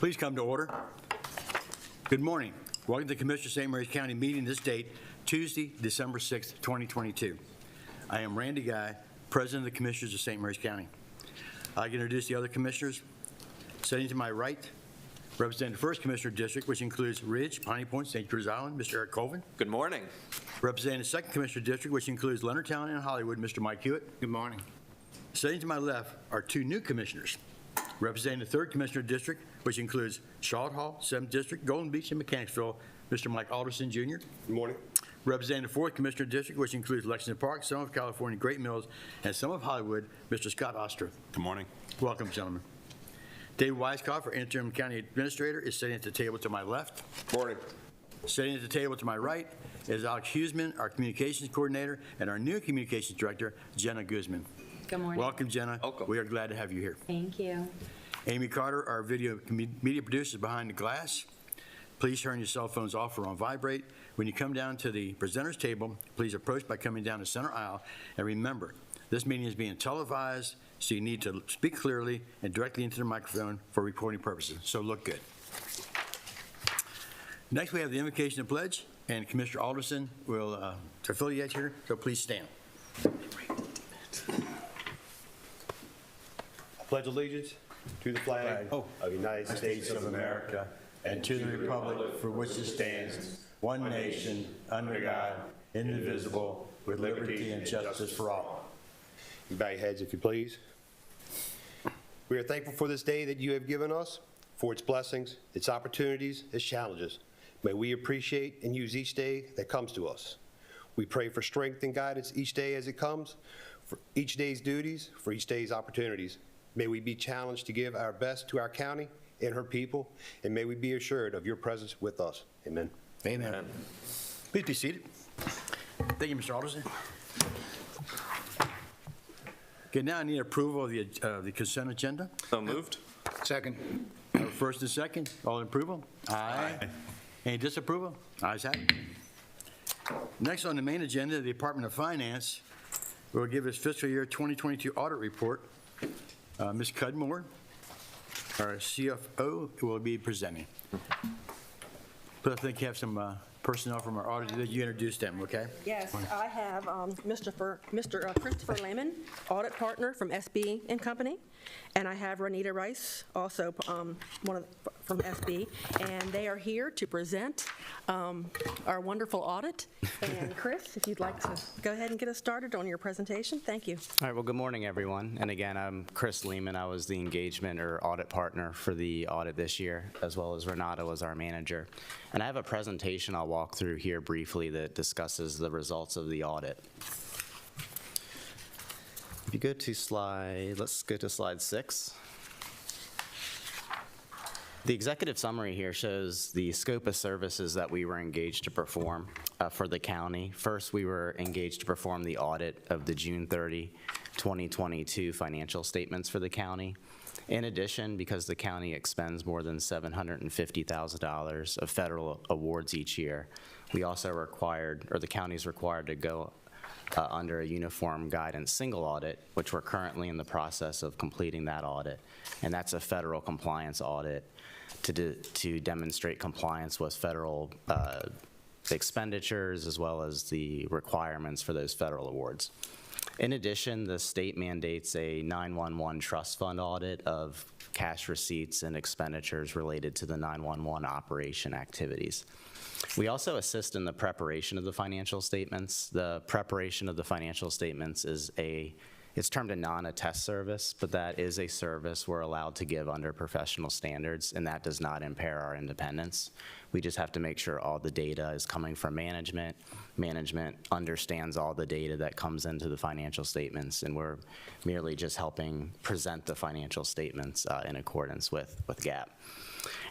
Please come to order. Good morning. Welcome to the Commissioner of St. Mary's County meeting this date, Tuesday, December 6th, 2022. I am Randy Guy, President of the Commissioners of St. Mary's County. I can introduce the other commissioners. Sitting to my right, representing the 1st Commissioner District, which includes Ridge, Piney Point, St. George Island, Mr. Eric Colvin. Good morning. Representing the 2nd Commissioner District, which includes Leonardtown and Hollywood, Mr. Mike Hewitt. Good morning. Sitting to my left are 2 new commissioners. Representing the 3rd Commissioner District, which includes Charlotte Hall, 7th District, Golden Beach, and Mechanicsville, Mr. Mike Alderson, Jr. Good morning. Representing the 4th Commissioner District, which includes Lexington Park, some of California, Great Mills, and some of Hollywood, Mr. Scott Oster. Good morning. Welcome, gentlemen. Dave Weiskopf, our interim county administrator, is sitting at the table to my left. Morning. Sitting at the table to my right is Alex Huseman, our communications coordinator, and our new communications director, Jenna Guzman. Good morning. Welcome, Jenna. Welcome. We are glad to have you here. Thank you. Amy Carter, our video media producer, is behind the glass. Please turn your cell phones off or on vibrate. When you come down to the presenters table, please approach by coming down the center aisle. And remember, this meeting is being televised, so you need to speak clearly and directly into the microphone for recording purposes. So look good. Next, we have the invocation and pledge, and Commissioner Alderson will affiliate here, so please stand. I pledge allegiance to the flag of the United States of America and to the republic for which it stands, one nation, under God, indivisible, with liberty and justice for all. You bow your heads, if you please. We are thankful for this day that you have given us, for its blessings, its opportunities, its challenges. May we appreciate and use each day that comes to us. We pray for strength and guidance each day as it comes, for each day's duties, for each day's opportunities. May we be challenged to give our best to our county and her people, and may we be assured of your presence with us. Amen. Amen. Please be seated. Thank you, Mr. Alderson. Okay, now I need approval of the consent agenda. So moved. Second. First and second, all in approval? Aye. Any disapproval? Ayes have it. Next on the main agenda, the Department of Finance will give its fiscal year 2022 audit report. Ms. Cudmore, our CFO, will be presenting. But I think you have some personnel from our audit that you introduced them, okay? Yes, I have Mr. Christopher Lehman, audit partner from SB and Company, and I have Renita Rice, also from SB, and they are here to present our wonderful audit. And Chris, if you'd like to go ahead and get us started on your presentation, thank you. All right, well, good morning, everyone. And again, I'm Chris Lehman. I was the engagement or audit partner for the audit this year, as well as Renata was our manager. And I have a presentation I'll walk through here briefly that discusses the results of the audit. If you go to let's go to slide 6. The executive summary here shows the scope of services that we were engaged to perform for the county. First, we were engaged to perform the audit of the June 30, 2022 financial statements for the county. In addition, because the county expends more than $750,000 of federal awards each year, we also required, or the county is required to go under a uniform guidance single audit, which we're currently in the process of completing that audit. And that's a federal compliance audit to demonstrate compliance with federal expenditures as well as the requirements for those federal awards. In addition, the state mandates a 911 trust fund audit of cash receipts and expenditures related to the 911 operation activities. We also assist in the preparation of the financial statements. The preparation of the financial statements is it's termed a non-attest service, but that is a service we're allowed to give under professional standards, and that does not impair our independence. We just have to make sure all the data is coming from management. Management understands all the data that comes into the financial statements, and we're merely just helping present the financial statements in accordance with GAAP.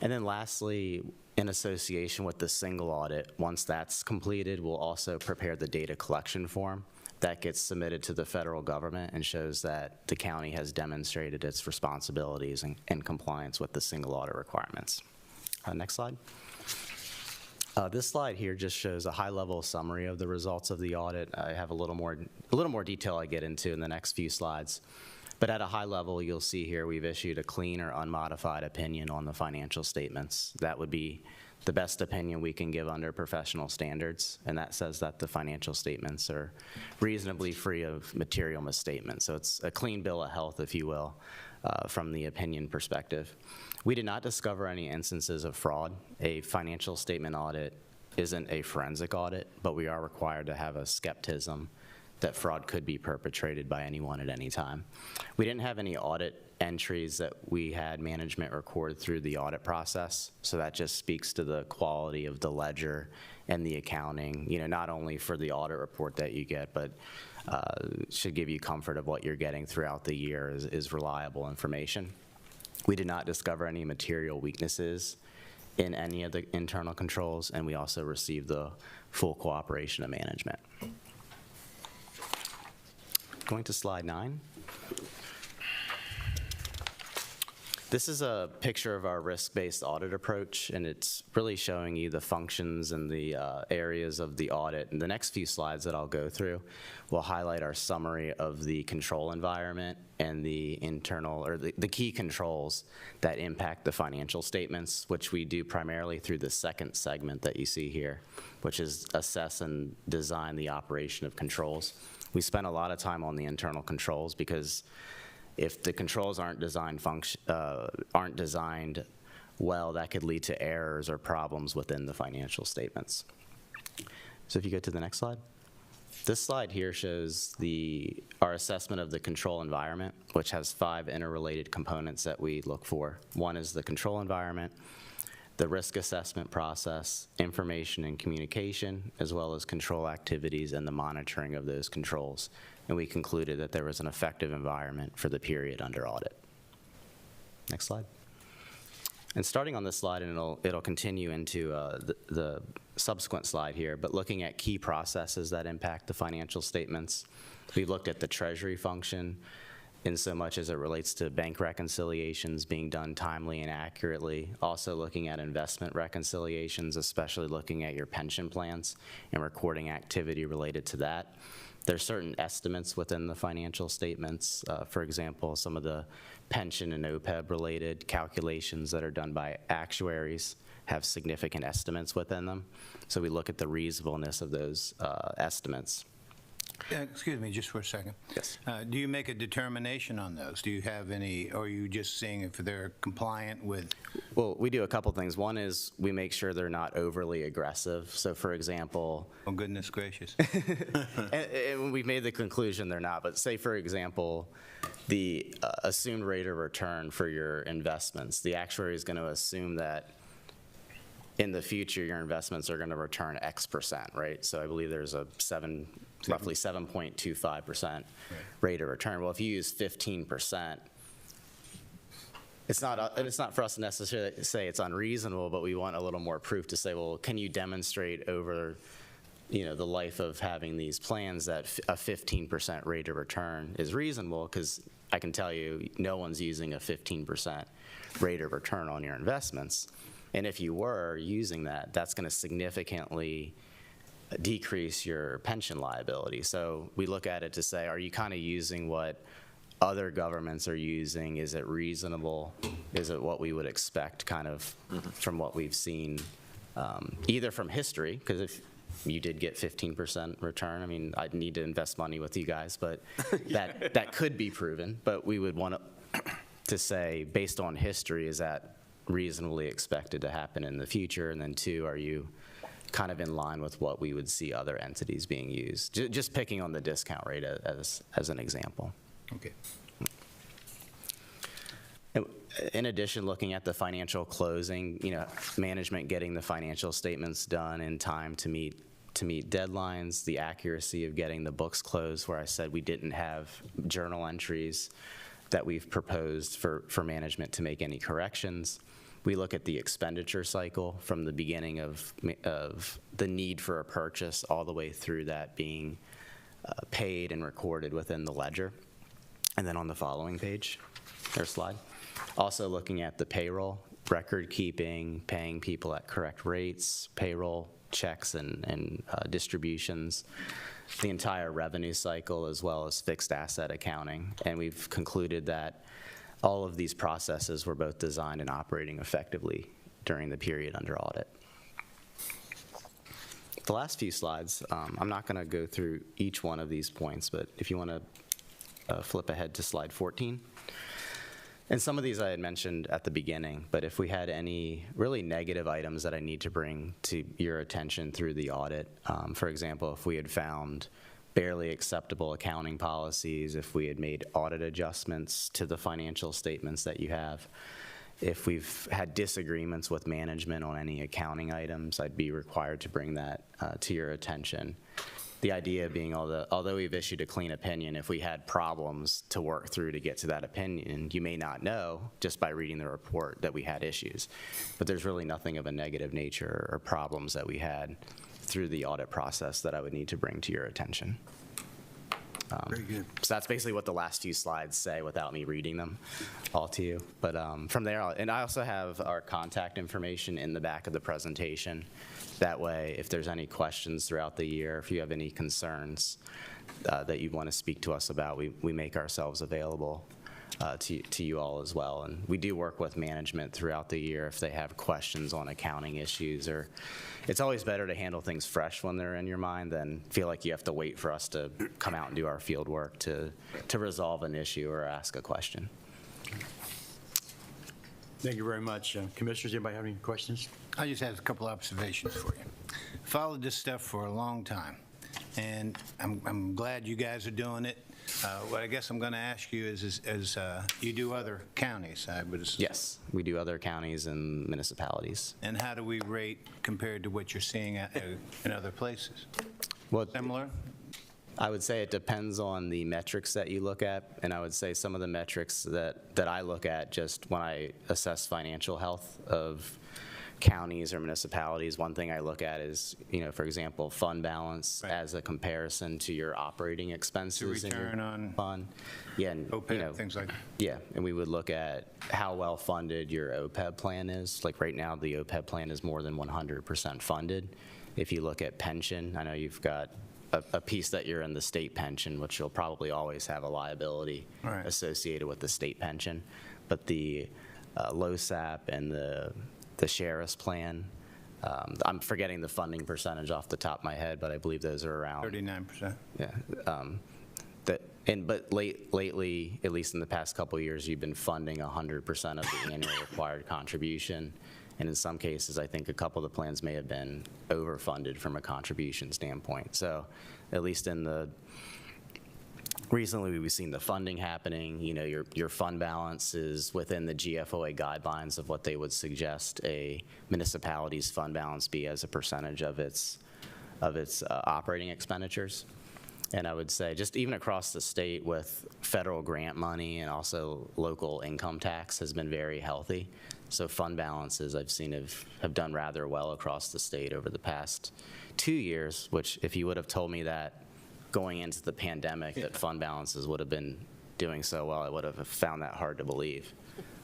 And then lastly, in association with the single audit, once that's completed, we'll also prepare the data collection form. That gets submitted to the federal government and shows that the county has demonstrated its responsibilities in compliance with the single audit requirements. Next slide. This slide here just shows a high-level summary of the results of the audit. I have a little more detail I get into in the next few slides. But at a high level, you'll see here we've issued a clean or unmodified opinion on the financial statements. That would be the best opinion we can give under professional standards, and that says that the financial statements are reasonably free of material misstatements. So it's a clean bill of health, if you will, from the opinion perspective. We did not discover any instances of fraud. A financial statement audit isn't a forensic audit, but we are required to have a skepticism that fraud could be perpetrated by anyone at any time. We didn't have any audit entries that we had management record through the audit process, so that just speaks to the quality of the ledger and the accounting, not only for the audit report that you get, but should give you comfort of what you're getting throughout the year is reliable information. We did not discover any material weaknesses in any of the internal controls, and we also received the full cooperation of management. Going to slide 9. This is a picture of our risk-based audit approach, and it's really showing you the functions and the areas of the audit. And the next few slides that I'll go through will highlight our summary of the control environment and the internal, or the key controls that impact the financial statements, which we do primarily through the second segment that you see here, which is assess and design the operation of controls. We spent a lot of time on the internal controls because if the controls aren't designed well, that could lead to errors or problems within the financial statements. So if you go to the next slide. This slide here shows our assessment of the control environment, which has 5 interrelated components that we look for. One is the control environment, the risk assessment process, information and communication, as well as control activities and the monitoring of those controls. And we concluded that there was an effective environment for the period under audit. Next slide. And starting on this slide, and it'll continue into the subsequent slide here, but looking at key processes that impact the financial statements, we looked at the treasury function in so much as it relates to bank reconciliations being done timely and accurately, also looking at investment reconciliations, especially looking at your pension plans and recording activity related to that. There's certain estimates within the financial statements. For example, some of the pension and OPEB-related calculations that are done by actuaries have significant estimates within them. So we look at the reasonableness of those estimates. Excuse me, just for a second. Yes. Do you make a determination on those? Do you have any, or are you just seeing if they're compliant with? Well, we do a couple things. One is we make sure they're not overly aggressive. So, for example, Oh, goodness gracious. and we've made the conclusion they're not, but say, for example, the assumed rate of return for your investments, the actuary is going to assume that in the future your investments are going to return X percent, right? So I believe there's a roughly 7.25% rate of return. Well, if you use 15%, it's not for us to necessarily say it's unreasonable, but we want a little more proof to say, well, can you demonstrate over the life of having these plans that a 15% rate of return is reasonable? Because I can tell you no one's using a 15% rate of return on your investments. And if you were using that, that's going to significantly decrease your pension liability. So we look at it to say, are you kind of using what other governments are using? Is it reasonable? Is it what we would expect kind of from what we've seen, either from history, because if you did get 15% return, I mean, I'd need to invest money with you guys, but that could be proven. But we would want to say, based on history, is that reasonably expected to happen in the future? And then 2, are you kind of in line with what we would see other entities being used? Just picking on the discount rate as an example. Okay. In addition, looking at the financial closing, management getting the financial statements done in time to meet deadlines, the accuracy of getting the books closed, where I said we didn't have journal entries that we've proposed for management to make any corrections. We look at the expenditure cycle from the beginning of the need for a purchase all the way through that being paid and recorded within the ledger. And then on the following page, or slide, also looking at the payroll, record keeping, paying people at correct rates, payroll checks and distributions, the entire revenue cycle, as well as fixed asset accounting. And we've concluded that all of these processes were both designed and operating effectively during the period under audit. The last few slides, I'm not going to go through each one of these points, but if you want to flip ahead to slide 14. And some of these I had mentioned at the beginning, but if we had any really negative items that I need to bring to your attention through the audit, for example, if we had found barely acceptable accounting policies, if we had made audit adjustments to the financial statements that you have, if we've had disagreements with management on any accounting items, I'd be required to bring that to your attention. The idea being, although we've issued a clean opinion, if we had problems to work through to get to that opinion, you may not know just by reading the report that we had issues. But there's really nothing of a negative nature or problems that we had through the audit process that I would need to bring to your attention. Very good. So that's basically what the last few slides say without me reading them all to you. But from there, and I also have our contact information in the back of the presentation. That way, if there's any questions throughout the year, if you have any concerns that you want to speak to us about, we make ourselves available to you all as well. And we do work with management throughout the year if they have questions on accounting issues, or it's always better to handle things fresh when they're in your mind than feel like you have to wait for us to come out and do our field work to resolve an issue or ask a question. Thank you very much. Commissioners, anybody have any questions? I just have a couple observations for you. Followed this stuff for a long time, and I'm glad you guys are doing it. What I guess I'm going to ask you is you do other counties, I would assume. Yes, we do other counties and municipalities. And how do we rate compared to what you're seeing in other places? Well, Similar? I would say it depends on the metrics that you look at, and I would say some of the metrics that I look at just when I assess financial health of counties or municipalities, one thing I look at is, for example, fund balance Right. as a comparison to your operating expenses. To return on fund. Yeah, and, OPEB, things like that. Yeah, and we would look at how well funded your OPEB plan is. Like right now, the OPEB plan is more than 100% funded. If you look at pension, I know you've got a piece that you're in the state pension, which you'll probably always have a liability Right. associated with the state pension. But the LOSAP and the Sheriff's plan, I'm forgetting the funding percentage off the top of my head, but I believe those are around 39%. yeah. But lately, at least in the past couple of years, you've been funding 100% of the annual required contribution. And in some cases, I think a couple of the plans may have been overfunded from a contribution standpoint. So at least recently we've seen the funding happening. Your fund balance is within the GFOA guidelines of what they would suggest a municipality's fund balance be as a percentage of its operating expenditures. And I would say just even across the state with federal grant money and also local income tax has been very healthy. So fund balances I've seen have done rather well across the state over the past 2 years, which if you would have told me that going into the pandemic that fund balances would have been doing so well, I would have found that hard to believe.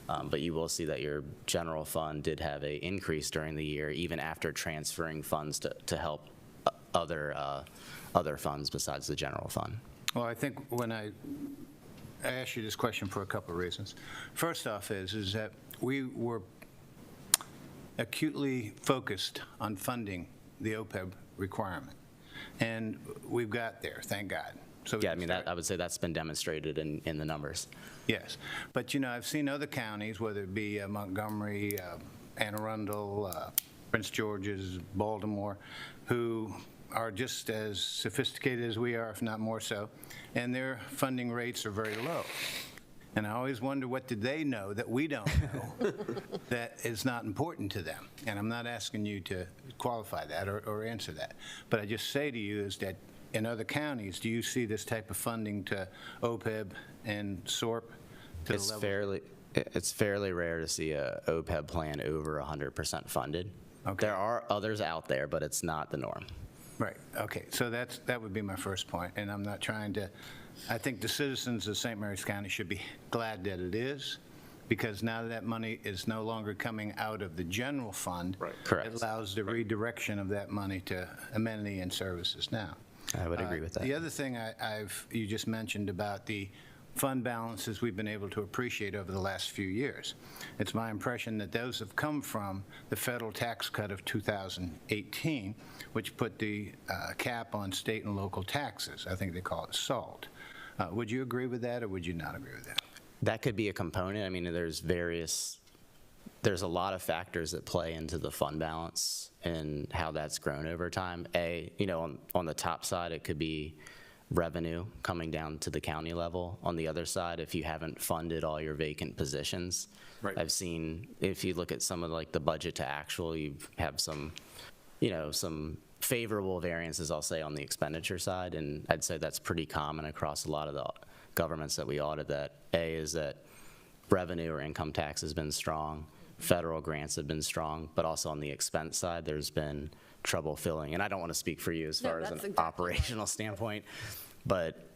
But you will see that your general fund did have an increase during the year, even after transferring funds to help other funds besides the general fund. Well, I think when I asked you this question for a couple of reasons. First off is that we were acutely focused on funding the OPEB requirement, and we've got there, thank God. So Yeah, I mean, I would say that's been demonstrated in the numbers. Yes, but I've seen other counties, whether it be Montgomery, Anne Arundel, Prince George's, Baltimore, who are just as sophisticated as we are, if not more so, and their funding rates are very low. And I always wonder, what did they know that we don't know that is not important to them? And I'm not asking you to qualify that or answer that. But I just say to you is that in other counties, do you see this type of funding to OPEB and SORP to the level? It's fairly rare to see a OPEB plan over 100% funded. Okay. There are others out there, but it's not the norm. Right, okay, so that would be my first point, and I'm not trying to, I think the citizens of St. Mary's County should be glad that it is, because now that money is no longer coming out of the general fund. Right. Correct. It allows the redirection of that money to amenity and services now. I would agree with that. The other thing you just mentioned about the fund balances we've been able to appreciate over the last few years. It's my impression that those have come from the federal tax cut of 2018, which put the cap on state and local taxes. I think they call it SALT. Would you agree with that, or would you not agree with that? That could be a component. I mean, there's a lot of factors that play into the fund balance and how that's grown over time. On the top side, it could be revenue coming down to the county level. On the other side, if you haven't funded all your vacant positions, Right. I've seen, if you look at some of like the budget to actual, you have some favorable variances, I'll say, on the expenditure side, and I'd say that's pretty common across a lot of the governments that we audit. Is that revenue or income tax has been strong, federal grants have been strong, but also on the expense side, there's been trouble filling. And I don't want to speak for you as No, far as that's an exactly operational standpoint, but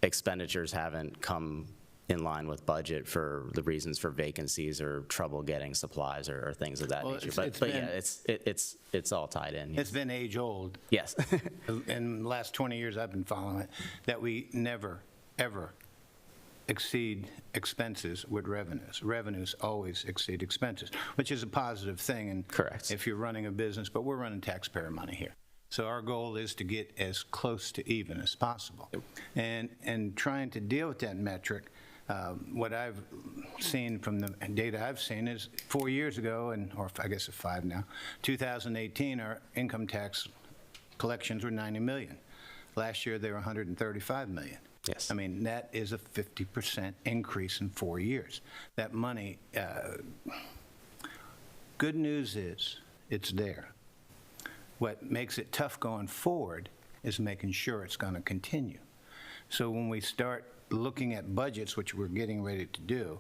expenditures haven't come in line with budget for the reasons for vacancies or trouble getting supplies or things of that Well, nature. it's But been- yeah, it's all tied in. It's been age-old. Yes. In the last 20 years I've been following it, that we never, ever exceed expenses with revenues. Revenues always exceed expenses, which is a positive thing. And Correct. if you're running a business, but we're running taxpayer money here. So our goal is to get as close to even as possible. And trying to deal with that metric, what I've seen from the data I've seen is 4 years ago, or I guess it's 5 now, 2018, our income tax collections were 90 million. Last year, they were 135 million. Yes. I mean, that is a 50% increase in 4 years. That money, good news is, it's there. What makes it tough going forward is making sure it's going to continue. So when we start looking at budgets, which we're getting ready to do,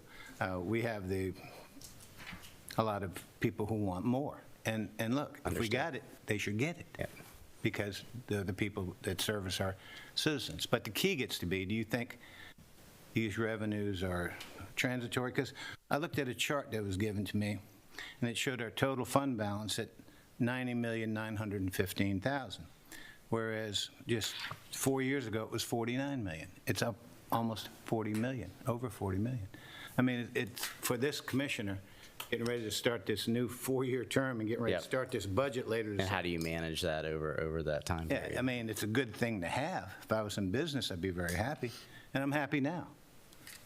we have a lot of people who want more. And look, if we got it, they should get it. Yep. Because they're the people that service our citizens. But the key gets to be, do you think these revenues are transitory? Because I looked at a chart that was given to me, and it showed our total fund balance at $90,915,000, whereas just 4 years ago, it was $49 million. It's up almost $40 million, over $40 million. I mean, it's for this commissioner, getting ready to start this new 4-year term and getting ready Yep. to start this budget later this And how do you manage that over that time yeah, period? I mean, it's a good thing to have. If I was in business, I'd be very happy, and I'm happy now.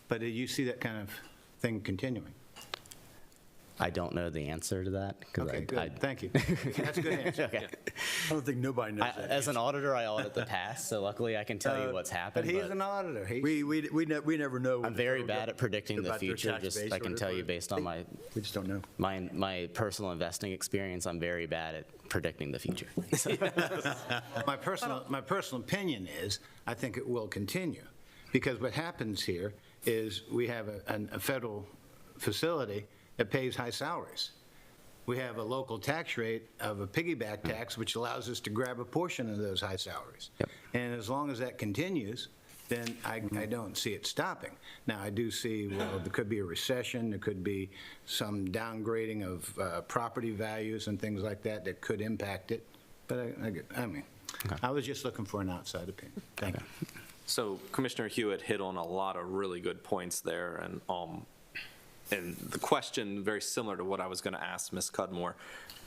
But do you see that kind of thing continuing? I don't know the answer to that. 'Cause Okay, good, thank you. That's a good answer. Okay. I don't think nobody knows that. As an auditor, I audit the past, so luckily I can tell you what's But happened. he's an auditor. We never know. I'm very bad at predicting the about their future. tax Just base I or can tell you whatever. based on We just don't know. my personal investing experience, I'm very bad at predicting the future. My personal opinion is, I think it will continue, because what happens here is we have a federal facility that pays high salaries. We have a local tax rate of a piggyback tax, which allows us to grab a portion of those high salaries. Yep. And as long as that continues, then I don't see it stopping. Now, I do see, well, there could be a recession, there could be some downgrading of property values and things like that that could impact it, but I was just looking for an outside opinion. Thank you. So Commissioner Hewitt hit on a lot of really good points there, and the question, very similar to what I was going to ask Ms. Cudmore,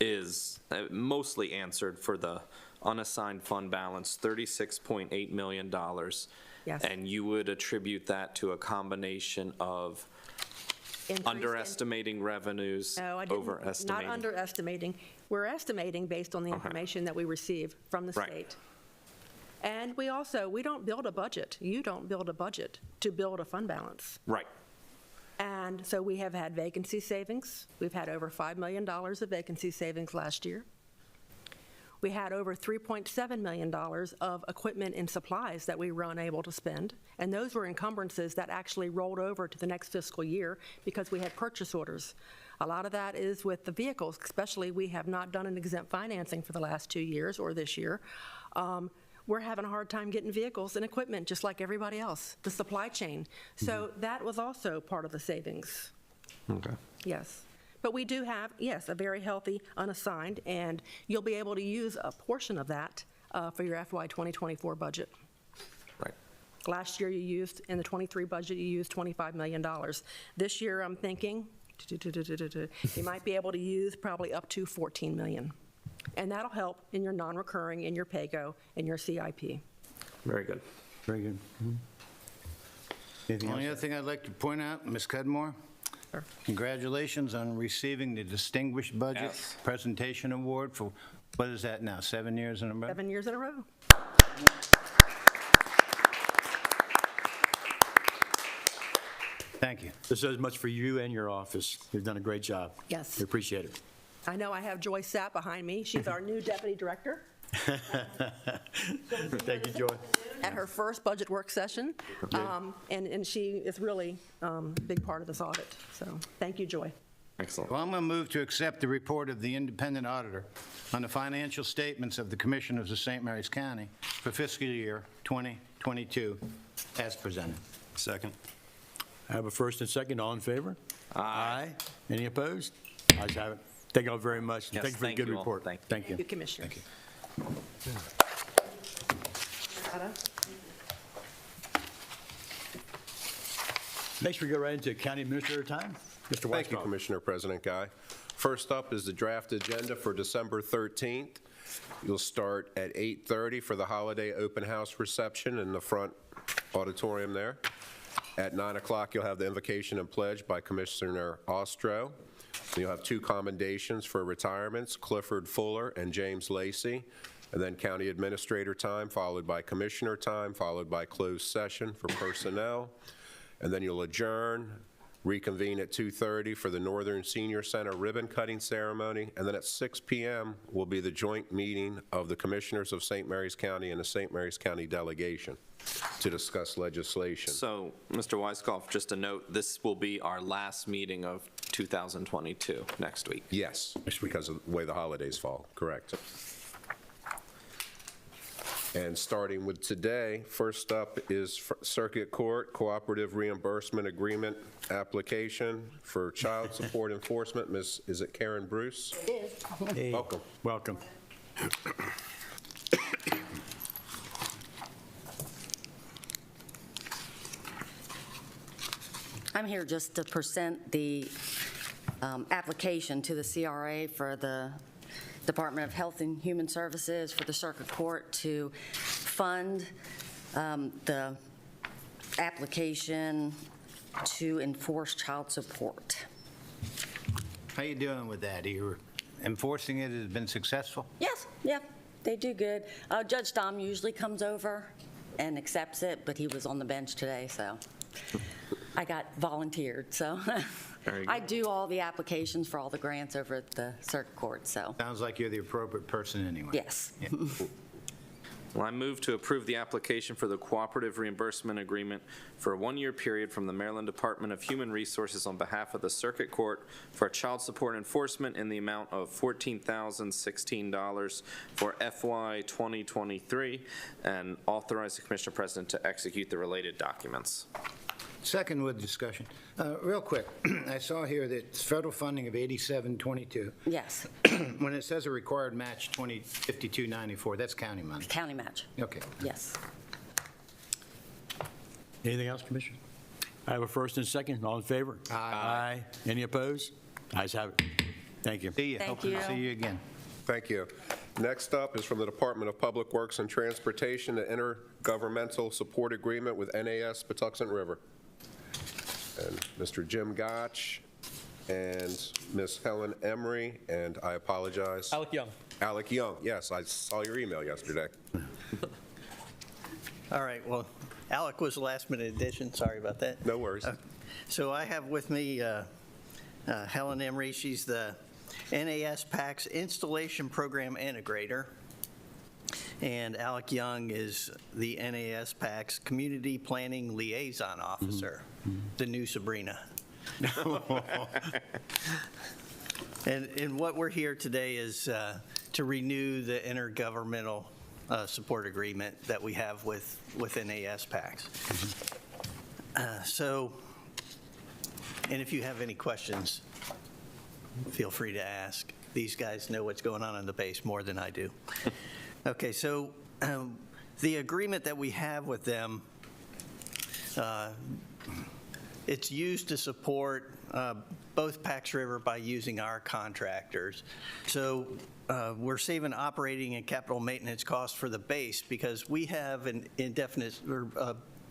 is mostly answered for the unassigned fund balance, $36.8 million. Yes. And you would attribute that to a combination of Increase in- underestimating revenues, No, I didn't. overestimating. Not underestimating. We're estimating based on the information that we receive from the Right. state. And we don't build a budget. You don't build a budget to build a fund balance. Right. And so we have had vacancy savings. We've had over $5 million of vacancy savings last year. We had over $3.7 million of equipment and supplies that we were unable to spend, and those were encumbrances that actually rolled over to the next fiscal year because we had purchase orders. A lot of that is with the vehicles, especially we have not done an exempt financing for the last 2 years or this year. We're having a hard time getting vehicles and equipment, just like everybody else, the supply chain. So that was also part of the savings. Okay. Yes. But we do have, yes, a very healthy unassigned, and you'll be able to use a portion of that for your FY 2024 budget. Right. Last year, you used, in the '23 budget, you used $25 million. This year, I'm thinking, you might be able to use probably up to $14 million. And that'll help in your non-recurring, in your PAYGO, and your CIP. Very good. Very good. Anything Only else? other thing I'd like to point out, Ms. Cudmore, Sure. congratulations on receiving the Distinguished Budget Yes. Presentation Award for, what is that now, 7 years in a row? 7 years in a row. Thank you. This is much for you and your office. You've done a great job. Yes. We appreciate it. I know I have Joy Sapp behind me. She's our new deputy director. Thank you, Joy. At her first budget work session, and she is really a big part of this audit. So, thank you, Joy. Excellent. Well, I'm going to move to accept the report of the independent auditor on the financial statements of the Commissioners of St. Mary's County for fiscal year 2022 as presented. Second. I have a first and second. All in favor? Aye. Any opposed? Ayes have it. Thank you all very much. Yes, Thank you for the thank good you all. report. Thank Thank you. Thank you, Commissioner. Next, we go right into county administrator time. Mr. Thank you, Weisskopf. Commissioner President Guy. First up is the draft agenda for December 13th. You'll start at 8:30 for the holiday open house reception in the front auditorium there. At 9 o'clock, you'll have the invocation and pledge by Commissioner Ostro. You'll have 2 commendations for retirements, Clifford Fuller and James Lacey, and then county administrator time, followed by commissioner time, followed by closed session for personnel. And then you'll adjourn, reconvene at 2:30 for the Northern Senior Center ribbon cutting ceremony, and then at 6 p.m. will be the joint meeting of the Commissioners of St. Mary's County and the St. Mary's County delegation to discuss legislation. So, Mr. Weisskopf, just a note, this will be our last meeting of 2022 next week. Yes, because of the way the holidays fall, correct. And starting with today, first up is Circuit Court Cooperative Reimbursement Agreement application for child support enforcement. Ms., is it Karen Bruce? Hey, Welcome. Welcome. I'm here just to present the application to the CRA for the Department of Health and Human Services for the Circuit Court to fund the application to enforce child support. How you doing with that? Are you enforcing it? Has it been successful? Yes, yeah, they do good. Judge Dom usually comes over and accepts it, but he was on the bench today, so I got volunteered, so. Very I good. do all the applications for all the grants over at the Circuit Court, so, Sounds like you're the appropriate person anyway. yes. Well, I move to approve the application for the cooperative reimbursement agreement for a one-year period from the Maryland Department of Human Resources on behalf of the Circuit Court for child support enforcement in the amount of $14,016 for FY 2023, and authorize the Commissioner President to execute the related documents. Second with discussion. Real quick, I saw here that it's federal funding of 8722. Yes, When it says a required match 5294, that's county money. county match, Okay. yes. Anything else, Commissioner? I have a first and second. All in favor? Aye. Any opposed? Ayes have it. Thank you. See you. Thank Hoping to you. see you again. Thank you. Next up is from the Department of Public Works and Transportation, the intergovernmental support agreement with NAS Patuxent River. And Mr. Jim Gotch and Ms. Helen Emery, and I apologize. Alec Young. Alec Young, yes, I saw your email yesterday. All right, well, Alec was the last-minute addition, sorry about that. No worries. So I have with me Helen Emery. She's the NAS PACS Installation Program Integrator, and Alec Young is the NAS PACS Community Planning Liaison Officer, the new Sabrina. And what we're here today is to renew the intergovernmental support agreement that we have with NAS PACS. So And if you have any questions, feel free to ask. These guys know what's going on in the base more than I do. Okay, so the agreement that we have with them, it's used to support both Pax River by using our contractors. So we're saving operating and capital maintenance costs for the base because we have an indefinite,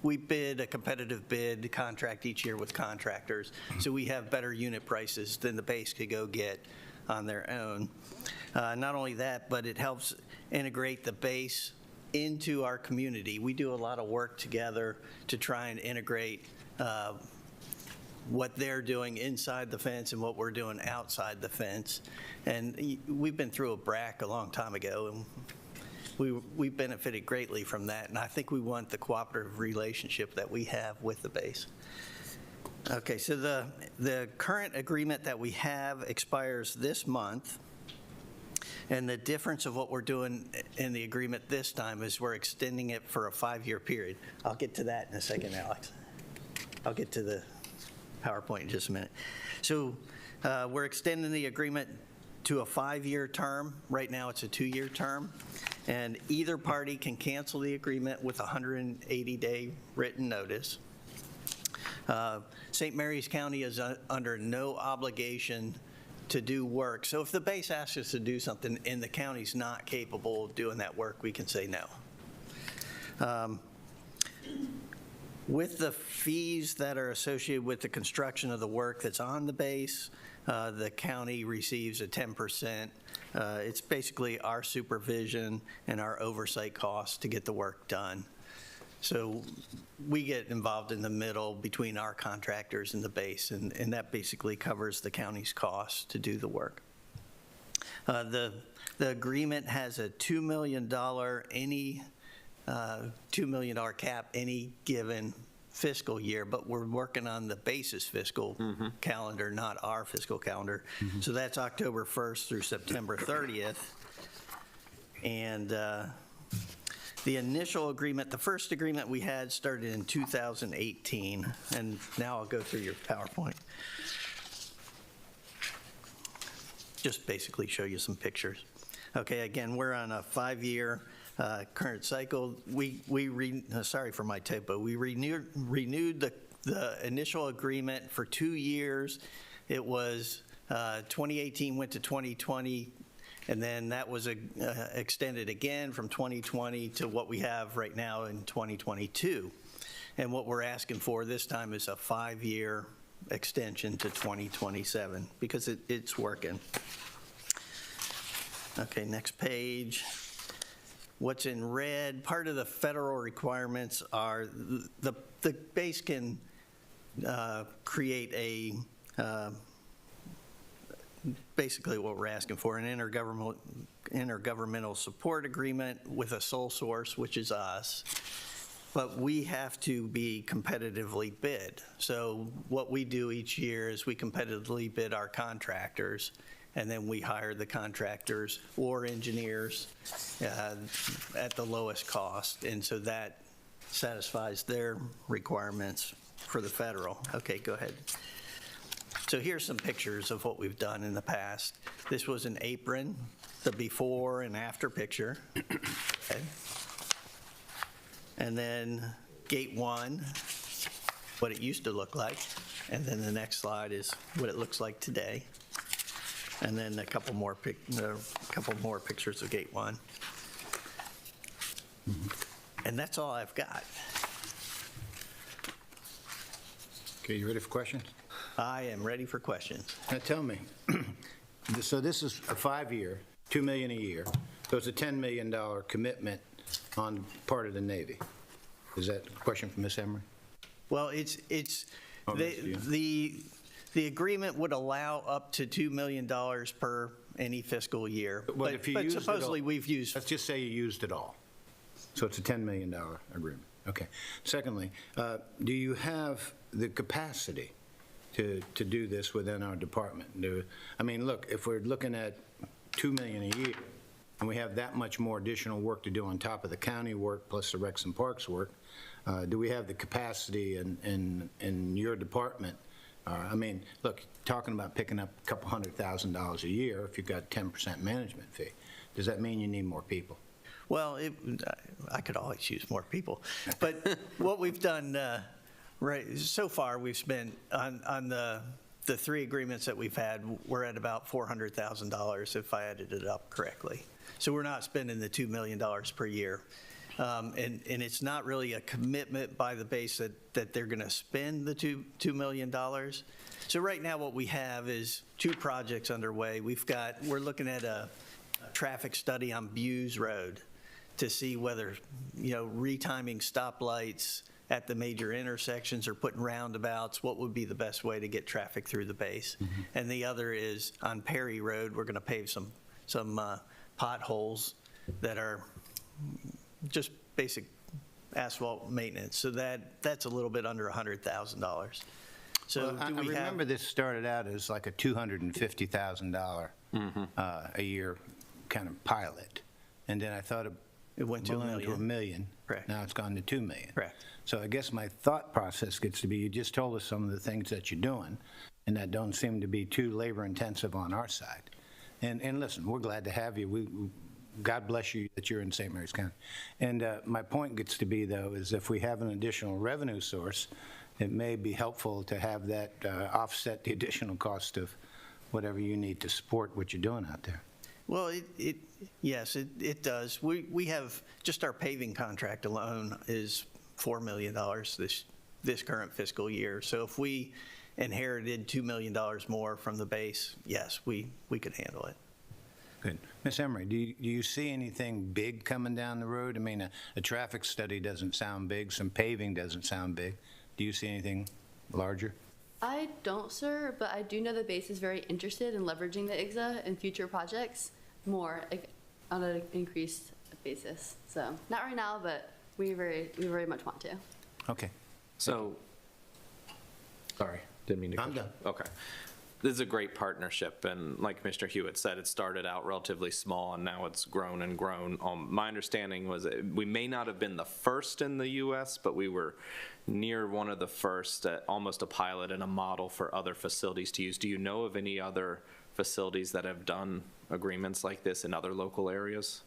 we bid a competitive bid contract each year with contractors. So we have better unit prices than the base could go get on their own. Not only that, but it helps integrate the base into our community. We do a lot of work together to try and integrate what they're doing inside the fence and what we're doing outside the fence. And we've been through a BRAC a long time ago, and we benefited greatly from that. And I think we want the cooperative relationship that we have with the base. Okay, so the current agreement that we have expires this month. And the difference of what we're doing in the agreement this time is we're extending it for a 5-year period. I'll get to that in a second, Alex. I'll get to the PowerPoint in just a minute. So we're extending the agreement to a 5-year term. Right now, it's a 2-year term. And either party can cancel the agreement with a 180-day written notice. St. Mary's County is under no obligation to do work. So if the base asks us to do something and the county's not capable of doing that work, we can say no. With the fees that are associated with the construction of the work that's on the base, the county receives a 10%. It's basically our supervision and our oversight costs to get the work done. So we get involved in the middle between our contractors and the base, and that basically covers the county's costs to do the work. The agreement has a $2 million $2 million cap any given fiscal year, but we're working on the basis fiscal calendar, not our fiscal calendar. So that's October 1st through September 30th. And the initial agreement, the first agreement we had started in 2018, and now I'll go through your PowerPoint. Just basically show you some pictures. Okay, again, we're on a 5-year current cycle. Sorry for my typo. We renewed the initial agreement for 2 years. It was 2018 went to 2020. And then that was extended again from 2020 to what we have right now in 2022. And what we're asking for this time is a 5-year extension to 2027 because it's working. Okay, next page. What's in red, part of the federal requirements are the base can create a basically what we're asking for, an intergovernmental support agreement with a sole source, which is us. But we have to be competitively bid. So what we do each year is we competitively bid our contractors, and then we hire the contractors or engineers at the lowest cost. And so that satisfies their requirements for the federal. Okay, go ahead. So here's some pictures of what we've done in the past. This was an apron, the before and after picture. Okay. And then gate 1, what it used to look like. And then the next slide is what it looks like today. And then a couple more pictures of gate 1. And that's all I've got. Okay, you ready for questions? I am ready for questions. Now tell me, so this is a 5-year, $2 million a year. So it's a $10 million commitment on part of the Navy. Is that a question from Ms. Emery? Well, it's the agreement would allow up to $2 million per any fiscal year. But if you but used it supposedly all- we've used. Let's just say you used it all. So it's a $10 million agreement. Okay. Secondly, do you have the capacity to do this within our department? I mean, look, if we're looking at $2 million a year, and we have that much more additional work to do on top of the county work plus the Recs and Parks work, do we have the capacity in your department I mean, look, talking about picking up a couple $100,000 a year if you've got 10% management fee, does that mean you need more people? Well, I could always use more people. But what we've done, right, so far, we've spent on the 3 agreements that we've had, we're at about $400,000 if I added it up correctly. So we're not spending the $2 million per year. And it's not really a commitment by the base that they're going to spend the $2 million. So right now what we have is 2 projects underway. We're looking at a traffic study on Buse Road to see whether, retiming stoplights at the major intersections or putting roundabouts, what would be the best way to get traffic through the base. And the other is on Perry Road, we're going to pave some potholes that are just basic asphalt maintenance. So that's a little bit under $100,000. So Well, I remember this started out as like a $250,000 a year kind of pilot. And then I thought It went to $1 ballooned to $1 million. Correct. Now it's gone to $2 million. Correct. So I guess my thought process gets to be, you just told us some of the things that you're doing, and that don't seem to be too labor-intensive on our side. And listen, we're glad to have you. God bless you that you're in St. Mary's County. And my point gets to be, though, is if we have an additional revenue source, it may be helpful to have that offset the additional cost of whatever you need to support what you're doing out there. Well, yes, it does. We have, just our paving contract alone is $4 million this current fiscal year. So if we inherited $2 million more from the base, yes, we could handle it. Good. Ms. Emery, do you see anything big coming down the road? I mean, a traffic study doesn't sound big, some paving doesn't sound big. Do you see anything larger? I don't, sir, but I do know the base is very interested in leveraging the IGZA in future projects more, like, on an increased basis. So not right now, but we very much want to. Okay. So, sorry, didn't mean to. I'm done. Okay. This is a great partnership, and like Mr. Hewitt said, it started out relatively small, and now it's grown and grown. My understanding was that we may not have been the first in the U.S., but we were near one of the first, almost a pilot and a model for other facilities to use. Do you know of any other facilities that have done agreements like this in other local areas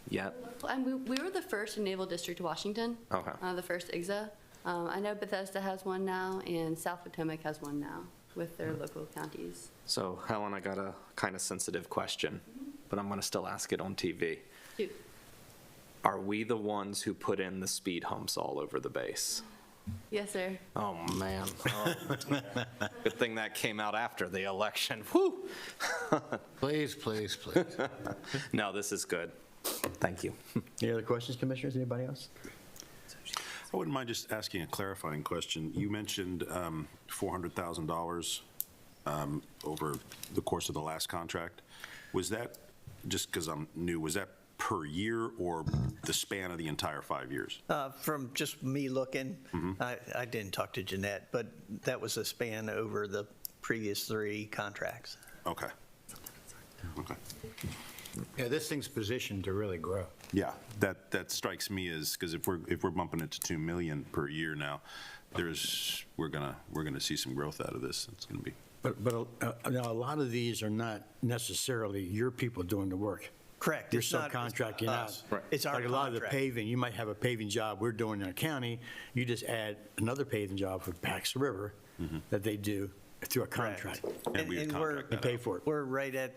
yet? And we were the first in Naval District, Washington. Okay. The first IGZA. I know Bethesda has one now, and South Potomac has one now with their local counties. So, Helen, I got a kind of sensitive question, but I'm going to still ask it on TV. Shoot. Are we the ones who put in the speed humps all over the base? Yes, sir. Oh, man. Oh. Good thing that came out after the election. Whew. Please, please, please. No, this is good. Thank you. Any other questions, Commissioners? Anybody else? I wouldn't mind just asking a clarifying question. You mentioned $400,000 over the course of the last contract. Was that, just because I'm new, was that per year or the span of the entire 5 years? From just me looking, I didn't talk to Jeanette, but that was a span over the previous 3 contracts. Okay. Okay. Yeah, this thing's positioned to really grow. Yeah, that strikes me as, because if we're bumping it to $2 million per year now, we're gonna see some growth out of this. It's gonna be. But now, a lot of these are not necessarily your people doing the work. Correct. You're It's not subcontracting out. us. It's our Like a lot of the contract. paving, you might have a paving job we're doing in a county, you just add another paving job for Pax River that they do through a Correct. contract. And we we're- contract And that pay out. for it. We're right at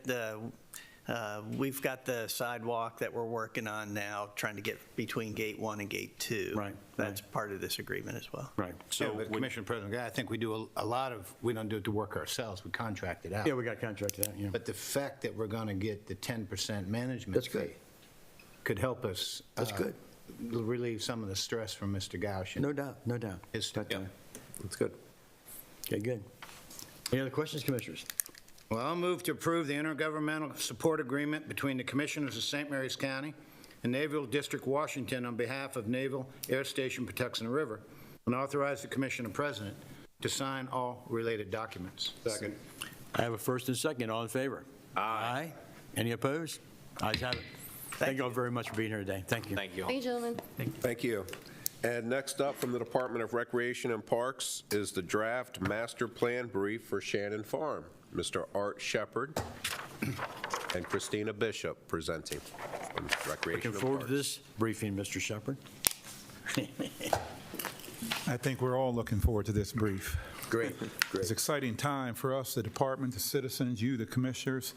we've got the sidewalk that we're working on now, trying to get between Gate 1 and Gate 2. Right, That's part of this agreement as well. Right. So, but Commissioner President, I think we do a lot of, we don't do the work ourselves, we contract it out. Yeah, we got contracted out, yeah. But the fact that we're going to get the 10% management That's good. fee could help us. That's good. Relieve some of the stress from Mr. Gauch. and No doubt, no doubt. his- That's good. Okay, good. Any other questions, Commissioners? Well, I'll move to approve the intergovernmental support agreement between the Commissioners of St. Mary's County and Naval District, Washington, on behalf of Naval Air Station Patuxent River, and authorize the Commissioner President to sign all related documents. Second. I have a first and second. All in favor? Aye. Any opposed? Ayes have it. Thank you all very much for being here today. Thank you. Thank you all. Thank you, gentlemen. Thank you. And next up from the Department of Recreation and Parks is the draft master plan brief for Shannon Farm. Mr. Art Shepard and Christina Bishop presenting from Recreation Looking and forward to Parks. this briefing, Mr. Shepard. I think we're all looking forward to this brief. Great, It's an great. exciting time for us, the department, the citizens, you, the commissioners,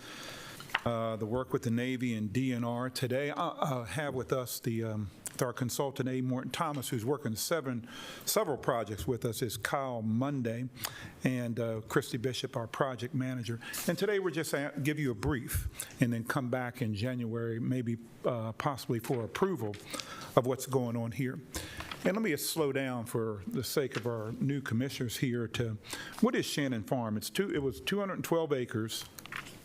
the work with the Navy and DNR. Today, I have with us our consultant, A. Morton Thomas, who's working several projects with us, is Kyle Monday, and Christy Bishop, our project manager. And today, we're just give you a brief, and then come back in January, maybe possibly for approval of what's going on here. And let me just slow down for the sake of our new commissioners here to, what is Shannon Farm? It was 212 acres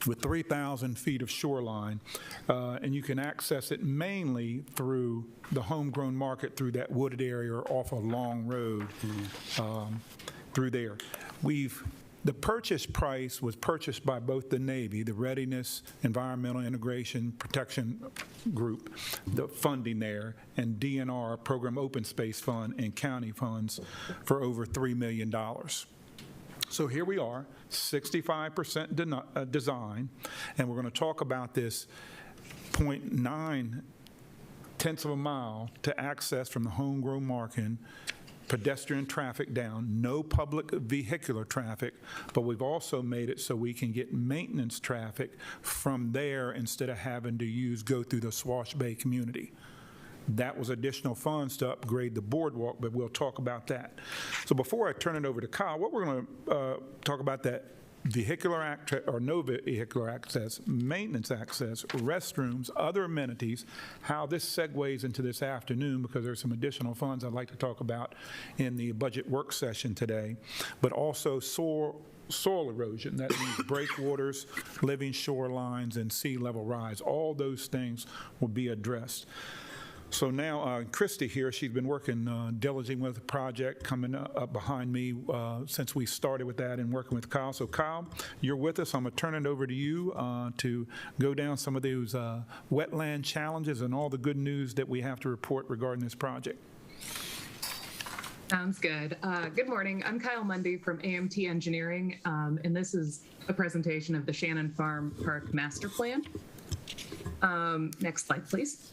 with 3,000 feet of shoreline, and you can access it mainly through the homegrown market through that wooded area or off a long road through there. The purchase price was purchased by both the Navy, the Readiness Environmental Integration Protection Group, the funding there, and DNR, Program Open Space Fund, and county funds for over $3 million. So here we are, 65% design, and we're going to talk about this 0.9 tenths of a mile to access from the homegrown market, pedestrian traffic down, no public vehicular traffic, but we've also made it so we can get maintenance traffic from there instead of having to go through the Swash Bay community. That was additional funds to upgrade the boardwalk, but we'll talk about that. So before I turn it over to Kyle, what we're going to talk about that vehicular access or no vehicular access, maintenance access, restrooms, other amenities, how this segues into this afternoon, because there's some additional funds I'd like to talk about in the budget work session today, but also soil erosion. That means breakwaters, living shorelines, and sea level rise. All those things will be addressed. So now, Christy here, she's been working diligently with the project coming up behind me since we started with that and working with Kyle. So Kyle, you're with us. I'm going to turn it over to you to go down some of those wetland challenges and all the good news that we have to report regarding this project. Sounds good. Good morning. I'm Kyle Mundy from AMT Engineering, and this is a presentation of the Shannon Farm Park Master Plan. Next slide, please.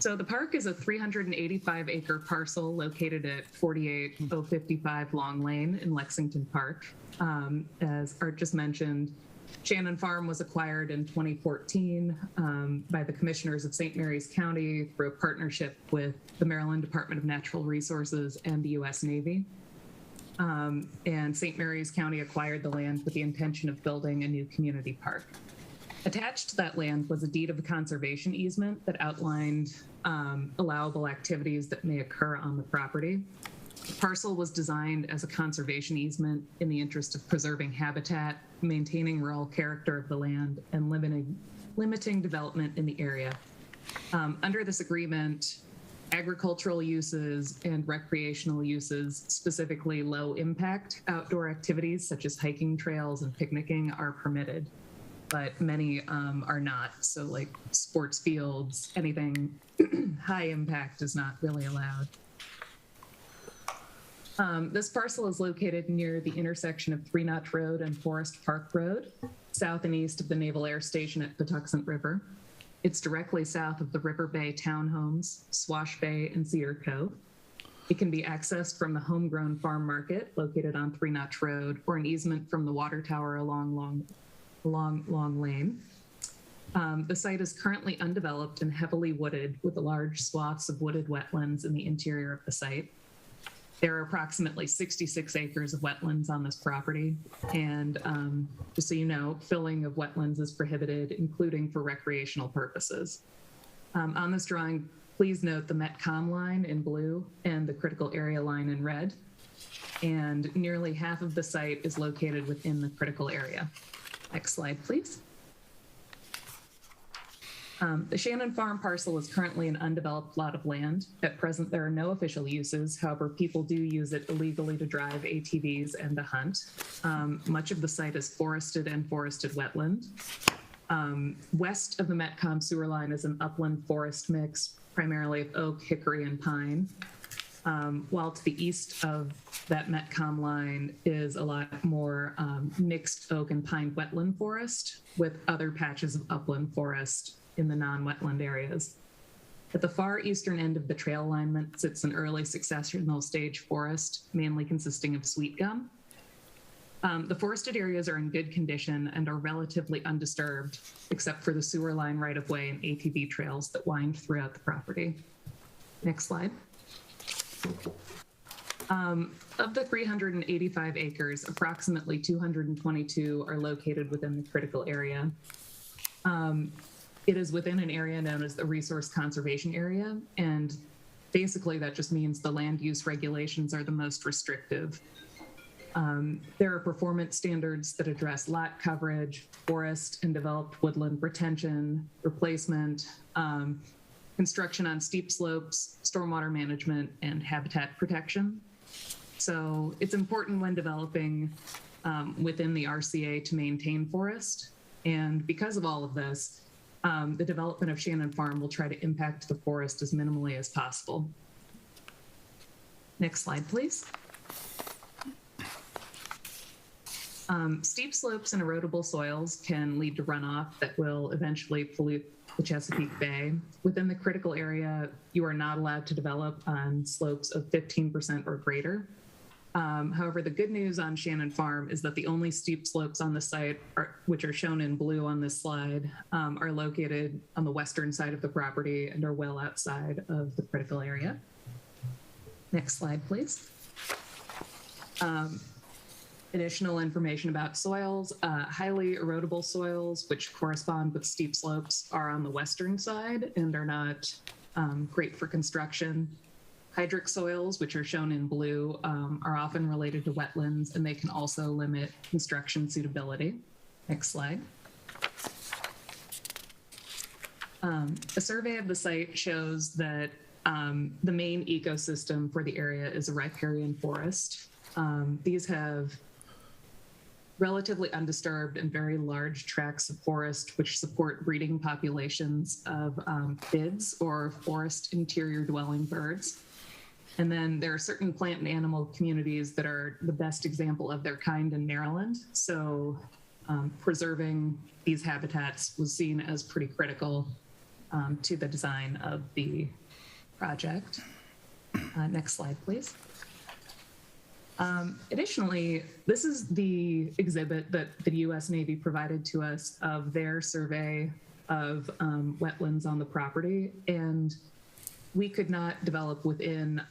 So the park is a 385-acre parcel located at 48055 Long Lane in Lexington Park. As Art just mentioned, Shannon Farm was acquired in 2014 by the commissioners of St. Mary's County through a partnership with the Maryland Department of Natural Resources and the U.S. Navy. And St. Mary's County acquired the land with the intention of building a new community park. Attached to that land was a deed of conservation easement that outlined allowable activities that may occur on the property. The parcel was designed as a conservation easement in the interest of preserving habitat, maintaining rural character of the land, and limiting development in the area. Under this agreement, agricultural uses and recreational uses, specifically low-impact outdoor activities such as hiking trails and picnicking, are permitted, but many are not. So like sports fields, anything high impact is not really allowed. This parcel is located near the intersection of Three Notch Road and Forest Park Road, south and east of the Naval Air Station at Patuxent River. It's directly south of the River Bay Townhomes, Swash Bay, and Cedar Cove. It can be accessed from the Homegrown Farm Market located on Three Notch Road, or an easement from the water tower along Long Lane. The site is currently undeveloped and heavily wooded, with large swaths of wooded wetlands in the interior of the site. There are approximately 66 acres of wetlands on this property, and just so you know, filling of wetlands is prohibited, including for recreational purposes. On this drawing, please note the Metcom line in blue and the critical area line in red, and nearly half of the site is located within the critical area. Next slide, please. The Shannon Farm parcel is currently an undeveloped lot of land. At present, there are no official uses. However, people do use it illegally to drive ATVs and to hunt. Much of the site is forested and forested wetland. West of the Metcom sewer line is an upland forest mix, primarily of oak, hickory, and pine. While to the east of that Metcom line is a lot more mixed oak and pine wetland forest with other patches of upland forest in the non-wetland areas. At the far eastern end of the trail alignment sits an early successional stage forest, mainly consisting of sweet gum. The forested areas are in good condition and are relatively undisturbed, except for the sewer line right-of-way and ATV trails that wind throughout the property. Next slide. Of the 385 acres, approximately 222 are located within the critical area. It is within an area known as the Resource Conservation Area, and basically that just means the land use regulations are the most restrictive. There are performance standards that address lot coverage, forest and developed woodland retention, replacement, construction on steep slopes, stormwater management, and habitat protection. So it's important when developing within the RCA to maintain forest. And because of all of this, the development of Shannon Farm will try to impact the forest as minimally as possible. Next slide, please. Steep slopes and erodible soils can lead to runoff that will eventually pollute the Chesapeake Bay. Within the critical area, you are not allowed to develop on slopes of 15% or greater. However, the good news on Shannon Farm is that the only steep slopes on the site, which are shown in blue on this slide, are located on the western side of the property and are well outside of the critical area. Next slide, please. Additional information about soils. Highly erodible soils, which correspond with steep slopes, are on the western side and are not great for construction. Hydric soils, which are shown in blue, are often related to wetlands, and they can also limit construction suitability. Next slide. A survey of the site shows that the main ecosystem for the area is a riparian forest. These have relatively undisturbed and very large tracts of forest, which support breeding populations of bids or forest interior dwelling birds. And then there are certain plant and animal communities that are the best example of their kind in Maryland. So preserving these habitats was seen as pretty critical to the design of the project. Next slide, please. Additionally, this is the exhibit that the U.S. Navy provided to us of their survey of wetlands on the property, and we could not develop within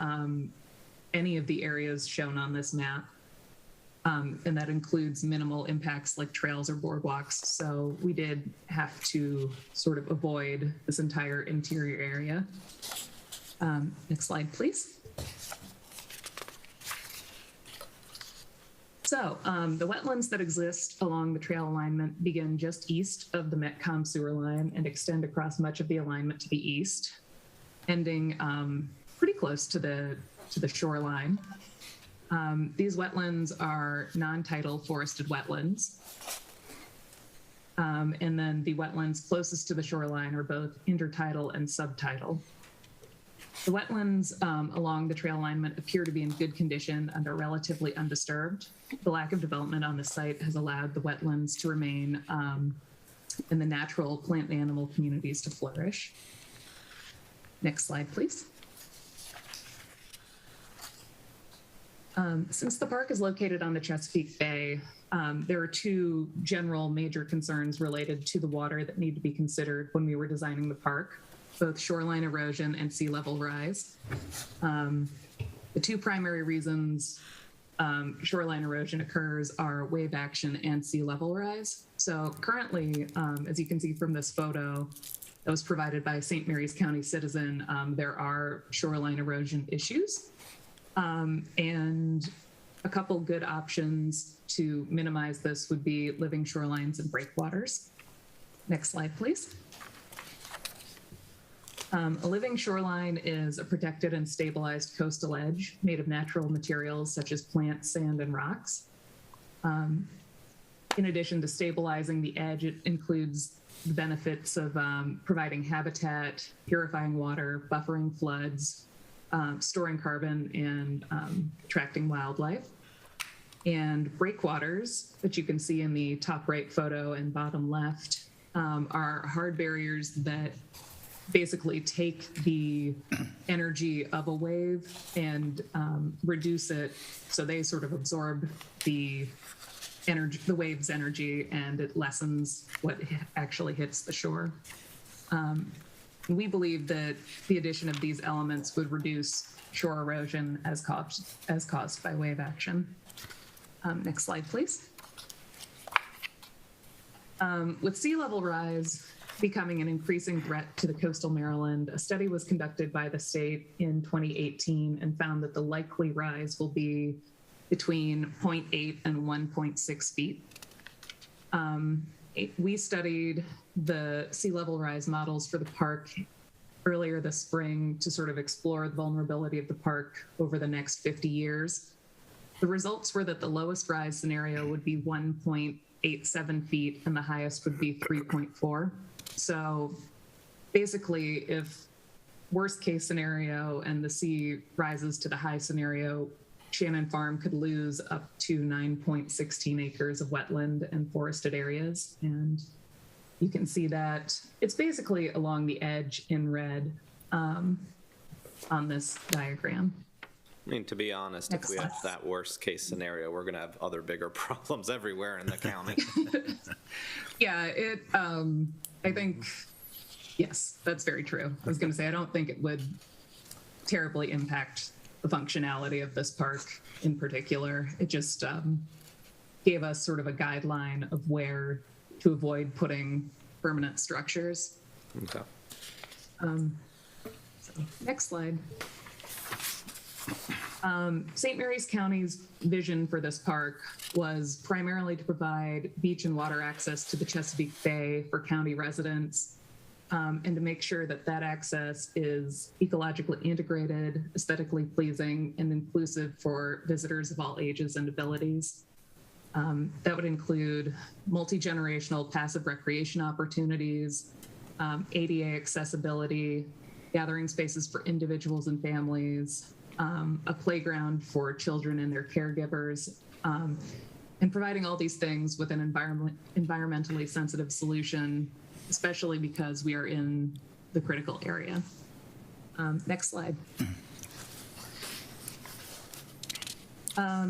any of the areas shown on this map, and that includes minimal impacts like trails or boardwalks. So we did have to sort of avoid this entire interior area. Next slide, please. So the wetlands that exist along the trail alignment begin just east of the Metcom sewer line and extend across much of the alignment to the east, ending pretty close to the shoreline. These wetlands are non-tidal forested wetlands. And then the wetlands closest to the shoreline are both intertidal and subtidal. The wetlands along the trail alignment appear to be in good condition and are relatively undisturbed. The lack of development on the site has allowed the wetlands to remain and the natural plant and animal communities to flourish. Next slide, please. Since the park is located on the Chesapeake Bay, there are two general major concerns related to the water that need to be considered when we were designing the park, both shoreline erosion and sea level rise. The two primary reasons shoreline erosion occurs are wave action and sea level rise. So currently, as you can see from this photo that was provided by a St. Mary's County citizen, there are shoreline erosion issues. And a couple good options to minimize this would be living shorelines and breakwaters. Next slide, please. A living shoreline is a protected and stabilized coastal edge made of natural materials such as plants, sand, and rocks. In addition to stabilizing the edge, it includes the benefits of providing habitat, purifying water, buffering floods, storing carbon, and attracting wildlife. And breakwaters, that you can see in the top right photo and bottom left, are hard barriers that basically take the energy of a wave and reduce it, so they sort of absorb the energy, the wave's energy, and it lessens what actually hits the shore. We believe that the addition of these elements would reduce shore erosion as caused by wave action. Next slide, please. With sea level rise becoming an increasing threat to the coastal Maryland, a study was conducted by the state in 2018 and found that the likely rise will be between 0.8 and 1.6 feet. We studied the sea level rise models for the park earlier this spring to sort of explore the vulnerability of the park over the next 50 years. The results were that the lowest rise scenario would be 1.87 feet and the highest would be 3.4. So basically, if worst case scenario and the sea rises to the high scenario, Shannon Farm could lose up to 9.16 acres of wetland and forested areas. And you can see that it's basically along the edge in red on this diagram. I mean, to be honest, Next if we slide. have that worst case scenario, we're going to have other bigger problems everywhere in the county. Yeah, I think, yes, that's very true. I was going to say, I don't think it would terribly impact the functionality of this park in particular. It just gave us sort of a guideline of where to avoid putting permanent structures. Okay. So, next slide. St. Mary's County's vision for this park was primarily to provide beach and water access to the Chesapeake Bay for county residents, and to make sure that that access is ecologically integrated, aesthetically pleasing, and inclusive for visitors of all ages and abilities. That would include multi-generational passive recreation opportunities, ADA accessibility, gathering spaces for individuals and families, a playground for children and their caregivers, and providing all these things with an environmentally sensitive solution, especially because we are in the critical area. Next slide.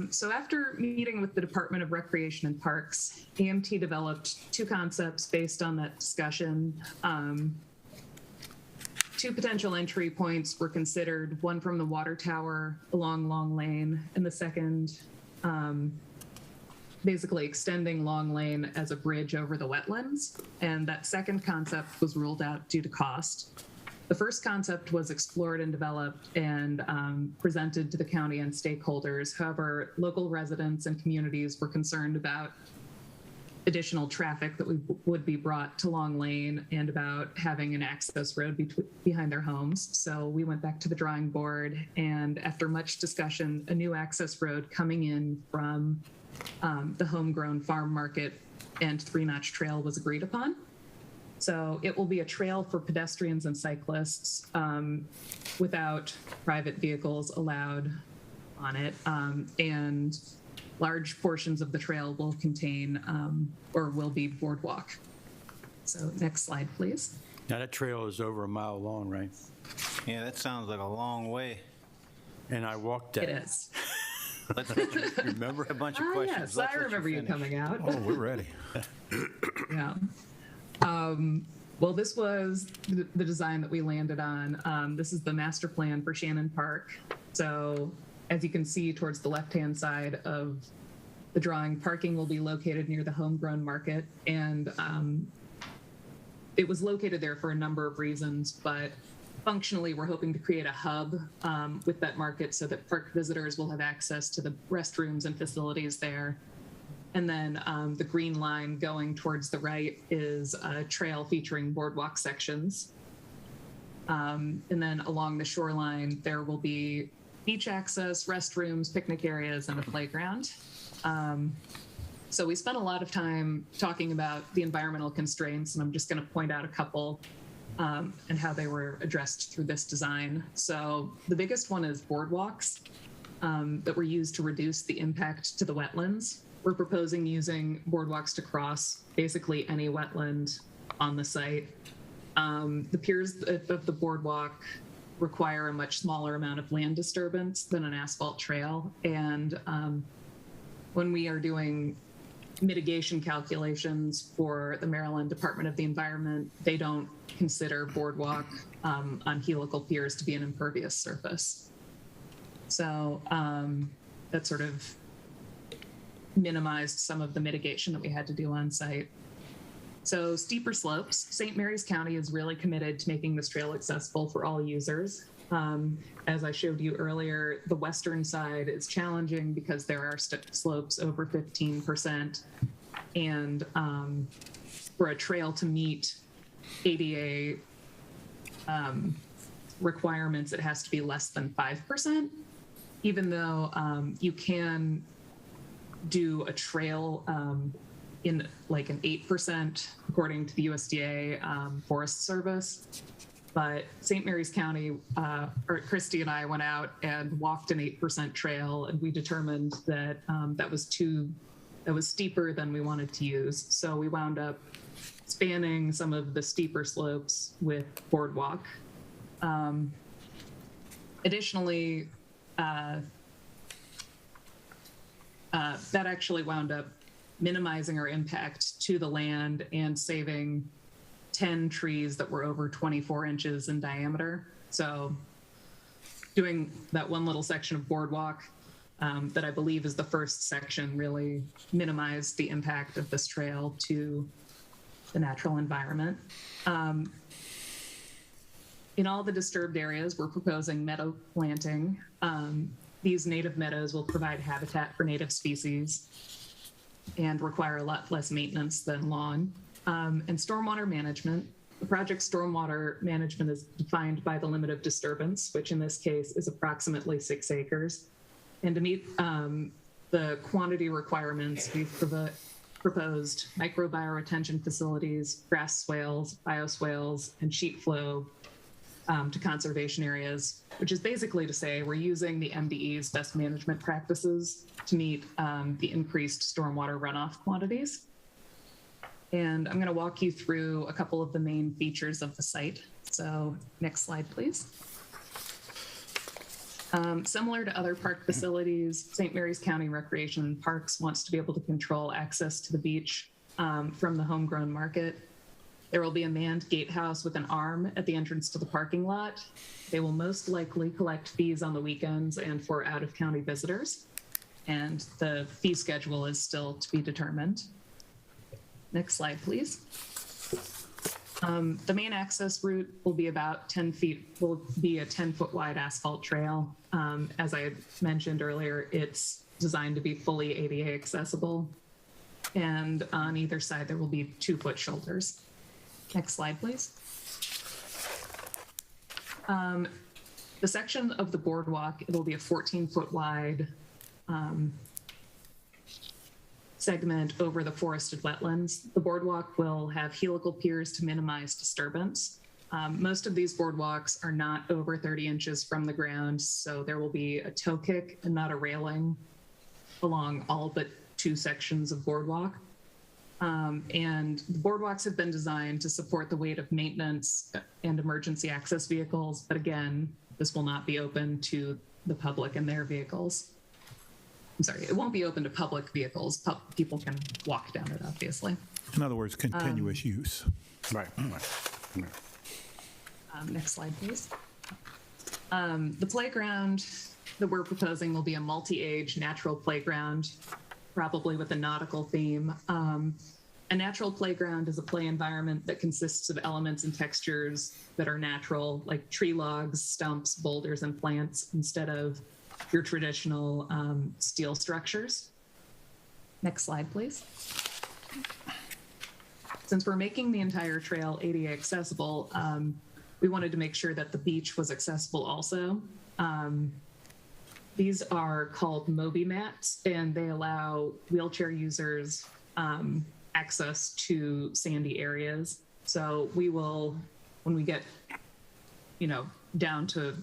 So after meeting with the Department of Recreation and Parks, AMT developed two concepts based on that discussion. Two potential entry points were considered, one from the water tower along Long Lane, and the second basically extending Long Lane as a bridge over the wetlands. And that second concept was ruled out due to cost. The first concept was explored and developed and presented to the county and stakeholders. However, local residents and communities were concerned about additional traffic that would be brought to Long Lane and about having an access road behind their homes. So we went back to the drawing board, and after much discussion, a new access road coming in from the Homegrown Farm Market and Three Notch Trail was agreed upon. So it will be a trail for pedestrians and cyclists without private vehicles allowed on it. And large portions of the trail will contain or will be boardwalk. So next slide, please. Now, that trail is over a mile long, right? Yeah, that sounds like a long way. And I walked that. It is. Let's get you, Remember? a bunch of Ah, questions. yes, Let's I let remember you finish. coming out. Oh, we're ready. Yeah. Well, this was the design that we landed on. This is the master plan for Shannon Park. So as you can see towards the left-hand side of the drawing, parking will be located near the Homegrown Market. And it was located there for a number of reasons, but functionally, we're hoping to create a hub with that market so that park visitors will have access to the restrooms and facilities there. And then the green line going towards the right is a trail featuring boardwalk sections. And then along the shoreline, there will be beach access, restrooms, picnic areas, and a playground. So we spent a lot of time talking about the environmental constraints, and I'm just going to point out a couple and how they were addressed through this design. So the biggest one is boardwalks that were used to reduce the impact to the wetlands. We're proposing using boardwalks to cross basically any wetland on the site. The piers of the boardwalk require a much smaller amount of land disturbance than an asphalt trail. And when we are doing mitigation calculations for the Maryland Department of the Environment, they don't consider boardwalk on helical piers to be an impervious surface. So that sort of minimized some of the mitigation that we had to do on site. So steeper slopes, St. Mary's County is really committed to making this trail accessible for all users. As I showed you earlier, the western side is challenging because there are slopes over 15%. And for a trail to meet ADA requirements, it has to be less than 5%, even though you can do a trail in like an 8%, according to the USDA Forest Service. But St. Mary's County, or Christy and I went out and walked an 8% trail, and we determined that that was steeper than we wanted to use. So we wound up spanning some of the steeper slopes with boardwalk. Additionally, that actually wound up minimizing our impact to the land and saving 10 trees that were over 24 inches in diameter. So doing that one little section of boardwalk that I believe is the first section really minimized the impact of this trail to the natural environment. In all the disturbed areas, we're proposing meadow planting. These native meadows will provide habitat for native species and require a lot less maintenance than lawn. And stormwater management. The project stormwater management is defined by the limit of disturbance, which in this case is approximately 6 acres. And to meet the quantity requirements, we've proposed microbioretention facilities, grass swales, bioswales, and sheet flow to conservation areas, which is basically to say we're using the MDE's best management practices to meet the increased stormwater runoff quantities. And I'm going to walk you through a couple of the main features of the site. So next slide, please. Similar to other park facilities, St. Mary's County Recreation and Parks wants to be able to control access to the beach from the homegrown market. There will be a manned gatehouse with an arm at the entrance to the parking lot. They will most likely collect fees on the weekends and for out-of-county visitors. And the fee schedule is still to be determined. Next slide, please. The main access route will be about 10 feet, will be a 10-foot wide asphalt trail. As I had mentioned earlier, it's designed to be fully ADA accessible. And on either side, there will be 2-foot shoulders. Next slide, please. The section of the boardwalk, it'll be a 14-foot wide segment over the forested wetlands. The boardwalk will have helical piers to minimize disturbance. Most of these boardwalks are not over 30 inches from the ground, so there will be a toe kick and not a railing along all but 2 sections of boardwalk. And the boardwalks have been designed to support the weight of maintenance and emergency access vehicles, but again, this will not be open to the public and their vehicles. I'm sorry, it won't be open to public vehicles. People can walk down it, obviously. In other words, continuous use. Right. Next slide, please. The playground that we're proposing will be a multi-age natural playground, probably with a nautical theme. A natural playground is a play environment that consists of elements and textures that are natural, like tree logs, stumps, boulders, and plants, instead of your traditional steel structures. Next slide, please. Since we're making the entire trail ADA accessible, we wanted to make sure that the beach was accessible also. These are called Moby mats, and they allow wheelchair users access to sandy areas. So we will, when we get, down to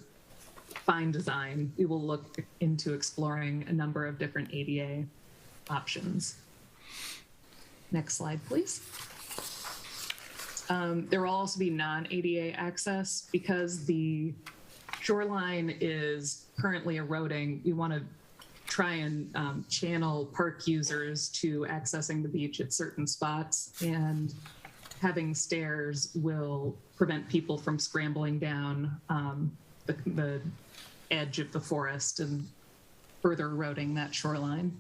fine design, we will look into exploring a number of different ADA options. Next slide, please. There will also be non-ADA access because the shoreline is currently eroding. We want to try and channel park users to accessing the beach at certain spots, and having stairs will prevent people from scrambling down the edge of the forest and further eroding that shoreline.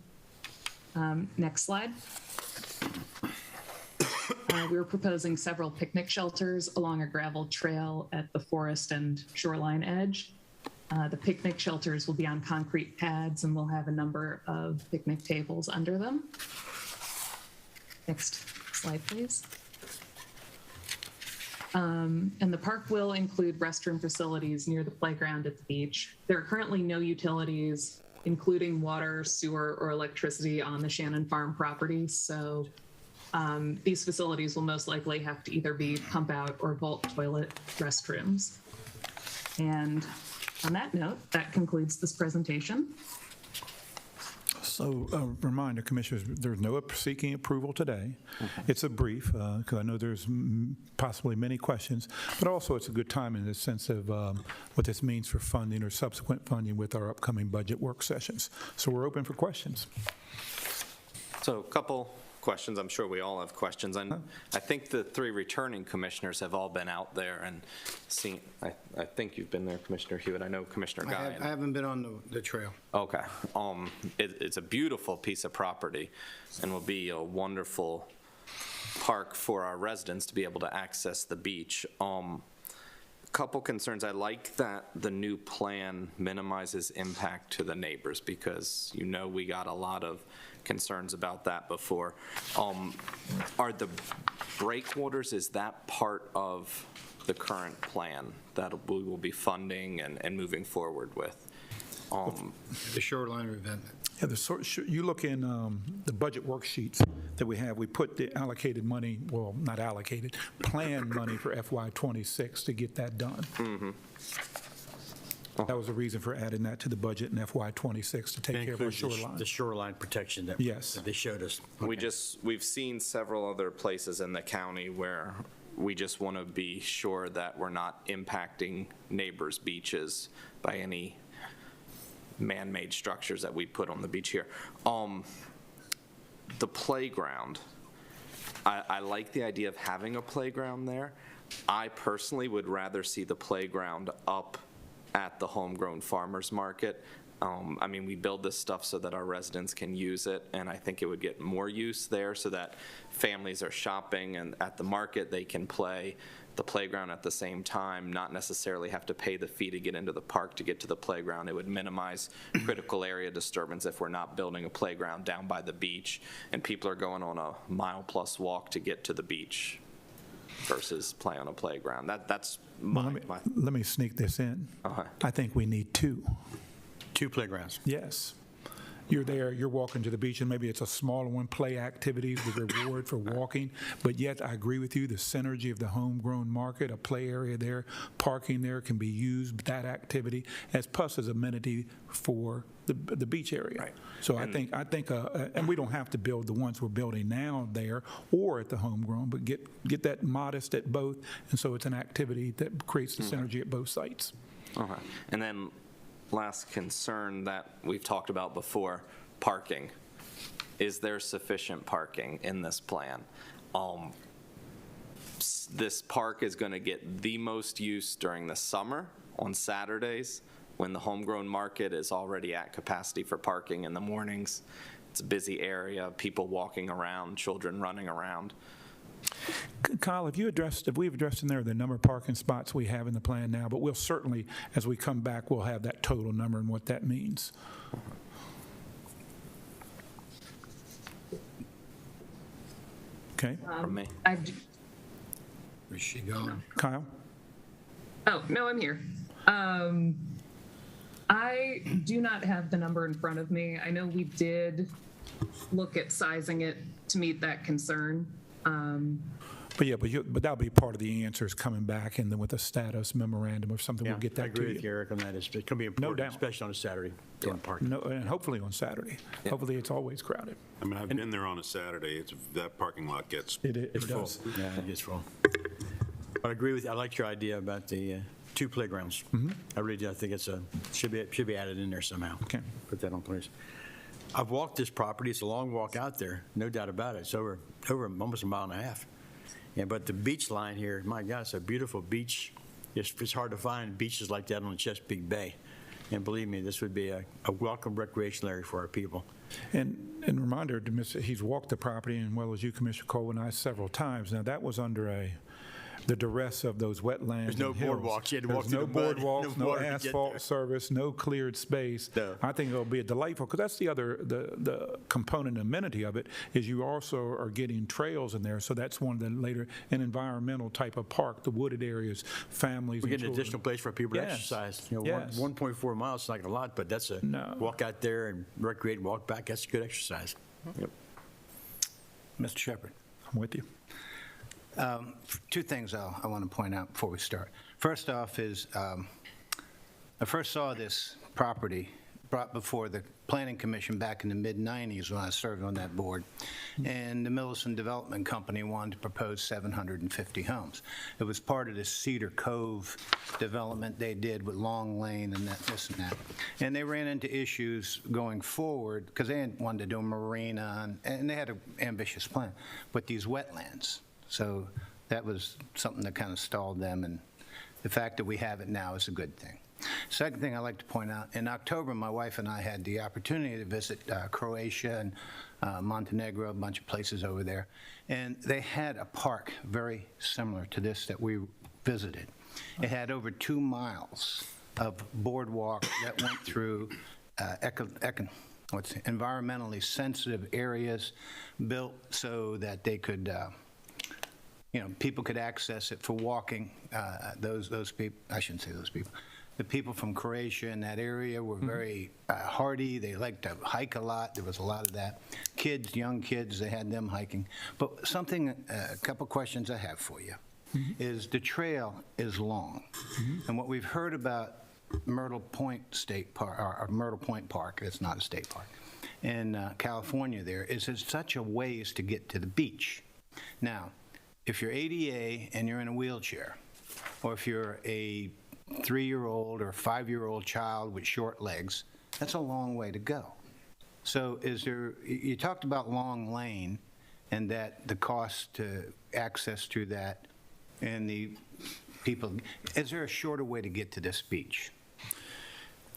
Next slide. We're proposing several picnic shelters along a gravel trail at the forest and shoreline edge. The picnic shelters will be on concrete pads and will have a number of picnic tables under them. Next slide, please. And the park will include restroom facilities near the playground at the beach. There are currently no utilities, including water, sewer, or electricity on the Shannon Farm property. So these facilities will most likely have to either be pump out or vault toilet restrooms. And on that note, that concludes this presentation. So a reminder, Commissioners, there's no seeking approval today. It's a brief, because I know there's possibly many questions, but also it's a good time in the sense of what this means for funding or subsequent funding with our upcoming budget work sessions. So we're open for questions. So a couple questions. I'm sure we all have questions. And I think the three returning commissioners have all been out there and seen. I think you've been there, Commissioner Hewitt. I know Commissioner Guy. I haven't been on the trail. Okay. It's a beautiful piece of property and will be a wonderful park for our residents to be able to access the beach. Couple concerns. I like that the new plan minimizes impact to the neighbors because we got a lot of concerns about that before. Are the breakwaters, is that part of the current plan that we will be funding and moving forward with? The shoreline revetment. Yeah, you look in the budget worksheets that we have, we put the allocated money, well, not allocated, planned money for FY26 to get that done. Mm-hmm. That was the reason for adding that to the budget in FY26 to take care of our shoreline. The shoreline protection that they showed us. We've seen several other places in the county where we just want to be sure that we're not impacting neighbors' beaches by any man-made structures that we put on the beach here. The playground, I like the idea of having a playground there. I personally would rather see the playground up at the Homegrown Farmers Market. I mean, we build this stuff so that our residents can use it, and I think it would get more use there so that families are shopping and at the market they can play the playground at the same time, not necessarily have to pay the fee to get into the park to get to the playground. It would minimize critical area disturbance if we're not building a playground down by the beach and people are going on a mile-plus walk to get to the beach versus play on a playground. That's let me sneak this in. I think we need two. Two playgrounds. Yes. You're there, you're walking to the beach, and maybe it's a smaller one, play activities with reward for walking, but yet I agree with you, the synergy of the homegrown market, a play area there, parking there can be used, that activity, as plus as amenity for the beach area. Right. So I think, and we don't have to build the ones we're building now there or at the homegrown, but get that modest at both, and so it's an activity that creates the synergy at both sites. Okay. And then last concern that we've talked about before, parking. Is there sufficient parking in this plan? This park is going to get the most use during the summer on Saturdays when the homegrown market is already at capacity for parking in the mornings. It's a busy area, people walking around, children running around. Kyle, we've addressed in there the number of parking spots we have in the plan now, but we'll certainly, as we come back, we'll have that total number and what that means. Okay. From me. Where's she going? Kyle? Oh, no, I'm here. I do not have the number in front of me. I know we did look at sizing it to meet that concern. But that'll be part of the answers coming back, and then with a status memorandum or something, we'll get I that to agree with you, you. Eric, on that. It's going to be important, doubt. especially on a Saturday during parking. No, and hopefully on Saturday. Hopefully, it's always crowded. I mean, I've been there on a Saturday. That parking lot gets, It does. Yeah, it gets full. But I agree with you. I like your idea about the 2 playgrounds. I really do. I think should be added in there somehow. Okay. Put that on place. I've walked this property. It's a long walk out there, no doubt about it. It's over almost a mile and a half. Yeah, but the beach line here, my God, it's a beautiful beach. It's hard to find beaches like that on the Chesapeake Bay. And believe me, this would be a welcome recreational area for our people. And reminder to Mr., he's walked the property, and well as you, Commissioner Cole, and I several times. Now, that was under the duress of those wetlands. There's no and hills. boardwalks. You had to walk There's through no the mud, boardwalks, no no water to get asphalt there. service, no cleared space. No. I think it'll be a delightful, because that's the other, the component amenity of it, is you also are getting trails in there. So that's one of the later, an environmental type of park, the wooded areas, families We and get an children. additional place for people to Yes. exercise. Yes. 1.4 miles is not a lot, but that's No. walk out there and recreate, walk back. That's a good exercise. Yep. Mr. Shepherd. I'm with you. 2 things I want to point out before we start. First off is, I first saw this property brought before the Planning Commission back in the mid-'90s when I served on that board, and the Millicent Development Company wanted to propose 750 homes. It was part of this Cedar Cove development they did with Long Lane and this and that. And they ran into issues going forward, because they wanted to do a marina, and they had an ambitious plan, but these wetlands. So that was something that kind of stalled them, and the fact that we have it now is a good thing. Second thing I'd like to point out, in October, my wife and I had the opportunity to visit Croatia and Montenegro, a bunch of places over there, and they had a park very similar to this that we visited. It had over 2 miles of boardwalk that went through environmentally sensitive areas, built so that they could people could access it for walking. Those people, I shouldn't say those people, the people from Croatia in that area were very hardy. They liked to hike a lot. There was a lot of that. Kids, young kids, they had them hiking. But a couple questions I have for you is the trail is long. And what we've heard about Myrtle Point State Park, or Myrtle Point Park, it's not a state park, in California there, is it's such a ways to get to the beach. Now, if you're ADA and you're in a wheelchair, or if you're a 3-year-old or 5-year-old child with short legs, that's a long way to go. So you talked about Long Lane and that the cost to access through that and the people, is there a shorter way to get to this beach?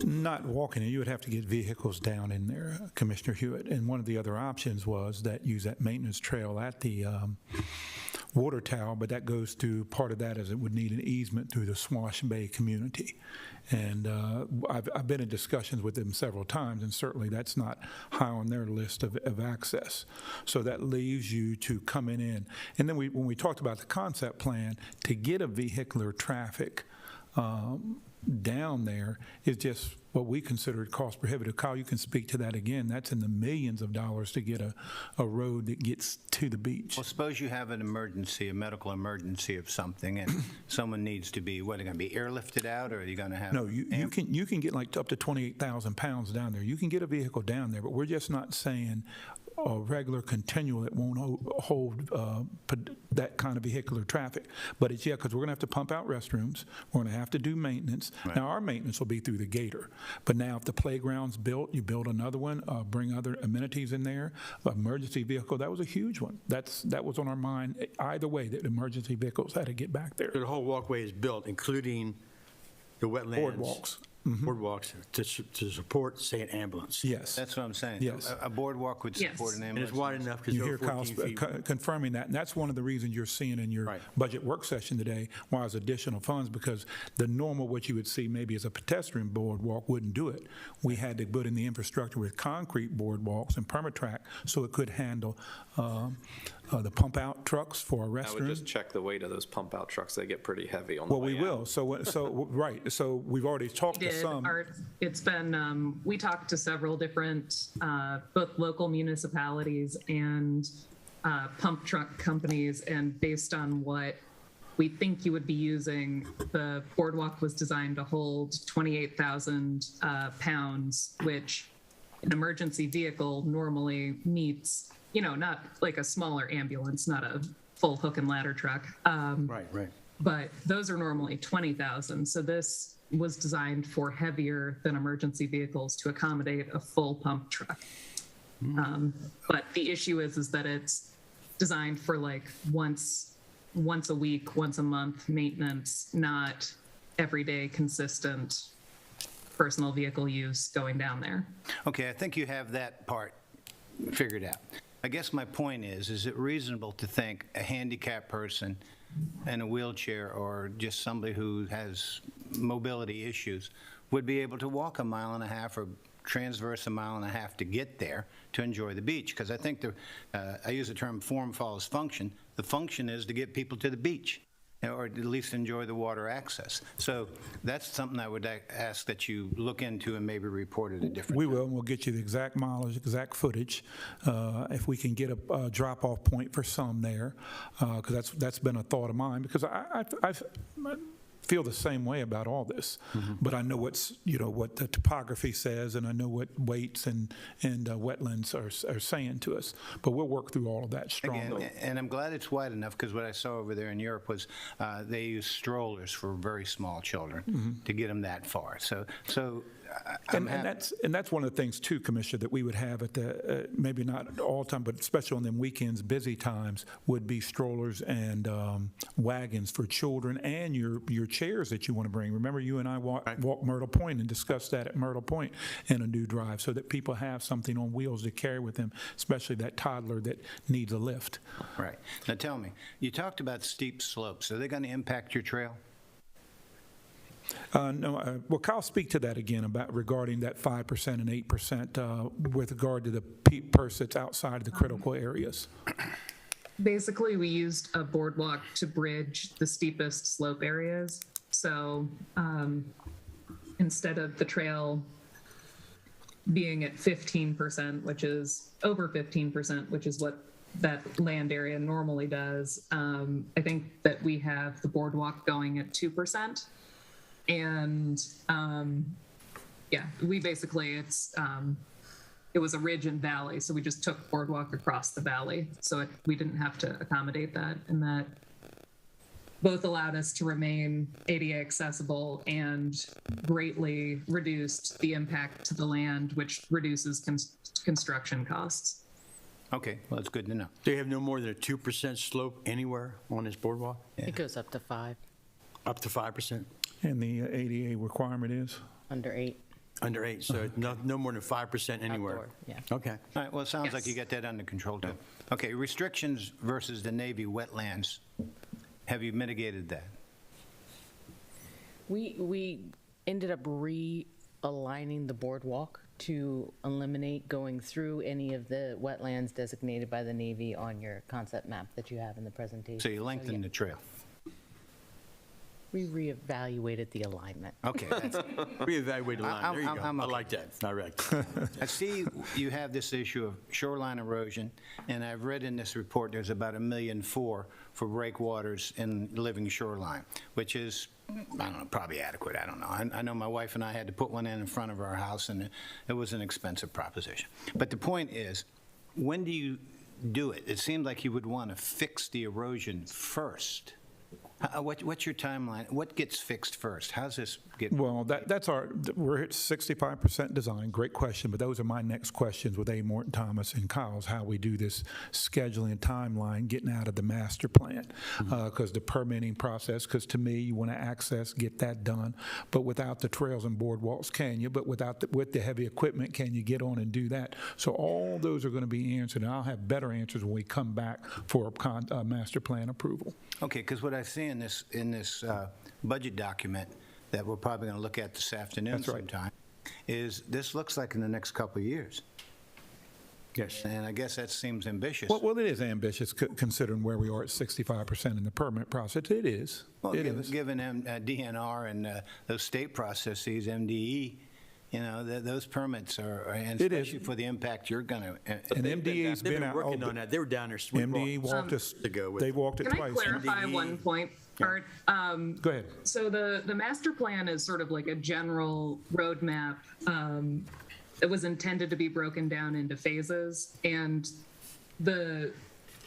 Not walking it, you would have to get vehicles down in there, Commissioner Hewitt. And one of the other options was that use that maintenance trail at the water tower, but that goes through, part of that is it would need an easement through the Swash Bay community. And I've been in discussions with them several times, and certainly that's not high on their list of access. So that leaves you to coming in. And then when we talked about the concept plan, to get a vehicular traffic down there is just what we consider cost prohibitive. Kyle, you can speak to that again. That's in the millions of dollars to get a road that gets to the beach. Well, suppose you have an emergency, a medical emergency of something, and someone needs to be, what, are they going to be airlifted out, or are you going to have? No, you can get like up to 28,000 pounds down there. You can get a vehicle down there, but we're just not saying a regular continual that won't hold that kind of vehicular traffic. But it's, because we're going to have to pump out restrooms. We're going to have to do maintenance. Right. Now, our maintenance will be through the Gator. But now if the playground's built, you build another one, bring other amenities in there. Emergency vehicle, that was a huge one. That was on our mind. Either way, that emergency vehicles had to get back there. The whole walkway is built, including the wetlands. Boardwalks. Boardwalks to support, say, an ambulance. Yes. That's what I'm saying. Yes. A boardwalk would support an And ambulance. it's wide enough because You you're hear Kyle 14 feet. confirming that, and that's one of the reasons you're seeing in your budget work session today why there's additional funds, because the normal, what you would see maybe as a pedestrian boardwalk wouldn't do it. We had to put in the infrastructure with concrete boardwalks and permatrack so it could handle the pump-out trucks for our I would just restrooms. check the weight of those pump-out trucks. They get pretty heavy on the Well, way we out. will. So, right, so we've already talked to Did some. it's been, we talked to several different, both local municipalities and pump truck companies, and based on what we think you would be using, the boardwalk was designed to hold 28,000 pounds, which an emergency vehicle normally meets, not like a smaller ambulance, not a full hook and ladder truck. Right. But those are normally 20,000. So this was designed for heavier than emergency vehicles to accommodate a full pump truck. But the issue is that it's designed for like once a week, once a month maintenance, not everyday consistent personal vehicle use going down there. Okay, I think you have that part figured out. I guess my point is it reasonable to think a handicapped person in a wheelchair or just somebody who has mobility issues would be able to walk a mile and a half or transverse a mile and a half to get there to enjoy the beach? Because I think I use the term form follows function. The function is to get people to the beach, or at least enjoy the water access. So that's something I would ask that you look into and maybe report at a different We time. will, and we'll get you the exact mileage, exact footage, if we can get a drop-off point for some there, because that's been a thought of mine, because I feel the same way about all this, but I know what the topography says, and I know what weights and wetlands are saying to us, but we'll work through all of that strongly. Again, and I'm glad it's wide enough, because what I saw over there in Europe was they use strollers for very small children to get them that far. So I'm happy. And that's one of the things too, Commissioner, that we would have at the, maybe not all the time, but especially on them weekends, busy times, would be strollers and wagons for children, and your chairs that you want to bring. Remember, you and I walked Myrtle Point and discussed that at Myrtle Point in a new drive, so that people have something on wheels to carry with them, especially that toddler that needs a lift. Right. Now tell me, you talked about steep slopes. Are they going to impact your trail? No, well, Kyle, speak to that again regarding that 5% and 8% with regard to the purse that's outside of the critical areas. Basically, we used a boardwalk to bridge the steepest slope areas. So instead of the trail being at 15%, which is over 15%, which is what that land area normally does, I think that we have the boardwalk going at 2%. And we basically, it was a ridge and valley, so we just took boardwalk across the valley. So we didn't have to accommodate that, and that both allowed us to remain ADA accessible and greatly reduced the impact to the land, which reduces construction costs. Okay, well, it's good to know. Do you have no more than a 2% slope anywhere on this boardwalk? It goes up to 5, Up to 5%? And the ADA requirement is? under 8. Under 8, so no more than 5% anywhere? Outdoor, yeah. Okay. All right, well, it sounds like Yes. you got that under control, too. Okay, restrictions versus the Navy wetlands. Have you mitigated that? We ended up realigning the boardwalk to eliminate going through any of the wetlands designated by the Navy on your concept map that you have in the presentation. So you lengthened the trail. We reevaluated the alignment. Okay, that's, Reevaluate the line, there you go. I'm I okay. like that, all right. I see you have this issue of shoreline erosion, and I've read in this report there's about $1.4 million for breakwaters in living shoreline, which is, I don't know, probably adequate, I don't know. I know my wife and I had to put one in front of our house, and it was an expensive proposition. But the point is, when do you do it? It seemed like you would want to fix the erosion first. What's your timeline? What gets fixed first? How's this get? Well, we're at 65% design. Great question, but those are my next questions with A. Morton Thomas and Kyle's, how we do this scheduling timeline, getting out of the master plan. Because the permitting process, because to me, you want to access, get that done. But without the trails and boardwalks, can you? But with the heavy equipment, can you get on and do that? So all those are going to be answered, and I'll have better answers when we come back for a master plan approval. Okay, because what I see in this budget document that we're probably going to look at this afternoon That's right. sometime is this looks like in the next couple of years. Yes. And I guess that seems ambitious. Well, it is ambitious considering where we are at 65% in the permit process. It is. Well, It is. given DNR and those state processes, MDE, you know, those permits are, and It is. especially for the impact you're going to. And MDE's They've been out. working on that. They were down there. we MDE brought walked us, to go with. they walked it Can I twice. clarify one point, Art? Go ahead. So the master plan is sort of like a general roadmap that was intended to be broken down into phases. And the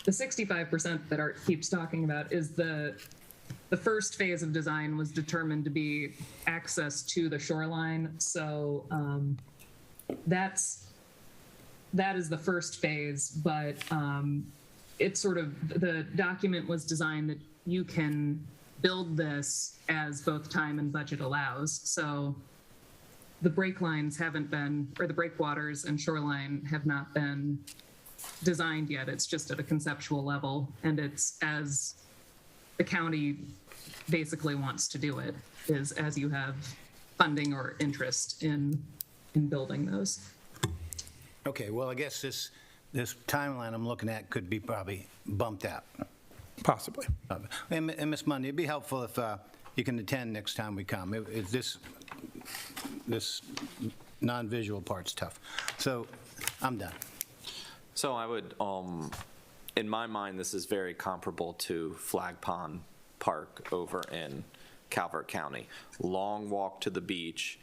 65% that Art keeps talking about is the first phase of design was determined to be access to the shoreline. So that is the first phase, but it's sort of, the document was designed that you can build this as both time and budget allows. So the break lines haven't been, or the breakwaters and shoreline have not been designed yet. It's just at a conceptual level, and it's as the county basically wants to do it, is as you have funding or interest in building those. Okay, well, I guess this timeline I'm looking at could be probably bumped out. Possibly. And Ms. Mundy, it'd be helpful if you can attend next time we come. This non-visual part's tough. So I'm done. So I would, in my mind, this is very comparable to Flag Pond Park over in Calvert County. Long walk to the beach.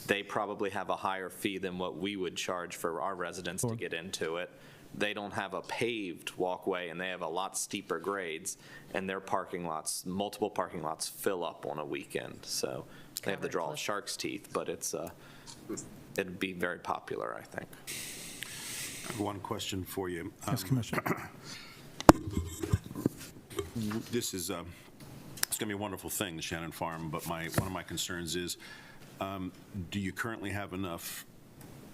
They probably have a higher fee than what we would charge for our residents to get into it. They don't have a paved walkway, and they have a lot steeper grades, and their parking lots, multiple parking lots, fill up on a weekend. So they have to draw shark's teeth, but it'd be very popular, I think. One question for you. Yes, Commissioner. This is, it's going to be a wonderful thing, the Shannon Farm, but one of my concerns is, do you currently have enough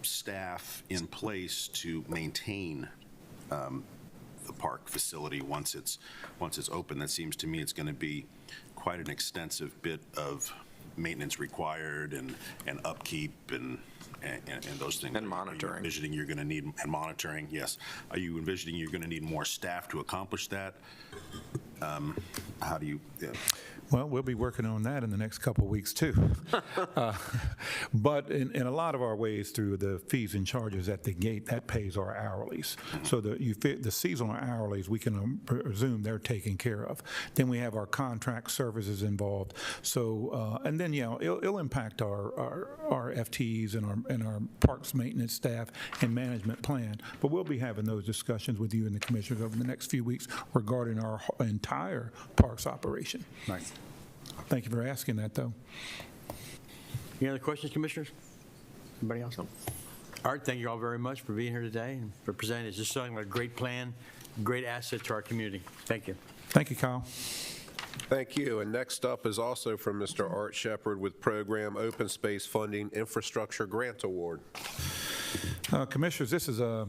staff in place to maintain the park facility once it's open? That seems to me it's going to be quite an extensive bit of maintenance required and upkeep and those things. And monitoring. Are you envisioning you're going to need, and monitoring, yes. Are you envisioning you're going to need more staff to accomplish that? How do you? Yeah. Well, we'll be working on that in the next couple of weeks, too. But in a lot of our ways, through the fees and charges at the gate, that pays our hourlies. So the seasonal hourlies, we can presume they're taken care of. Then we have our contract services involved. So, and then, it'll impact our FTEs and our parks maintenance staff and management plan. But we'll be having those discussions with you and the commissioners over the next few weeks regarding our entire parks operation. Right. Thank you for asking that, though. Any other questions, commissioners? Anybody else? Art, thank you all very much for being here today and for presenting. It's just something like a great plan, great asset to our community. Thank you. Thank you, Kyle. Thank you. And next up is also from Mr. Art Shepard with Program Open Space Funding Infrastructure Grant Award. Commissioners, this is an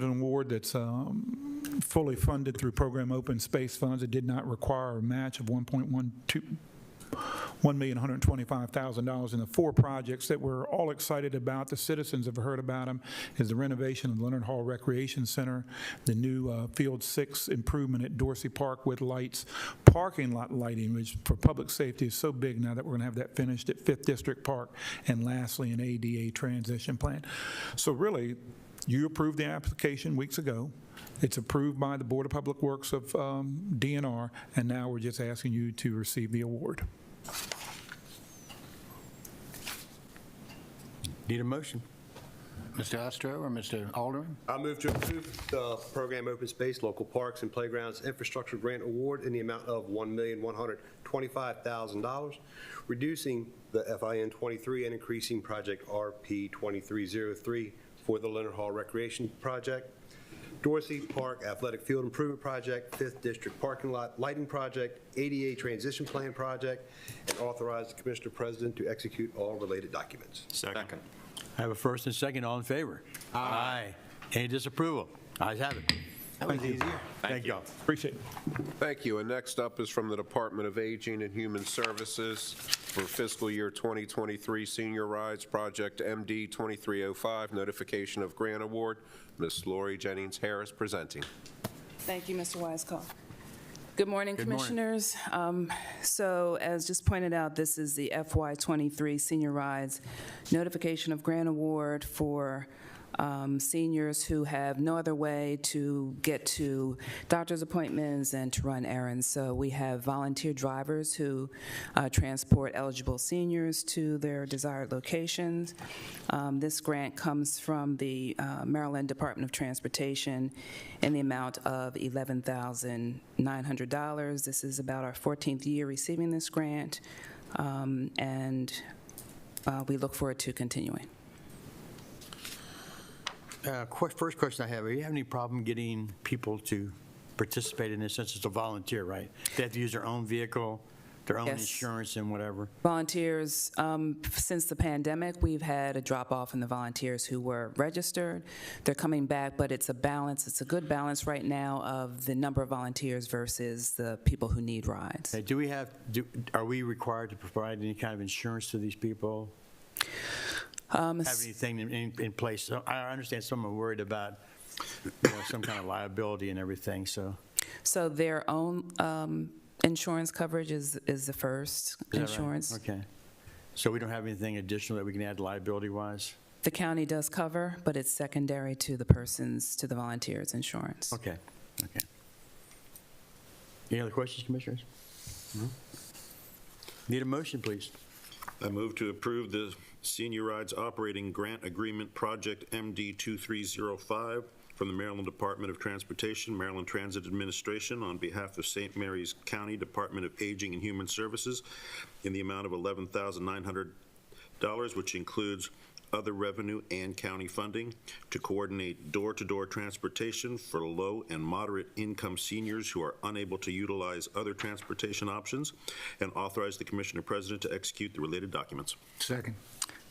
award that's fully funded through Program Open Space Funds. It did not require a match of $1,125,000. And the four projects that we're all excited about, the citizens have heard about them, is the renovation of Leonard Hall Recreation Center, the new Field 6 improvement at Dorsey Park with lights, parking lot lighting, which for public safety is so big now that we're going to have that finished at 5th District Park, and lastly, an ADA transition plan. So really, you approved the application weeks ago. It's approved by the Board of Public Works of DNR, and now we're just asking you to receive the award. Need a motion? Mr. Ostro or Mr. Alderman? I move to approve the Program Open Space, Local Parks and Playgrounds Infrastructure Grant Award in the amount of $1,125,000, reducing the FIN 23 and increasing project RP 2303 for the Leonard Hall Recreation Project, Dorsey Park Athletic Field Improvement Project, 5th District Parking Lot Lighting Project, ADA Transition Plan Project, and authorize the Commissioner President to execute all related documents. Second. I have a first and second. All in favor? Aye. Any disapproval? Ayes have it. That was easier. Thank you all. Appreciate it. Thank you. And next up is from the Department of Aging and Human Services, for fiscal year 2023 Senior Rides Project MD 2305, notification of grant award. Ms. Lori Jennings Harris presenting. Thank you, Mr. Wisecup. Good morning, Good morning. Commissioners. So as just pointed out, this is the FY23 Senior Rides Notification of Grant Award for seniors who have no other way to get to doctor's appointments and to run errands. So we have volunteer drivers who transport eligible seniors to their desired locations. This grant comes from the Maryland Department of Transportation in the amount of $11,900. This is about our 14th year receiving this grant, and we look forward to continuing. First question I have, do you have any problem getting people to participate in this since it's a volunteer, right? They have to use their own vehicle, their own Yes. insurance and whatever? Volunteers, since the pandemic, we've had a drop-off in the volunteers who were registered. They're coming back, but it's a balance. It's a good balance right now of the number of volunteers versus the people who need rides. Okay, are we required to provide any kind of insurance to these people? Have anything in place? So I understand some are worried about some kind of liability and everything, so. So their own insurance coverage is the first Is that right? insurance. Okay. So we don't have anything additional that we can add liability-wise? The county does cover, but it's secondary to the the volunteers' insurance. Okay, okay. Any other questions, Commissioners? No? Need a motion, please. I move to approve the Senior Rides Operating Grant Agreement Project MD 2305 from the Maryland Department of Transportation, Maryland Transit Administration, on behalf of St. Mary's County Department of Aging and Human Services in the amount of $11,900, which includes other revenue and county funding, to coordinate door-to-door transportation for low and moderate income seniors who are unable to utilize other transportation options, and authorize the Commissioner President to execute the related documents. Second.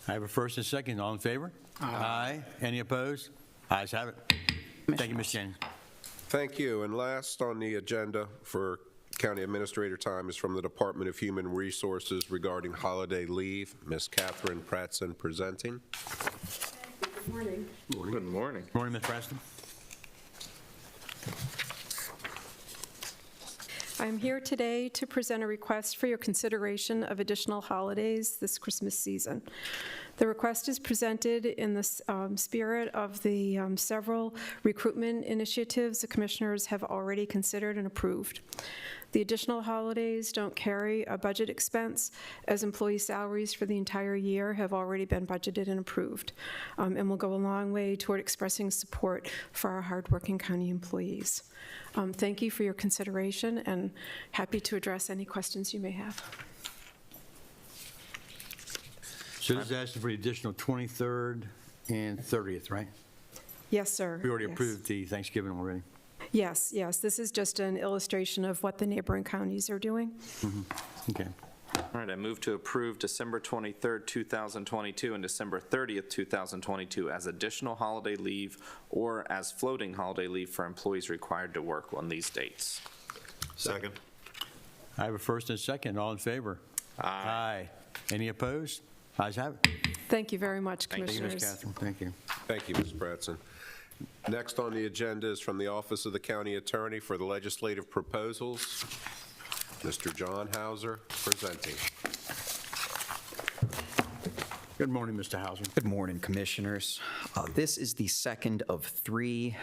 I have a first and second. All in favor? Aye. Any opposed? Ayes have it. Thank you, Ms. Jennings. Thank you. And last on the agenda for County Administrator time is from the Department of Human Resources regarding holiday leave. Ms. Catherine Pratzen presenting. Good morning. Good morning. Morning, Ms. Preston. I'm here today to present a request for your consideration of additional holidays this Christmas season. The request is presented in the spirit of the several recruitment initiatives the commissioners have already considered and approved. The additional holidays don't carry a budget expense, as employee salaries for the entire year have already been budgeted and approved, and will go a long way toward expressing support for our hardworking county employees. Thank you for your consideration, and happy to address any questions you may have. So this is asking for the additional 23rd and 30th, right? Yes, sir. We already Yes. approved the Thanksgiving already. Yes, yes. This is just an illustration of what the neighboring counties are doing. Okay. All right, I move to approve December 23rd, 2022 and December 30th, 2022 as additional holiday leave or as floating holiday leave for employees required to work on these dates. Second. I have a first and second. All in favor? Aye. Any opposed? Ayes have it. Thank you very much, Thank you, Commissioners. Ms. Catherine. Thank you. Thank you, Ms. Pratzen. Next on the agenda is from the Office of the County Attorney for the legislative proposals. Mr. John Hauser presenting. Good morning, Mr. Hauser. Good morning, Commissioners. This is the second of three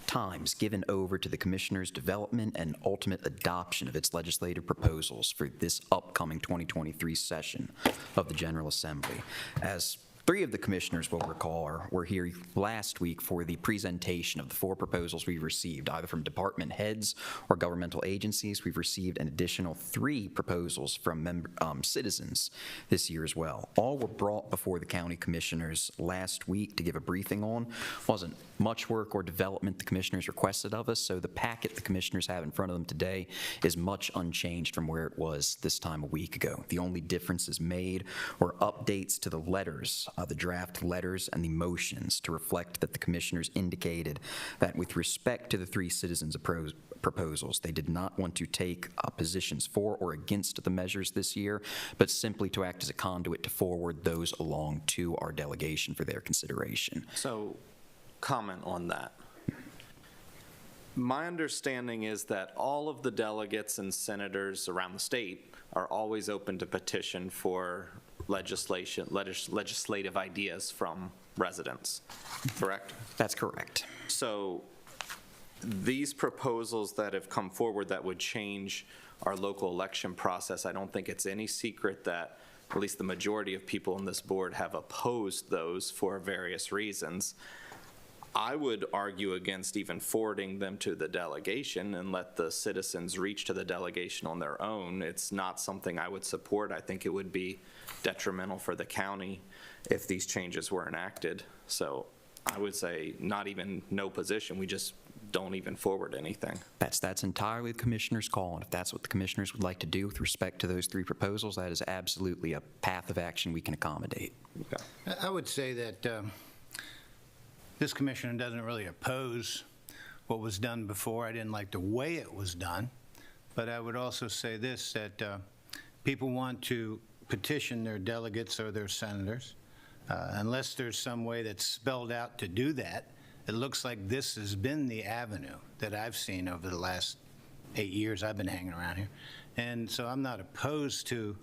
times given over to the Commissioner's development and ultimate adoption of its legislative proposals for this upcoming 2023 session of the General Assembly. As three of the commissioners will recall were here last week for the presentation of the four proposals we received, either from department heads or governmental agencies. We've received an additional 3 proposals from citizens this year as well. All were brought before the county commissioners last week to give a briefing on. Wasn't much work or development the commissioners requested of us, so the packet the commissioners have in front of them today is much unchanged from where it was this time a week ago. The only differences made were updates to the letters the draft letters and the motions to reflect that the commissioners indicated that with respect to the three citizens' proposals, they did not want to take positions for or against the measures this year, but simply to act as a conduit to forward those along to our delegation for their consideration. So, comment on that. My understanding is that all of the delegates and senators around the state are always open to petition for legislative ideas from residents, correct? That's correct. So these proposals that have come forward that would change our local election process, I don't think it's any secret that at least the majority of people on this board have opposed those for various reasons. I would argue against even forwarding them to the delegation and let the citizens reach to the delegation on their own. It's not something I would support. I think it would be detrimental for the county if these changes were enacted. So I would say not even no position, we just don't even forward anything. That's entirely the commissioner's call, and if that's what the commissioners would like to do with respect to those three proposals, that is absolutely a path of action we can accommodate. Okay. I would say that this commissioner doesn't really oppose what was done before. I didn't like the way it was done, but I would also say this, that people want to petition their delegates or their senators. Unless there's some way that's spelled out to do that, it looks like this has been the avenue that I've seen over the last 8 years I've been hanging around here. And so I'm not opposed to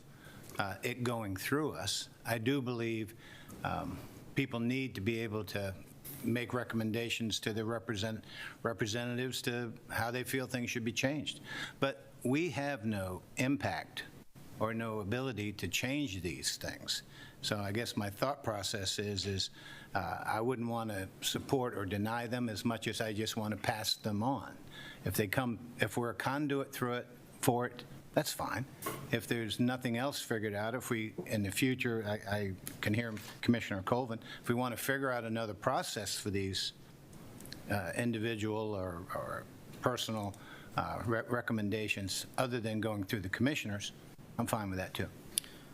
it going through us. I do believe people need to be able to make recommendations to their representatives to how they feel things should be changed. But we have no impact or no ability to change these things. So I guess my thought process is I wouldn't want to support or deny them as much as I just want to pass them on. If we're a conduit for it, that's fine. If there's nothing else figured out, if we, in the future, I can hear Commissioner Colvin, if we want to figure out another process for these individual or personal recommendations other than going through the commissioners, I'm fine with that too.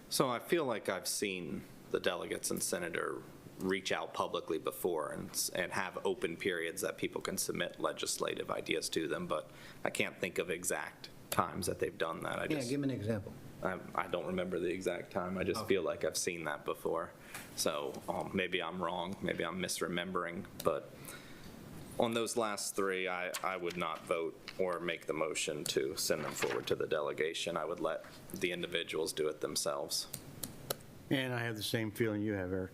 So I feel like I've seen the delegates and senator reach out publicly before and have open periods that people can submit legislative ideas to them, but I can't think of exact times that they've done that. Give me an example. I don't remember the exact time. I just feel like I've seen that before. So maybe I'm wrong, maybe I'm misremembering, but on those last three, I would not vote or make the motion to send them forward to the delegation. I would let the individuals do it themselves. And I have the same feeling you have, Eric.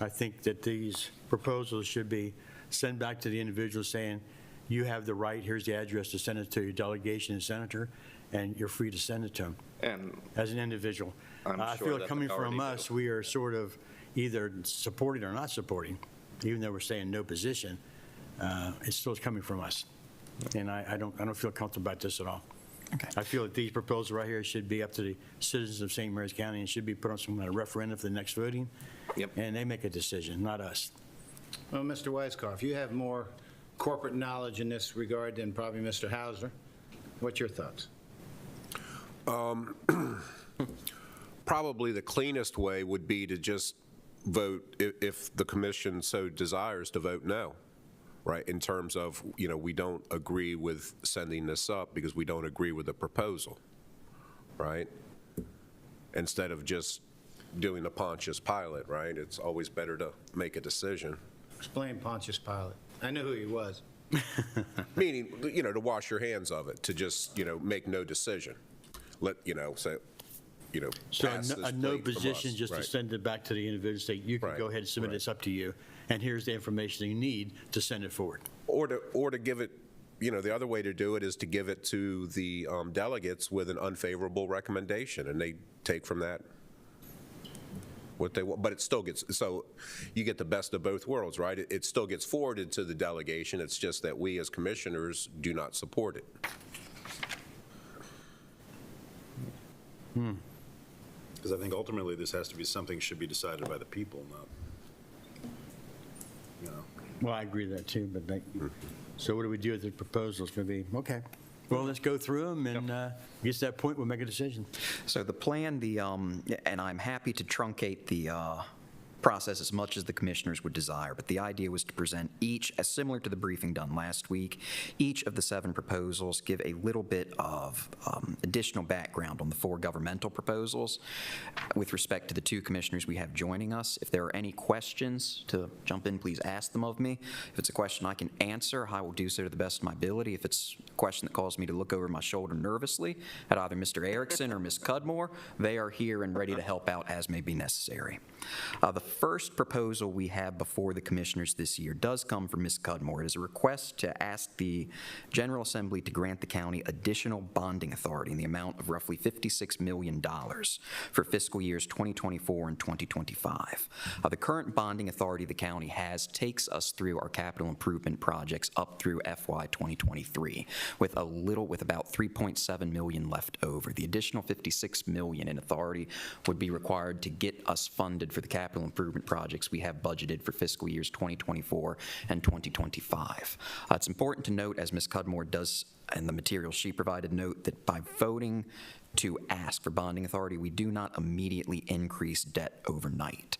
I think that these proposals should be sent back to the individual saying, you have the right, here's the address to send it to your delegation and senator, and you're free to send it to them And as an individual. I sure feel that coming they from already us, we are sort of either supporting or not supporting, even though we're saying no position. It's still coming from us. And I don't feel comfortable about this at all. Okay. I feel that these proposals right here should be up to the citizens of St. Mary's County and should be put on some kind of referendum for the next voting. Yep. And they make a decision, not us. Well, Mr. Weiskopf, you have more corporate knowledge in this regard than probably Mr. Hauser. What's your thoughts? Probably the cleanest way would be to just vote, if the commission so desires, to vote no, right? In terms of, we don't agree with sending this up because we don't agree with the proposal, right? Instead of just doing the Pontius Pilate, right? It's always better to make a decision. Explain Pontius Pilate. I knew who he was. Meaning, to wash your hands of it, to just, make no decision. Let, say, So pass this a no plate from position us, just to right. send it back to the individual, say, you can Right, go ahead and submit right. this up to you, and here's the information you need to send it forward. Or to give it, the other way to do it is to give it to the delegates with an unfavorable recommendation, and they take from that what they want. But it still gets, so you get the best of both worlds, right? It still gets forwarded to the delegation. It's just that we as commissioners do not support it. Because I think ultimately this has to be something should be decided by the people, not, Well, I agree with that too, but so what do we do with the proposal? It's going to be, okay, well, let's go through them, and gets to that point, we'll make a decision. So the plan, and I'm happy to truncate process as much as the commissioners would desire, but the idea was to present each, as similar to the briefing done last week, each of the 7 proposals, give a little bit of additional background on the 4 governmental proposals. With respect to the 2 commissioners we have joining us, if there are any questions to jump in, please ask them of me. If it's a question I can answer, I will do so to the best of my ability. If it's a question that calls me to look over my shoulder nervously at either Mr. Erickson or Ms. Cudmore, they are here and ready to help out as may be necessary. The first proposal we have before the commissioners this year does come from Ms. Cudmore. It is a request to ask the General Assembly to grant the county additional bonding authority in the amount of roughly $56 million for fiscal years 2024 and 2025. The current bonding authority the county has takes us through our capital improvement projects up through FY 2023 with about $3.7 million left over. The additional $56 million in authority would be required to get us funded for the capital improvement projects we have budgeted for fiscal years 2024 and 2025. It's important to note, as Ms. Cudmore does in the material she provided, note that by voting to ask for bonding authority, we do not immediately increase debt overnight.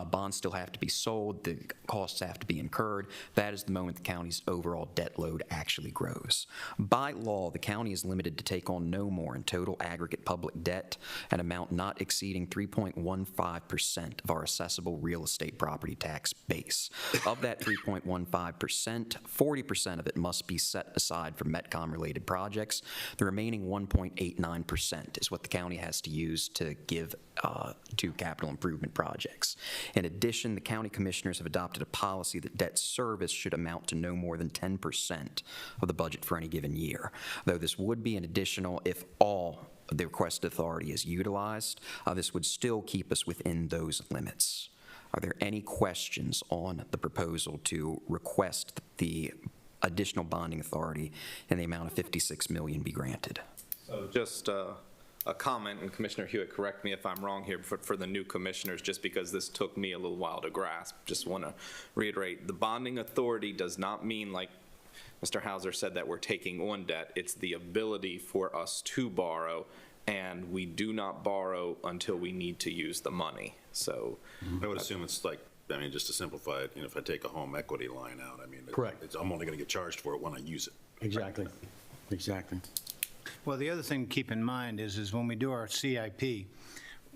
Bonds still have to be sold, the costs have to be incurred. That is the moment the county's overall debt load actually grows. By law, the county is limited to take on no more in total aggregate public debt, an amount not exceeding 3.15% of our assessable real estate property tax base. Of that 3.15%, 40% of it must be set aside for Metcom-related projects. The remaining 1.89% is what the county has to use to give to capital improvement projects. In addition, the county commissioners have adopted a policy that debt service should amount to no more than 10% of the budget for any given year, though this would be an additional if all of the requested authority is utilized. This would still keep us within those limits. Are there any questions on the proposal to request the additional bonding authority in the amount of $56 million be granted? So just a comment, and Commissioner Hewitt, correct me if I'm wrong here, for the new commissioners, just because this took me a little while to grasp. Just want to reiterate, the bonding authority does not mean, like Mr. Hauser said, that we're taking on debt. It's the ability for us to borrow, and we do not borrow until we need to use the money. So I would assume it's like, I mean, just to simplify it, if I take a home equity line out, I mean, Correct. I'm only going to get charged for it when I use it. Exactly. Exactly. Well, the other thing to keep in mind is when we do our CIP,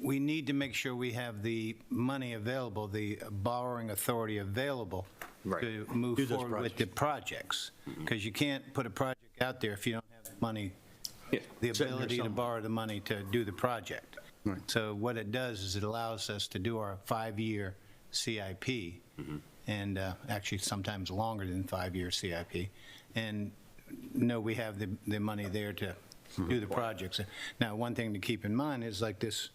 we need to make sure we have the money available, the borrowing authority available to move forward with the projects. Because you can't put a project out there if you don't have the money, the ability to borrow the money to do the project. Right. So what it does is it allows us to do our 5-year CIP, and actually sometimes longer than 5-year CIP, and know we have the money there to do the projects. Now, one thing to keep in mind is like this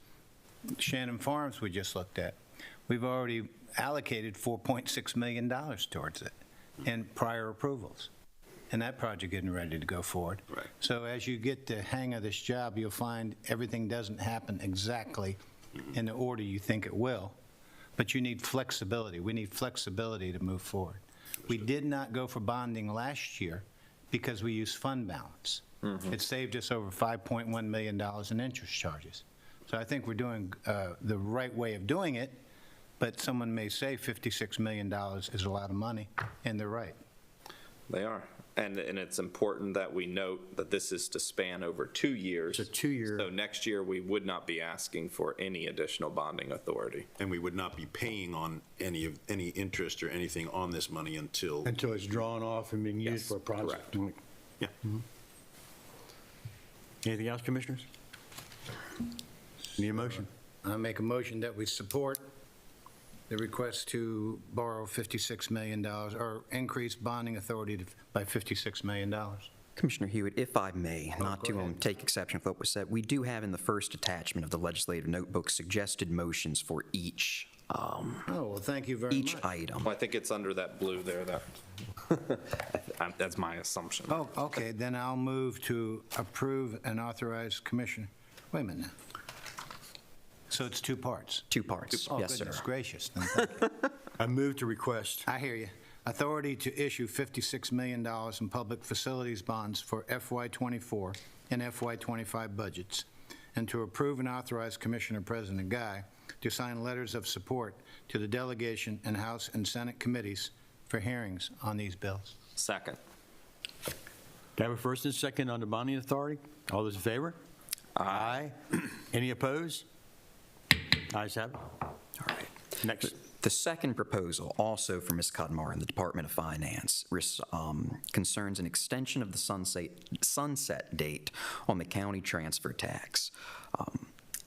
Shannon Farms we just looked at. We've already allocated $4.6 million towards it in prior approvals, and that project isn't ready to go forward. Right. So as you get the hang of this job, you'll find everything doesn't happen exactly in the order you think it will, but you need flexibility. We need flexibility to move forward. We did not go for bonding last year because we used fund balance. It saved us over $5.1 million in interest charges. So I think we're doing the right way of doing it, but someone may say $56 million is a lot of money, and they're right. they are. And it's important that we note that this is to span over 2 years. It's a 2-year. So next year, we would not be asking for any additional bonding authority. And we would not be paying on any interest or anything on this money until Until it's drawn off and being used Yes, for a project. correct. Yeah. Anything else, commissioners? Need a motion? I make a motion that we support the request to borrow $56 million, or increase bonding authority by $56 million. Commissioner Hewitt, if I may, not go to ahead. take exception with what was said, we do have in the first attachment of the legislative notebook suggested motions for each Oh, well, thank you very each much. item. Well, I think it's under that blue there, that's my assumption. Oh, okay, then I'll move to approve and authorize Commissioner. Wait a minute now. So it's 2 parts? 2 parts, Oh, yes, sir. goodness gracious. Then thank you. I move to request. I hear you. Authority to issue $56 million in public facilities bonds for FY '24 and FY '25 budgets, and to approve and authorize Commissioner President Guy to sign letters of support to the delegation and House and Senate committees for hearings on these bills. Second. Do I have a first and second on the bonding authority? All those in favor? Aye. Any opposed? Ayes have it. All right. Next. The second proposal, also from Ms. Cudmore in the Department of Finance, concerns an extension of the sunset date on the county transfer tax.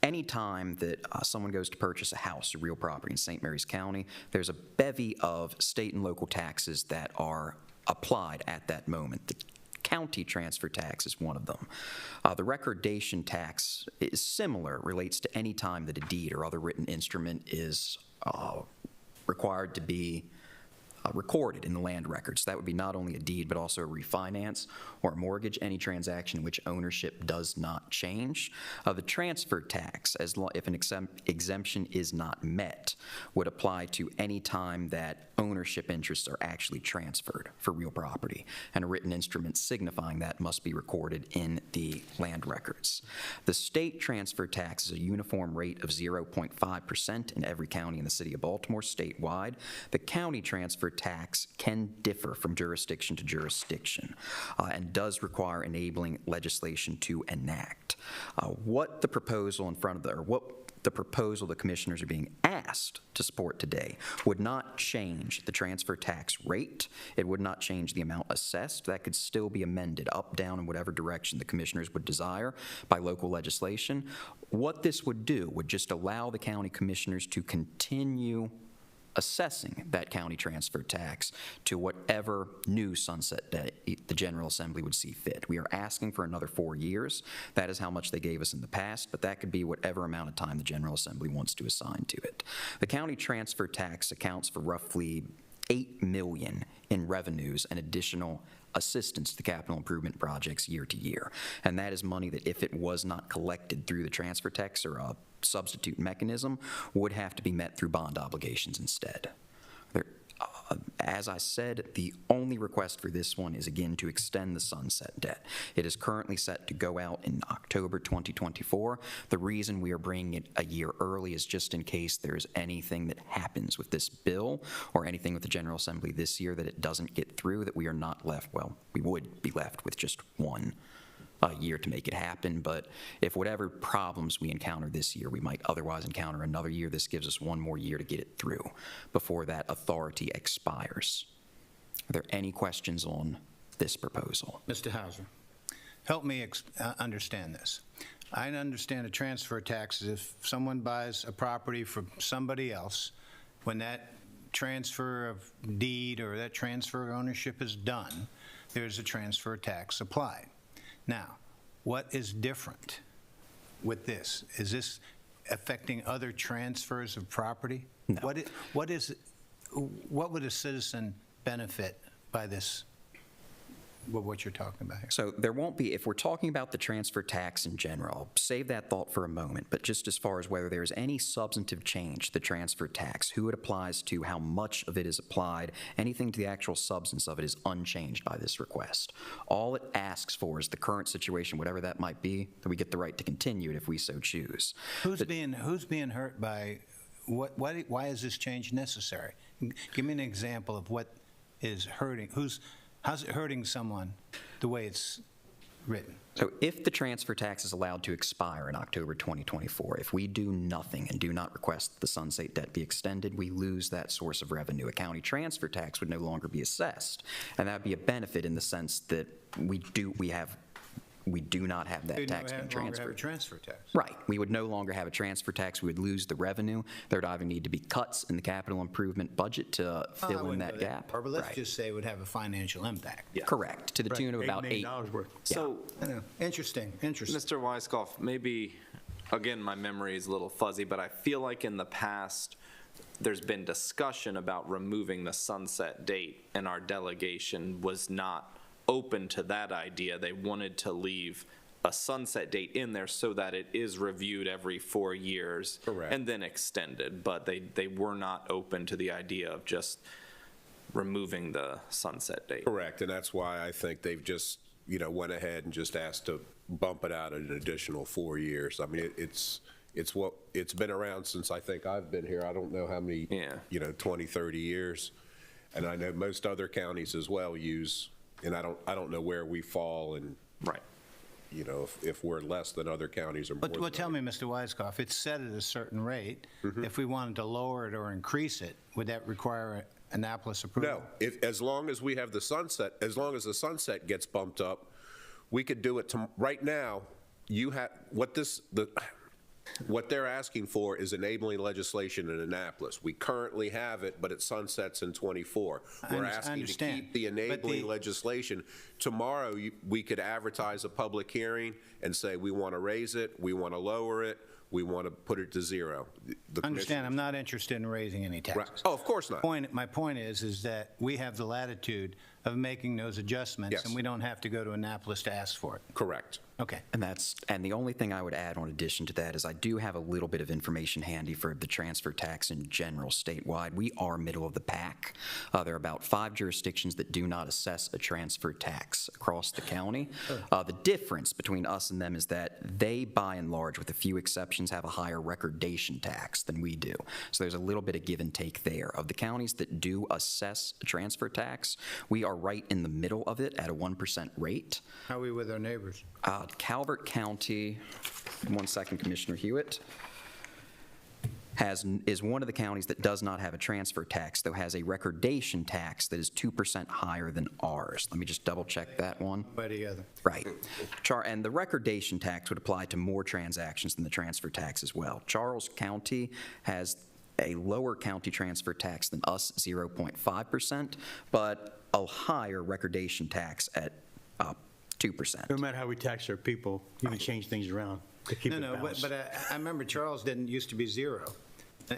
Anytime that someone goes to purchase a house or real property in St. Mary's County, there's a bevy of state and local taxes that are applied at that moment. The county transfer tax is one of them. The recordation tax is similar, relates to any time that a deed or other written instrument is required to be recorded in the land records. That would be not only a deed, but also a refinance or a mortgage, any transaction in which ownership does not change. The transfer tax, if an exemption is not met, would apply to any time that ownership interests are actually transferred for real property, and a written instrument signifying that must be recorded in the land records. The state transfer tax is a uniform rate of 0.5% in every county in the city of Baltimore statewide. The county transfer tax can differ from jurisdiction to jurisdiction and does require enabling legislation to enact. What the proposal the commissioners are being asked to support today would not change the transfer tax rate. It would not change the amount assessed. That could still be amended up, down, in whatever direction the commissioners would desire by local legislation. What this would do would just allow the county commissioners to continue assessing that county transfer tax to whatever new sunset date the General Assembly would see fit. We are asking for another 4 years. That is how much they gave us in the past, but that could be whatever amount of time the General Assembly wants to assign to it. The county transfer tax accounts for roughly $8 million in revenues and additional assistance to the capital improvement projects year to year. And that is money that, if it was not collected through the transfer tax or a substitute mechanism, would have to be met through bond obligations instead. As I said, the only request for this one is, again, to extend the sunset debt. It is currently set to go out in October 2024. The reason we are bringing it a year early is just in case there's anything that happens with this bill or anything with the General Assembly this year that it doesn't get through, that we are not left, well, we would be left with just one year to make it happen. But if whatever problems we encounter this year, we might otherwise encounter another year, this gives us one more year to get it through before that authority expires. Are there any questions on this proposal? Mr. Hauser, help me understand this. I understand a transfer tax is if someone buys a property from somebody else, when that transfer of deed or that transfer of ownership is done, there's a transfer tax applied. Now, what is different with this? Is this affecting other transfers of property? No. What would a citizen benefit by this, what you're talking about here? So there won't be, if we're talking about the transfer tax in general, save that thought for a moment, but just as far as whether there's any substantive change to the transfer tax, who it applies to, how much of it is applied, anything to the actual substance of it is unchanged by this request. All it asks for is the current situation, whatever that might be, that we get the right to continue it if we so choose. Who's being hurt by, why is this change necessary? Give me an example of what is hurting, how's it hurting someone the way it's written? So if the transfer tax is allowed to expire in October 2024, if we do nothing and do not request the sunset debt be extended, we lose that source of revenue. A county transfer tax would no longer be assessed, and that would be a benefit in the sense that we do not have that tax being transferred. Have a transfer tax. Right. We would no longer have a transfer tax. We would lose the revenue. There would either need to be cuts in the capital improvement budget to fill in that gap. But let's just say it would have a financial impact. Yeah. Correct. To the tune of about $8 million worth. So, Interesting. Mr. Weisskopf, maybe, again, my memory is a little fuzzy, but I feel like in the past, there's been discussion about removing the sunset date, and our delegation was not open to that idea. They wanted to leave a sunset date in there so that it is reviewed every 4 years. Correct. And then extended, but they were not open to the idea of just removing the sunset date. Correct, and that's why I think they've just went ahead and just asked to bump it out an additional 4 years. I mean, it's been around since I think I've been here. I don't know how many, 20, 30 years. And I know most other counties as well use, and I don't know where we fall and, Right. If we're less than other counties or more. Well, tell me, Mr. Weiskopf, it's set at a certain rate. If we wanted to lower it or increase it, would that require Annapolis approval? No, as long as we have the sunset, as long as the sunset gets bumped up, we could do it right now. You have, what they're asking for is enabling legislation in Annapolis. We currently have it, but it sunsets in '24. We're asking to keep the enabling legislation. Tomorrow, we could advertise a public hearing and say, we want to raise it, we want to lower it, we want to put it to zero. Understand, I'm not interested in raising any taxes. Right. Oh, of course not. My point is that we have the latitude of making those adjustments, Yes. and we don't have to go to Annapolis to ask for it. Correct. Okay. And the only thing I would add on addition to that is I do have a little bit of information handy for the transfer tax in general statewide. We are middle of the pack. There are about 5 jurisdictions that do not assess a transfer tax across the county. The difference between us and them is that they, by and large, with a few exceptions, have a higher recordation tax than we do. So there's a little bit of give and take there. Of the counties that do assess a transfer tax, we are right in the middle of it at a 1% rate. How are we with our neighbors? Calvert County, one second, Commissioner Hewitt, is one of the counties that does not have a transfer tax, though has a recordation tax that is 2% higher than ours. Let me just double check that one. By the other. Right. And the recordation tax would apply to more transactions than the transfer tax as well. Charles County has a lower county transfer tax than us, 0.5%, but a higher recordation tax at 2%. No matter how we tax our people, you can change things around to keep it balanced. But I remember Charles didn't used to be 0,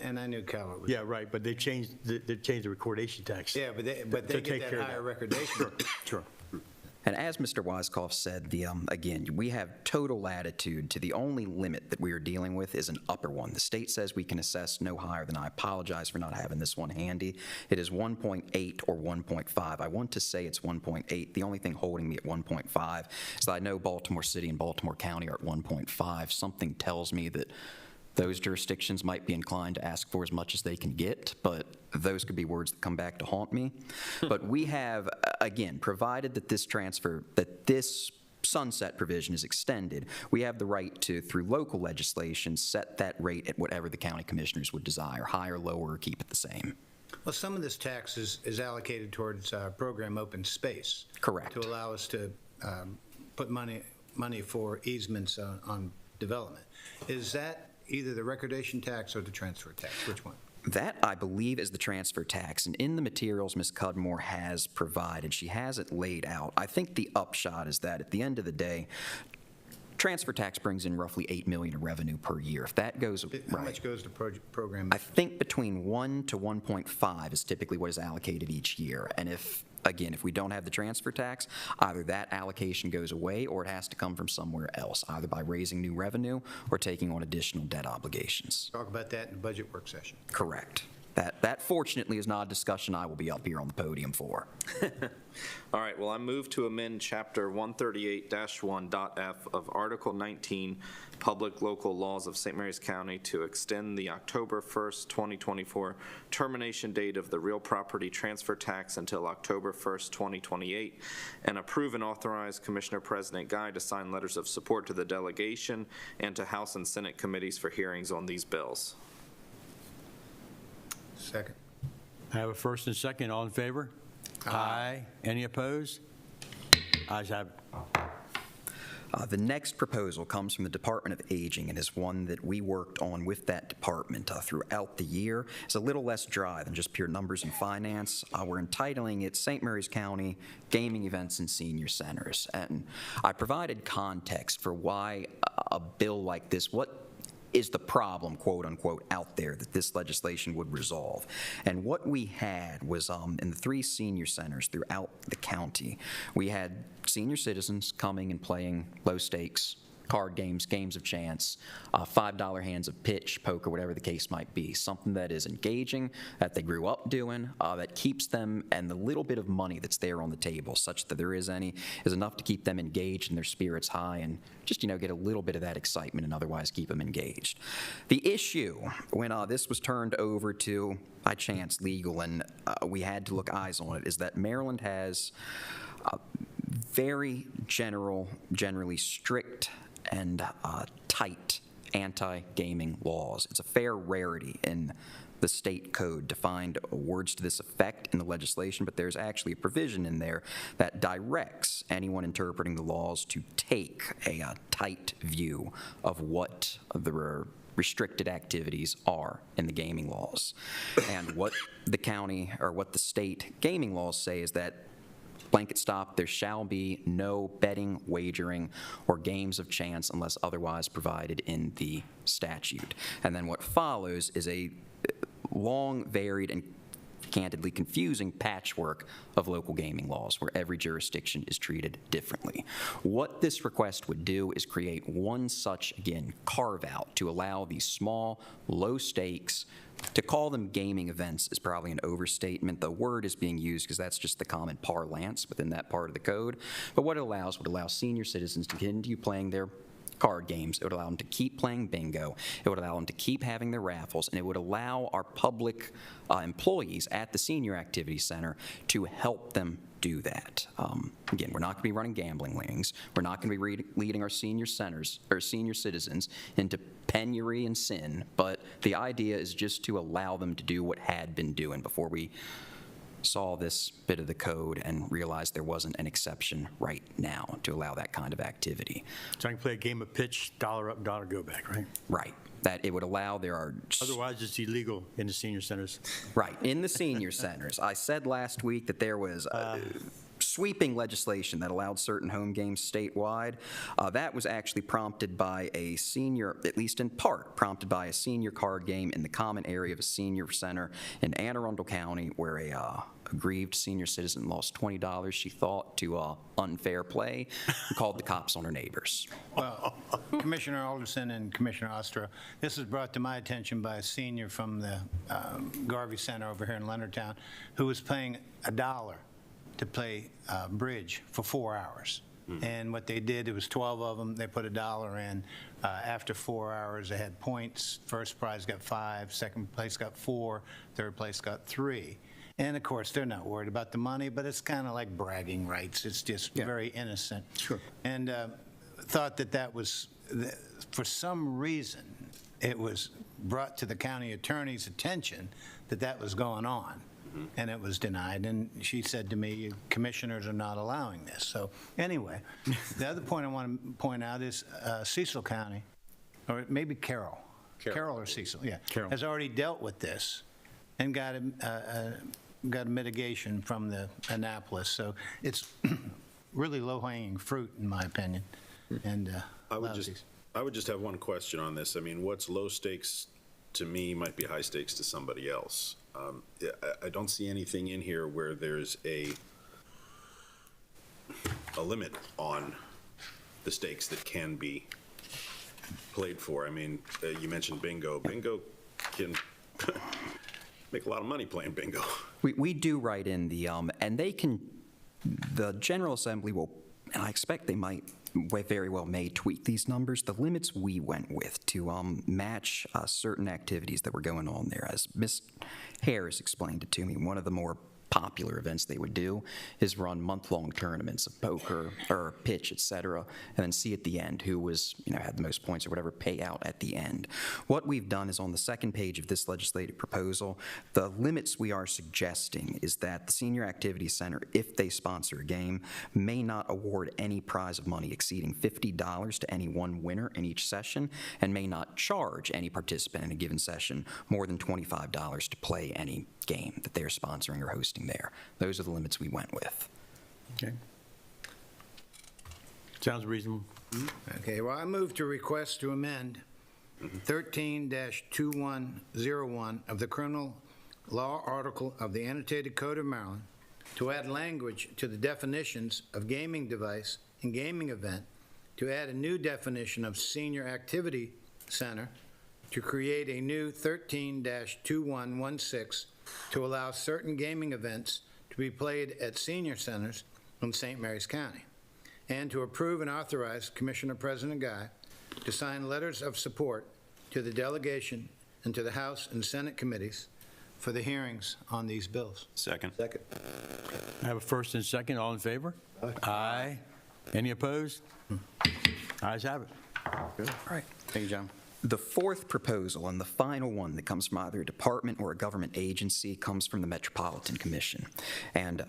and I knew Calvert was. Yeah, right, but they changed the recordation tax. Yeah, but they get that higher recordation. Sure. And as Mr. Weiskopf said, again, we have total latitude to the only limit that we are dealing with is an upper one. The state says we can assess no higher than, I apologize for not having this one handy. It is 1.8 or 1.5. I want to say it's 1.8. The only thing holding me at 1.5 is that I know Baltimore City and Baltimore County are at 1.5. Something tells me that those jurisdictions might be inclined to ask for as much as they can get, but those could be words that come back to haunt me. But we have, again, provided that this sunset provision is extended, we have the right to, through local legislation, set that rate at whatever the county commissioners would desire, higher, lower, or keep it the same. Well, some of this tax is allocated towards our program Open Space. Correct. To allow us to put money for easements on development. Is that either the recordation tax or the transfer tax? Which one? That, I believe, is the transfer tax, and in the materials Ms. Cudmore has provided, she has it laid out. I think the upshot is that at the end of the day, transfer tax brings in roughly $8 million in revenue per year. If that goes, How much goes to program? I think between 1 to 1.5 is typically what is allocated each year, and if we don't have the transfer tax, either that allocation goes away or it has to come from somewhere else, either by raising new revenue or taking on additional debt obligations. Talk about that in the budget work session. Correct. That fortunately is not a discussion I will be up here on the podium for. All right, well, I move to amend Chapter 138-1.f of Article 19, Public Local Laws of St. Mary's County to extend the October 1st, 2024 termination date of the real property transfer tax until October 1st, 2028, and approve and authorize Commissioner President Guy to sign letters of support to the delegation and to House and Senate committees for hearings on these bills. Second. I have a first and second. All in favor? Aye. Any opposed? Ayes have it. The next proposal comes from the Department of Aging and is one that we worked on with that department throughout the year. It's a little less dry than just pure numbers and finance. We're entitling it St. Mary's County Gaming Events and Senior Centers. And I provided context for why a bill like this, what is the problem, quote unquote, out there that this legislation would resolve. And what we had was in the 3 senior centers throughout the county, we had senior citizens coming and playing low stakes card games, games of chance, $5 hands of pitch, poker, whatever the case might be. Something that is engaging, that they grew up doing, that keeps them, and the little bit of money that's there on the table, such that there is any, is enough to keep them engaged and their spirits high, and just, get a little bit of that excitement and otherwise keep them engaged. The issue, when this was turned over to, by chance, legal, and we had to look eyes on it, is that Maryland has very generally strict and tight anti-gaming laws. It's a fair rarity in the state code to find words to this effect in the legislation, but there's actually a provision in there that directs anyone interpreting the laws to take a tight view of what the restricted activities are in the gaming laws. And what the county, or what the state gaming laws say is that blanket stop, there shall be no betting, wagering, or games of chance unless otherwise provided in the statute. And then what follows is a long, varied, and candidly confusing patchwork of local gaming laws where every jurisdiction is treated differently. What this request would do is create one such, again, carve-out to allow these small, low stakes. To call them gaming events is probably an overstatement. The word is being used because that's just the common parlance within that part of the code. But what it allows would allow senior citizens to continue playing their card games. It would allow them to keep playing bingo. It would allow them to keep having their raffles, and it would allow our public employees at the Senior Activity Center to help them do that. Again, we're not going to be running gambling lanes. We're not going to be leading our senior centers or senior citizens into penury and sin, but the idea is just to allow them to do what had been doing before we saw this bit of the code and realized there wasn't an exception right now to allow that kind of activity. So I can play a game of pitch, dollar up, dollar go back, right? Right. That it would allow, Otherwise, it's illegal in the senior centers. Right, in the senior centers. I said last week that there was sweeping legislation that allowed certain home games statewide. That was actually prompted by a senior, at least in part, prompted by a senior card game in the common area of a senior center in Anne Arundel County, where a aggrieved senior citizen lost $20, she thought, to unfair play, and called the cops on her neighbors. Well, Commissioner Alderson and Commissioner Ostra, this was brought to my attention by a senior from the Garvey Center over here in Leonardtown who was paying $1 to play bridge for 4 hours. And what they did, it was 12 of them, they put $1 in. After 4 hours, they had points. First prize got 5, second place got 4, third place got 3. And of course, they're not worried about the money, but it's kind of like bragging rights. It's just very innocent. Sure. And thought that was, for some reason, it was brought to the county attorney's attention that was going on. And it was denied. And she said to me, commissioners are not allowing this. So anyway, the other point I want to point out is Cecil County, or maybe Carroll or Cecil, Carroll, has already dealt with this and got a mitigation from the Annapolis. So it's really low-hanging fruit, in my opinion. And I would just have one question on this. I mean, what's low stakes to me might be high stakes to somebody else. I don't see anything in here where there's a limit on the stakes that can be played for. I mean, you mentioned bingo. Bingo can make a lot of money playing bingo. We do write in the, and they can, the General Assembly will, and I expect they might very well may tweak these numbers. The limits we went with to match certain activities that were going on there. As Ms. Harris explained it to me, one of the more popular events they would do is run month-long tournaments of poker or pitch, et cetera, and then see at the end who was, had the most points or whatever payout at the end. What we've done is on the second page of this legislative proposal, the limits we are suggesting is that the Senior Activity Center, if they sponsor a game, may not award any prize of money exceeding $50 to any one winner in each session, and may not charge any participant in a given session more than $25 to play any game that they're sponsoring or hosting there. Those are the limits we went with. Okay. Sounds reasonable. Okay, well, I move to request to amend 13-2101 of the Criminal Law Article of the Annotated Code of Maryland to add language to the definitions of gaming device and gaming event to add a new definition of senior activity center, to create a new 13-2116 to allow certain gaming events to be played at senior centers in St. Mary's County, and to approve and authorize Commissioner President Guy to sign letters of support to the delegation and to the House and Senate committees for the hearings on these bills. Second. Second. I have a first and second. All in favor? Aye. Any opposed? Ayes have it. Good. All right. Thank you, John. The fourth proposal and the final one that comes from either a department or a government agency comes from the Metropolitan Commission. And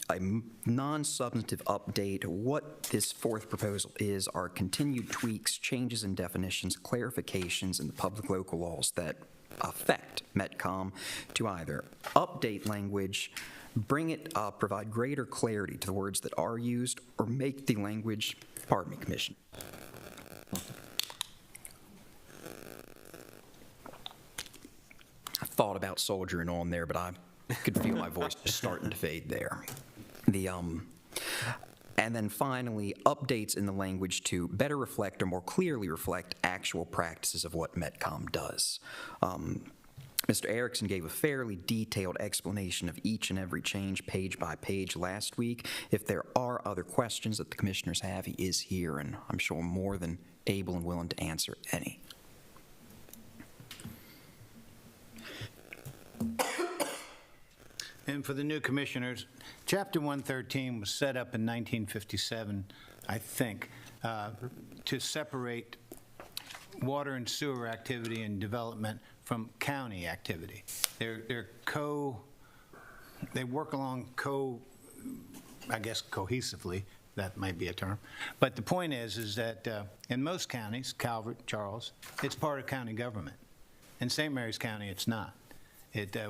a non-substantive update, what this fourth proposal is are continued tweaks, changes in definitions, clarifications in the public local laws that affect Metcom to either update language, bring it up, provide greater clarity to the words that are used, or make the language, pardon me, Commissioner. I thought about soldiering on there, but I could feel my voice just starting to fade there. And then finally, updates in the language to better reflect or more clearly reflect actual practices of what Metcom does. Mr. Erickson gave a fairly detailed explanation of each and every change page by page last week. If there are other questions that the commissioners have, he is here, and I'm sure more than able and willing to answer any. And for the new commissioners, Chapter 113 was set up in 1957, I think, to separate water and sewer activity and development from county activity. They work along I guess cohesively, that might be a term. But the point is that in most counties, Calvert, Charles, it's part of county government. In St. Mary's County, it's not.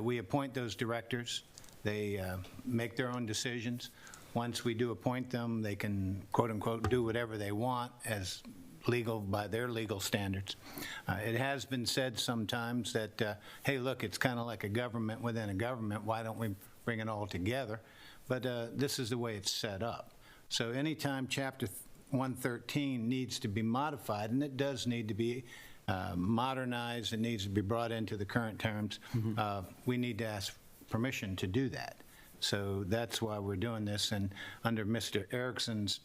We appoint those directors. They make their own decisions. Once we do appoint them, they can, quote unquote, do whatever they want as legal by their legal standards. It has been said sometimes that, hey, look, it's kind of like a government within a government. Why don't we bring it all together? But this is the way it's set up. So anytime Chapter 113 needs to be modified, and it does need to be modernized, it needs to be brought into the current terms, we need to ask permission to do that. So that's why we're doing this. And under Mr. Erickson's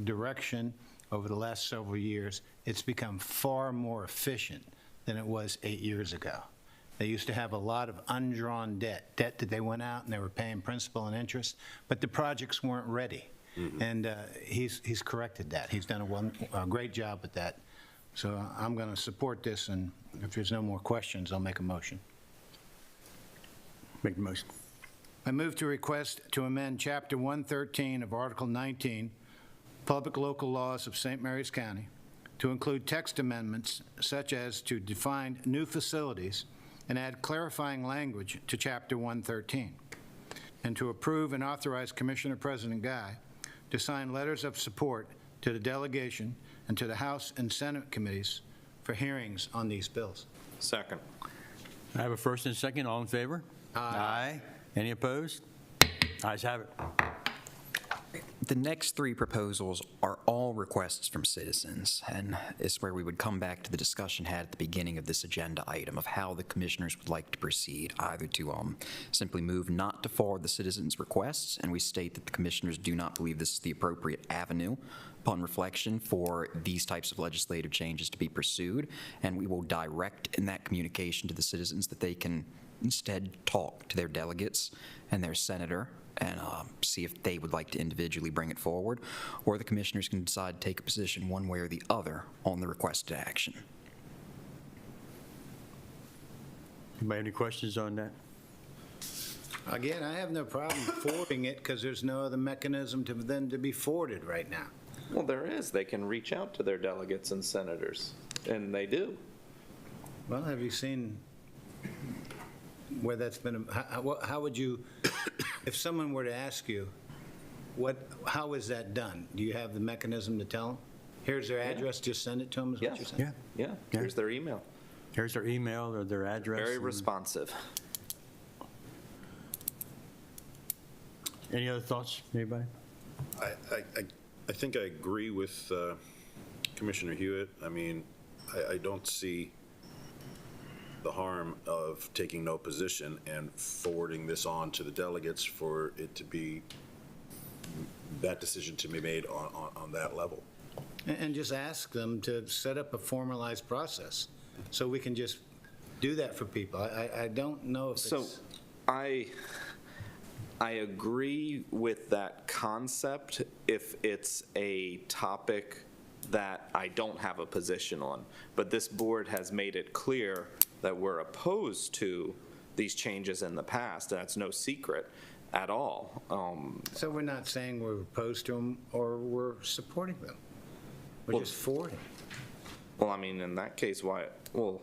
direction over the last several years, it's become far more efficient than it was 8 years ago. They used to have a lot of undrawn debt that they went out and they were paying principal and interest, but the projects weren't ready. And he's corrected that. He's done a great job with that. So I'm going to support this, and if there's no more questions, I'll make a motion. Make the motion. I move to request to amend Chapter 113 of Article 19, Public Local Laws of St. Mary's County, to include text amendments such as to define new facilities and add clarifying language to Chapter 113, and to approve and authorize Commissioner President Guy to sign letters of support to the delegation and to the House and Senate committees for hearings on these bills. Second. I have a first and second. All in favor? Aye. Any opposed? Ayes have it. The next three proposals are all requests from citizens, and it's where we would come back to the discussion had at the beginning of this agenda item of how the commissioners would like to proceed, either to simply move not to forward the citizens' requests, and we state that the commissioners do not believe this is the appropriate avenue upon reflection for these types of legislative changes to be pursued, and we will direct in that communication to the citizens that they can instead talk to their delegates and their senator and see if they would like to individually bring it forward, or the commissioners can decide to take a position one way or the other on the requested action. Anybody have any questions on that? Again, I have no problem forwarding it because there's no other mechanism to then to be forwarded right now. Well, there is. They can reach out to their delegates and senators, and they do. Well, have you seen where that's been, how would you, if someone were to ask you, how is that done? Do you have the mechanism to tell them? Here's their address, just send it to them, is what you're saying? Yeah. Here's their email. Here's their email or their address. Very responsive. Any other thoughts, anybody? I think I agree with Commissioner Hewitt, I mean, I don't see the harm of taking no position and forwarding this on to the delegates for it to be, that decision to be made on that level. And just ask them to set up a formalized process, so we can just do that for people. I don't know if it's... So I agree with that concept if it's a topic that I don't have a position on. But this board has made it clear that we're opposed to these changes in the past. That's no secret at all. So we're not saying we're opposed to them or we're supporting them. We're just for them. Well, I mean, in that case, why? Well,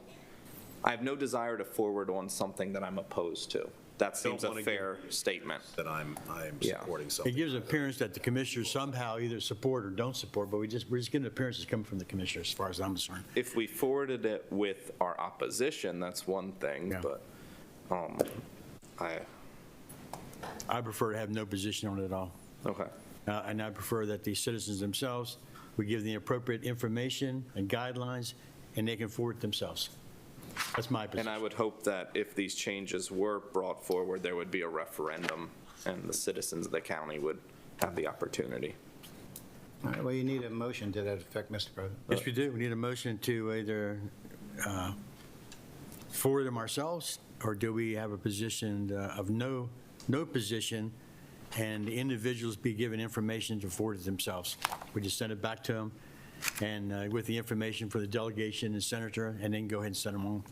I have no desire to forward on something that I'm opposed to. That seems a fair statement. That I'm Yeah. supporting It something. gives an appearance that the commissioners somehow either support or don't support, but we're just getting appearances coming from the commissioners, as far as I'm concerned. If we forwarded it with our opposition, that's one thing, Yeah. but I prefer to have no position on it at all. Okay. And I prefer that the citizens themselves, we give the appropriate information and guidelines, and they can forward it themselves. That's my position. And I would hope that if these changes were brought forward, there would be a referendum, and the citizens of the county would have the opportunity. All right, well, you need a motion to that effect, Mr. President. Yes, we do. We need a motion to either forward them ourselves, or do we have a position of no position, and the individuals be given information to forward it themselves? We just send it back to them, and with the information for the delegation and senator, and then go ahead and send them on.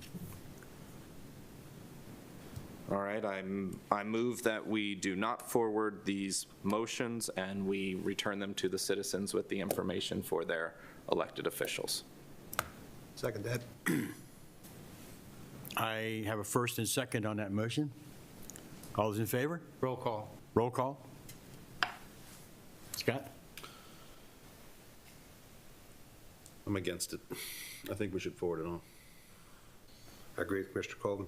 All right, I move that we do not forward these motions, and we return them to the citizens with the information for their elected officials. Second that. I have a first and second on that motion. All those in favor? Roll call. Roll call. Scott? I'm against it. I think we should forward it on. I agree with Mr. Colvin.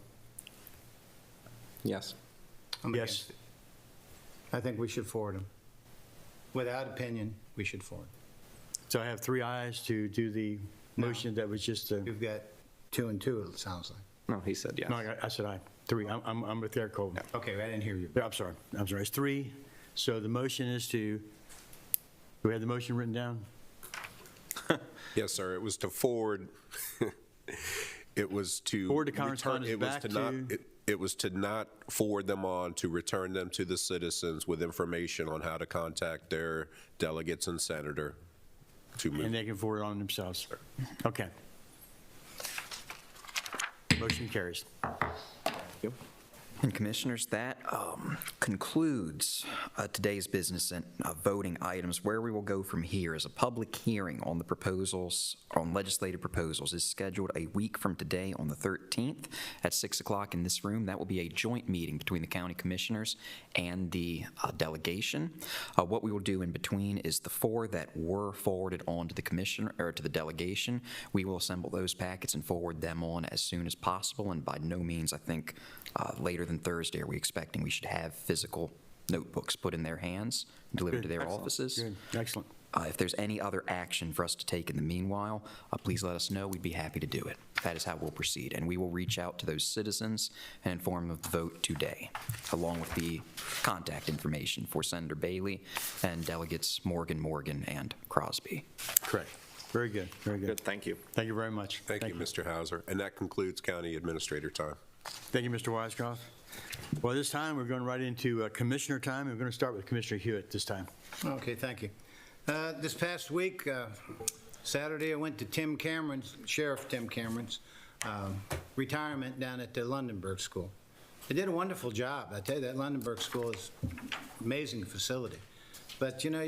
Yes. I'm Yes. against it. I think we should forward them. Without opinion, we should forward. So I have 3 ayes to do the motion that was just, You've got 2 and 2, it sounds like. No, he said yes. no, I said aye. 3. I'm with Eric Colvin. Okay, I didn't hear you. Yeah, I'm sorry. It's 3. So the motion is to, do we have the motion written down? Yes, sir. It was to forward, it was to. Forward the correspondence it was back to not- to- It was to not forward them on, to return them to the citizens with information on how to contact their delegates and senator to move. And they can forward it on themselves. Okay. Motion carries. And Commissioners, that concludes today's business and voting items. Where we will go from here is a public hearing on the proposals, on legislative proposals, is scheduled a week from today on the 13th at 6 o'clock in this room. That will be a joint meeting between the county commissioners and the delegation. What we will do in between is the 4 that were forwarded on to the commissioner or to the delegation. We will assemble those packets and forward them on as soon as possible. And by no means, I think, later than Thursday are we expecting we should have physical notebooks put in their hands, delivered to their Excellent. offices. Good. Excellent. If there's any other action for us to take in the meanwhile, please let us know. We'd be happy to do it. That is how we'll proceed. And we will reach out to those citizens and inform them of the vote today, along with the contact information for Senator Bailey and delegates Morgan, and Crosby. Correct. Very good. Very good. Good, thank you. Thank you very much. Thank you, Mr. Hauser. And that concludes county administrator time. Thank you, Mr. Weisskopf. Well, this time, we're going right into commissioner time. We're going to start with Commissioner Hewitt this time. Okay, thank you. This past week, Saturday, I went to Tim Cameron's, Sheriff Tim Cameron's, retirement down at the Lundenburg School. They did a wonderful job. I tell you, that Lundenburg School is an amazing facility. But, you know,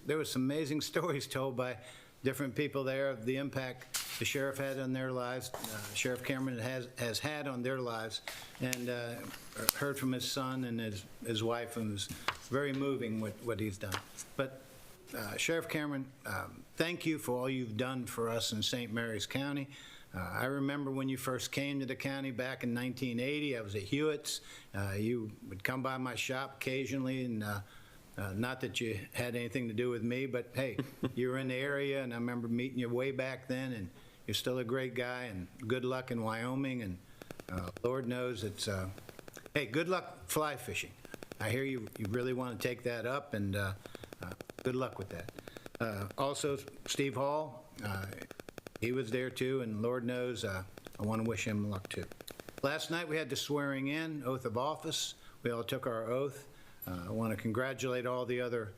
there was some amazing stories told by different people there of the impact the sheriff had on their lives, Sheriff Cameron has had on their lives, and heard from his son and his wife, and it was very moving what he's done. But Sheriff Cameron, thank you for all you've done for us in St. Mary's County. I remember when you first came to the county back in 1980, I was at Hewitt's. You would come by my shop occasionally and Not that you had anything to do with me, but hey, you were in the area, and I remember meeting you way back then, and you're still a great guy, and good luck in Wyoming, and Lord knows it's, hey, good luck fly fishing. I hear you really want to take that up, and good luck with that. Also, Steve Hall, he was there too, and Lord knows I want to wish him luck too. Last night we had the swearing in, oath of office. We all took our oath. I want to congratulate all the other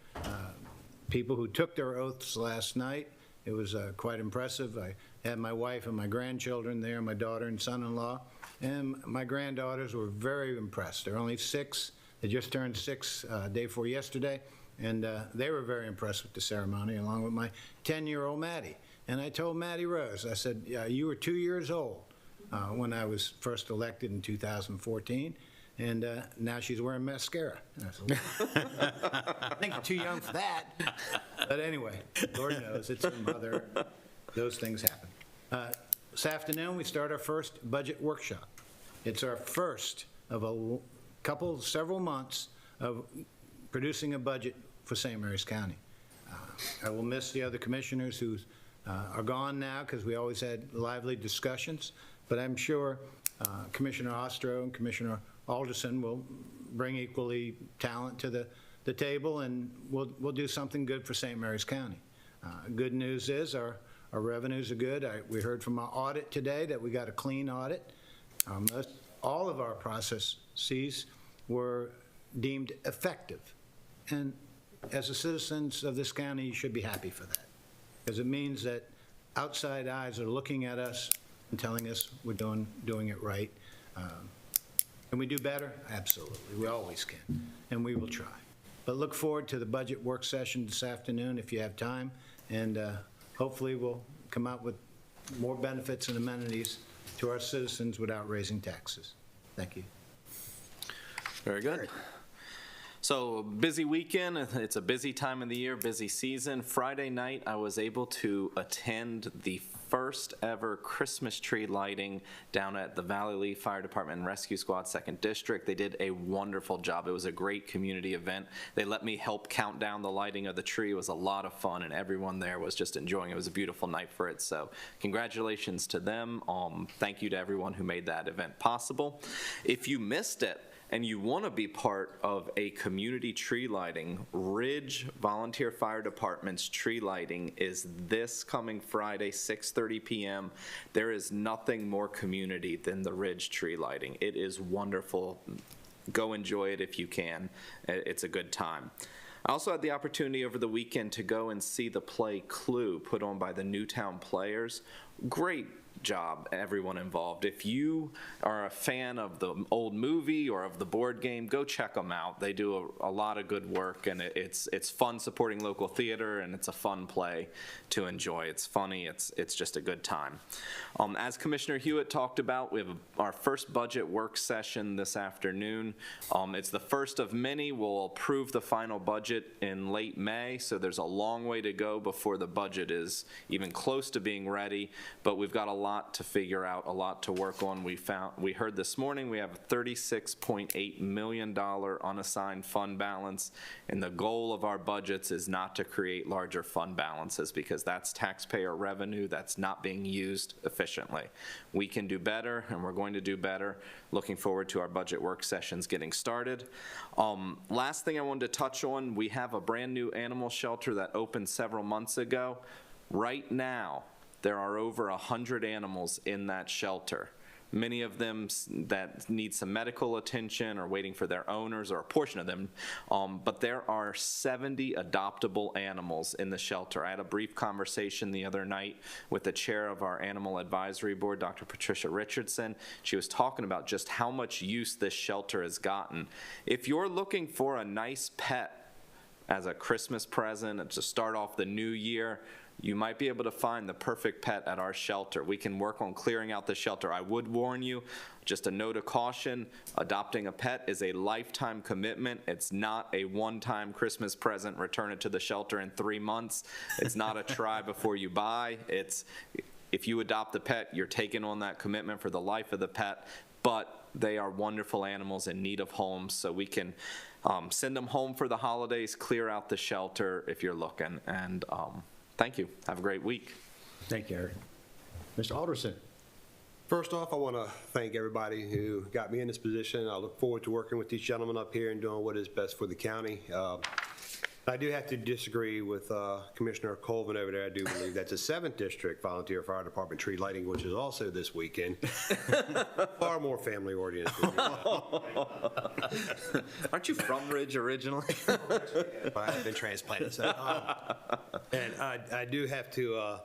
people who took their oaths last night. It was quite impressive. I had my wife and my grandchildren there, my daughter and son-in-law, and my granddaughters were very impressed. They're only 6. They just turned 6 day before yesterday, and they were very impressed with the ceremony, along with my 10-year-old Maddie. And I told Maddie Rose, I said, you were 2 years old when I was first elected in 2014, and now she's wearing mascara. And I said, well, I think you're too young for that. But anyway, Lord knows, it's her mother. Those things happen. This afternoon, we start our first budget workshop. It's our first of several months of producing a budget for St. Mary's County. I will miss the other commissioners who are gone now, because we always had lively discussions, but I'm sure Commissioner Ostro and Commissioner Alderson will bring equally talent to the table, and we'll do something good for St. Mary's County. Good news is our revenues are good. We heard from our audit today that we got a clean audit. All of our processes were deemed effective, and as the citizens of this county, you should be happy for that, because it means that outside eyes are looking at us and telling us we're doing it right. Can we do better? Absolutely. We always can, and we will try. But look forward to the budget work session this afternoon if you have time, and hopefully we'll come out with more benefits and amenities to our citizens without raising taxes. Thank you. Very good. So busy weekend, it's a busy time of the year, busy season. Friday night, I was able to attend the first ever Christmas tree lighting down at the Valley Lee Fire Department and Rescue Squad 2nd District. They did a wonderful job. It was a great community event. They let me help count down the lighting of the tree. It was a lot of fun, and everyone there was just enjoying it. It was a beautiful night for it, so congratulations to them. Thank you to everyone who made that event possible. If you missed it, and you want to be part of a community tree lighting, Ridge Volunteer Fire Department's tree lighting is this coming Friday, 6:30 p.m. There is nothing more community than the Ridge tree lighting. It is wonderful. Go enjoy it if you can. It's a good time. I also had the opportunity over the weekend to go and see the play Clue put on by the Newtown Players. Great job, everyone involved. If you are a fan of the old movie or of the board game, go check them out. They do a lot of good work, and it's fun supporting local theater, and it's a fun play to enjoy. It's funny. It's just a good time. As Commissioner Hewitt talked about, we have our first budget work session this afternoon. It's the first of many. We'll approve the final budget in late May, so there's a long way to go before the budget is even close to being ready, but we've got a lot to figure out, a lot to work on. We heard this morning we have a $36.8 million unassigned fund balance, and the goal of our budgets is not to create larger fund balances, because that's taxpayer revenue that's not being used efficiently. We can do better, and we're going to do better. Looking forward to our budget work sessions getting started. Last thing I wanted to touch on, we have a brand new animal shelter that opened several months ago. Right now, there are over 100 animals in that shelter. Many of them that need some medical attention or waiting for their owners, or a portion of them, but there are 70 adoptable animals in the shelter. I had a brief conversation the other night with the chair of our Animal Advisory Board, Dr. Patricia Richardson. She was talking about just how much use this shelter has gotten. If you're looking for a nice pet as a Christmas present and to start off the new year, you might be able to find the perfect pet at our shelter. We can work on clearing out the shelter. I would warn you, just a note of caution, adopting a pet is a lifetime commitment. It's not a one-time Christmas present, return it to the shelter in 3 months. It's not a try before you buy. If you adopt the pet, you're taking on that commitment for the life of the pet. But they are wonderful animals in need of homes, so we can send them home for the holidays, clear out the shelter if you're looking. And thank you. Have a great week. Thank you, Eric. Mr. Alderson. First off, I want to thank everybody who got me in this position. I look forward to working with these gentlemen up here and doing what is best for the county. I do have to disagree with Commissioner Colvin over there. I do believe that's a 7th District Volunteer Fire Department tree lighting, which is also this weekend. Far more family-oriented. Aren't you from Ridge originally? I've been transplanted. So, and I do have to,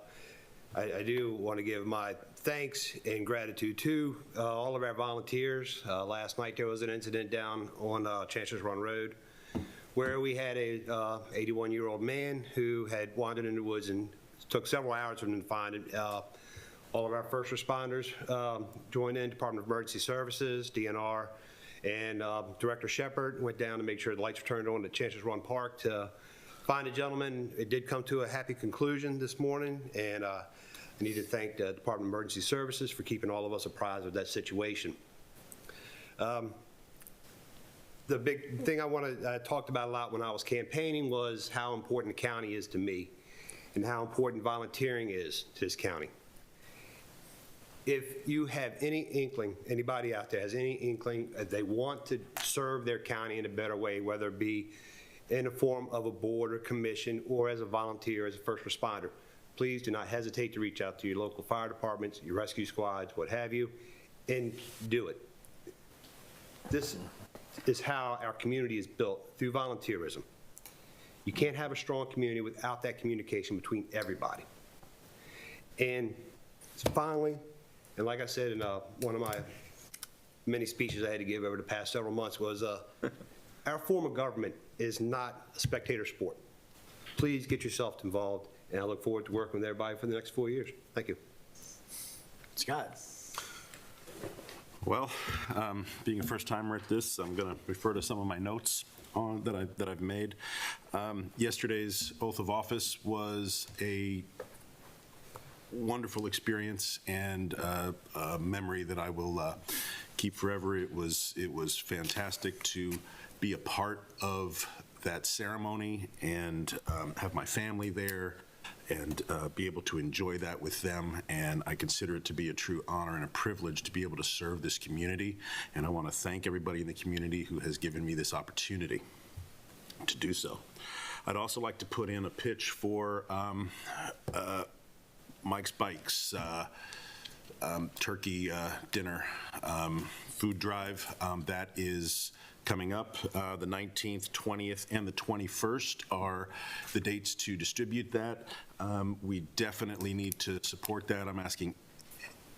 I do want to give my thanks and gratitude to all of our volunteers. Last night there was an incident down on Chancellor's Run Road where we had a 81-year-old man who had wandered in the woods, and it took several hours for him to find it. All of our first responders joined in, Department of Emergency Services, DNR, and Director Shepard went down to make sure the lights were turned on at Chancellor's Run Park to find the gentleman. It did come to a happy conclusion this morning, and I need to thank the Department of Emergency Services for keeping all of us apprised of that situation. The big thing I talked about a lot when I was campaigning was how important the county is to me and how important volunteering is to this county. If you have any inkling, anybody out there has any inkling that they want to serve their county in a better way, whether it be in the form of a board or commission or as a volunteer, as a first responder, please do not hesitate to reach out to your local fire departments, your rescue squads, what have you, and do it. This is how our community is built, through volunteerism. You can't have a strong community without that communication between everybody. And finally, and like I said in one of my many speeches I had to give over the past several months, was our form of government is not a spectator sport. Please get yourself involved, and I look forward to working with everybody for the next 4 years. Thank you. Scott. Well, being a first-timer at this, I'm going to refer to some of my notes that I've made. Yesterday's oath of office was a wonderful experience and a memory that I will keep forever. It was fantastic to be a part of that ceremony and have my family there and be able to enjoy that with them. And I consider it to be a true honor and a privilege to be able to serve this community. And I want to thank everybody in the community who has given me this opportunity to do so. I'd also like to put in a pitch for Mike's Bikes turkey dinner food drive. That is coming up. The 19th, 20th, and the 21st are the dates to distribute that. We definitely need to support that. I'm asking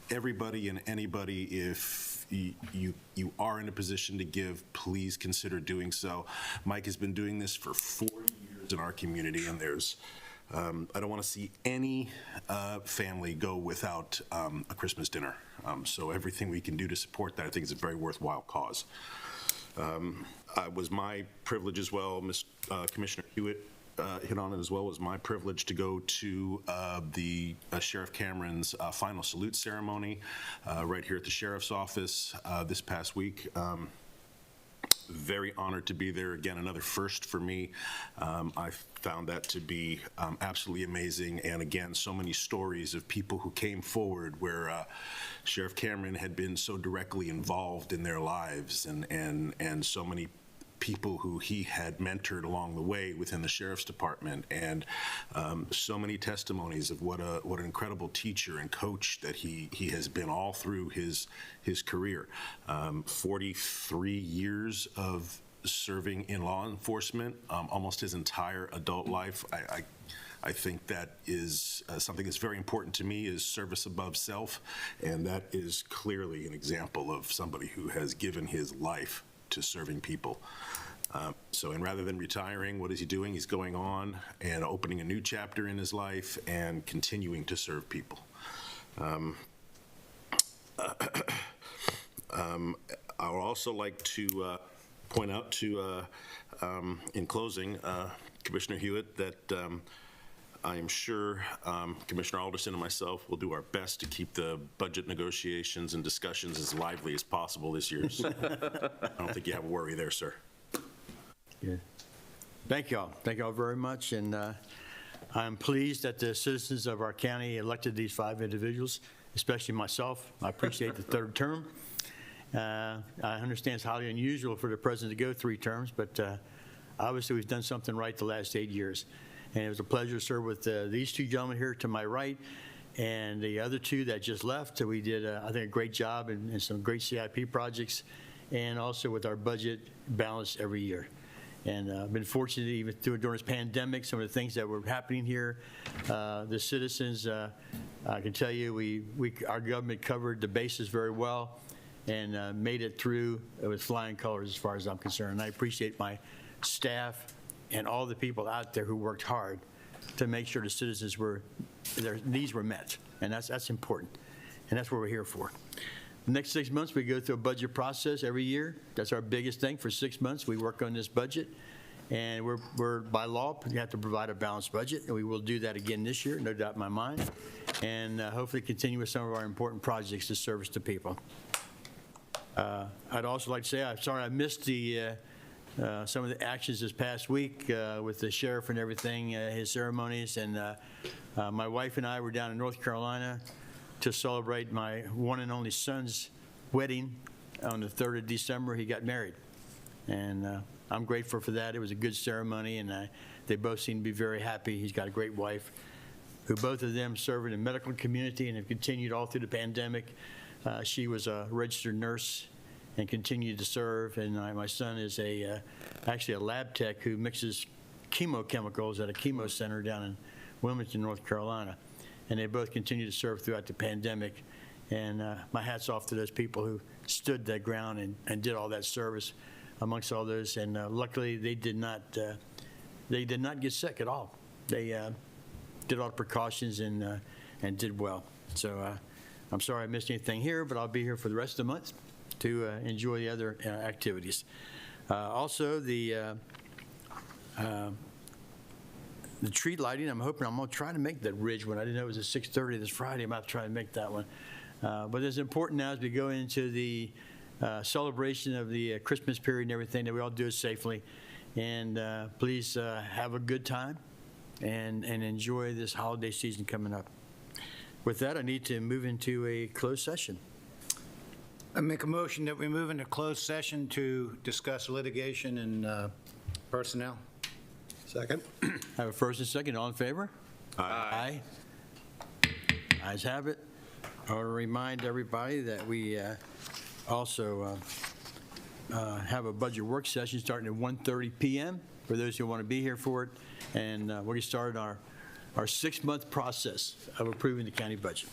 everybody and anybody, if you are in a position to give, please consider doing so. Mike has been doing this for 40 years in our community, and there's I don't want to see any family go without a Christmas dinner. So everything we can do to support that, I think, is a very worthwhile cause. It was my privilege as well, Commissioner Hewitt hit on it as well, it was my privilege to go to the Sheriff Cameron's final salute ceremony right here at the Sheriff's Office this past week. Very honored to be there. Again, another first for me. I found that to be absolutely amazing. And again, so many stories of people who came forward where Sheriff Cameron had been so directly involved in their lives, and so many people who he had mentored along the way within the Sheriff's Department, and so many testimonies of what an incredible teacher and coach that he has been all through his career. 43 years of serving in law enforcement, almost his entire adult life. I think that is something that's very important to me, is service above self, and that is clearly an example of somebody who has given his life to serving people. And rather than retiring, what is he doing? He's going on and opening a new chapter in his life and continuing to serve people. I would also like to point out to, in closing, Commissioner Hewitt, that I am sure Commissioner Alderson and myself will do our best to keep the budget negotiations and discussions as lively as possible this year. So I don't think you have a worry there, sir. Good. Thank y'all. Thank y'all very much. And I'm pleased that the citizens of our county elected these 5 individuals, especially myself. I appreciate the 3rd term. I understand it's highly unusual for the president to go 3 terms, but obviously we've done something right the last 8 years. And it was a pleasure to serve with these 2 gentlemen here to my right and the other 2 that just left. We did, I think, a great job in some great CIP projects and also with our budget balanced every year. And I've been fortunate even during this pandemic, some of the things that were happening here, the citizens, I can tell you, our government covered the bases very well and made it through with flying colors as far as I'm concerned. And I appreciate my staff and all the people out there who worked hard to make sure the citizens their needs were met. And that's important. And that's what we're here for. The next 6 months, we go through a budget process every year. That's our biggest thing. For 6 months, we work on this budget. And we're by law, we have to provide a balanced budget. And we will do that again this year, no doubt in my mind. And hopefully continue with some of our important projects to service the people. I'd also like to say, I'm sorry I missed some of the actions this past week with the sheriff and everything, his ceremonies. And my wife and I were down in North Carolina to celebrate my one and only son's wedding on the 3rd of December. He got married. And I'm grateful for that. It was a good ceremony, and they both seem to be very happy. He's got a great wife, who both of them serve in the medical community and have continued all through the pandemic. She was a registered nurse and continued to serve. And my son is actually a lab tech who mixes chemochemicals at a chemo center down in Wilmington, North Carolina. And they both continue to serve throughout the pandemic. And my hat's off to those people who stood their ground and did all that service amongst all those. And luckily, they did not get sick at all. They did all the precautions and did well. So I'm sorry I missed anything here, but I'll be here for the rest of the month to enjoy the other activities. Also, the tree lighting, I'm hoping I'm going to try to make that Ridge one. I didn't know it was at 6:30 this Friday. I'm about to try to make that one. But it's important now as we go into the celebration of the Christmas period and everything that we all do it safely. And please have a good time and enjoy this holiday season coming up. With that, I need to move into a closed session. I make a motion that we move into closed session to discuss litigation and personnel. Second. I have a first and second. All in favor? Aye. Ayes have it. I want to remind everybody that we also have a budget work session starting at 1:30 p.m. for those who want to be here for it. And we're going to start our 6-month process of approving the county budget.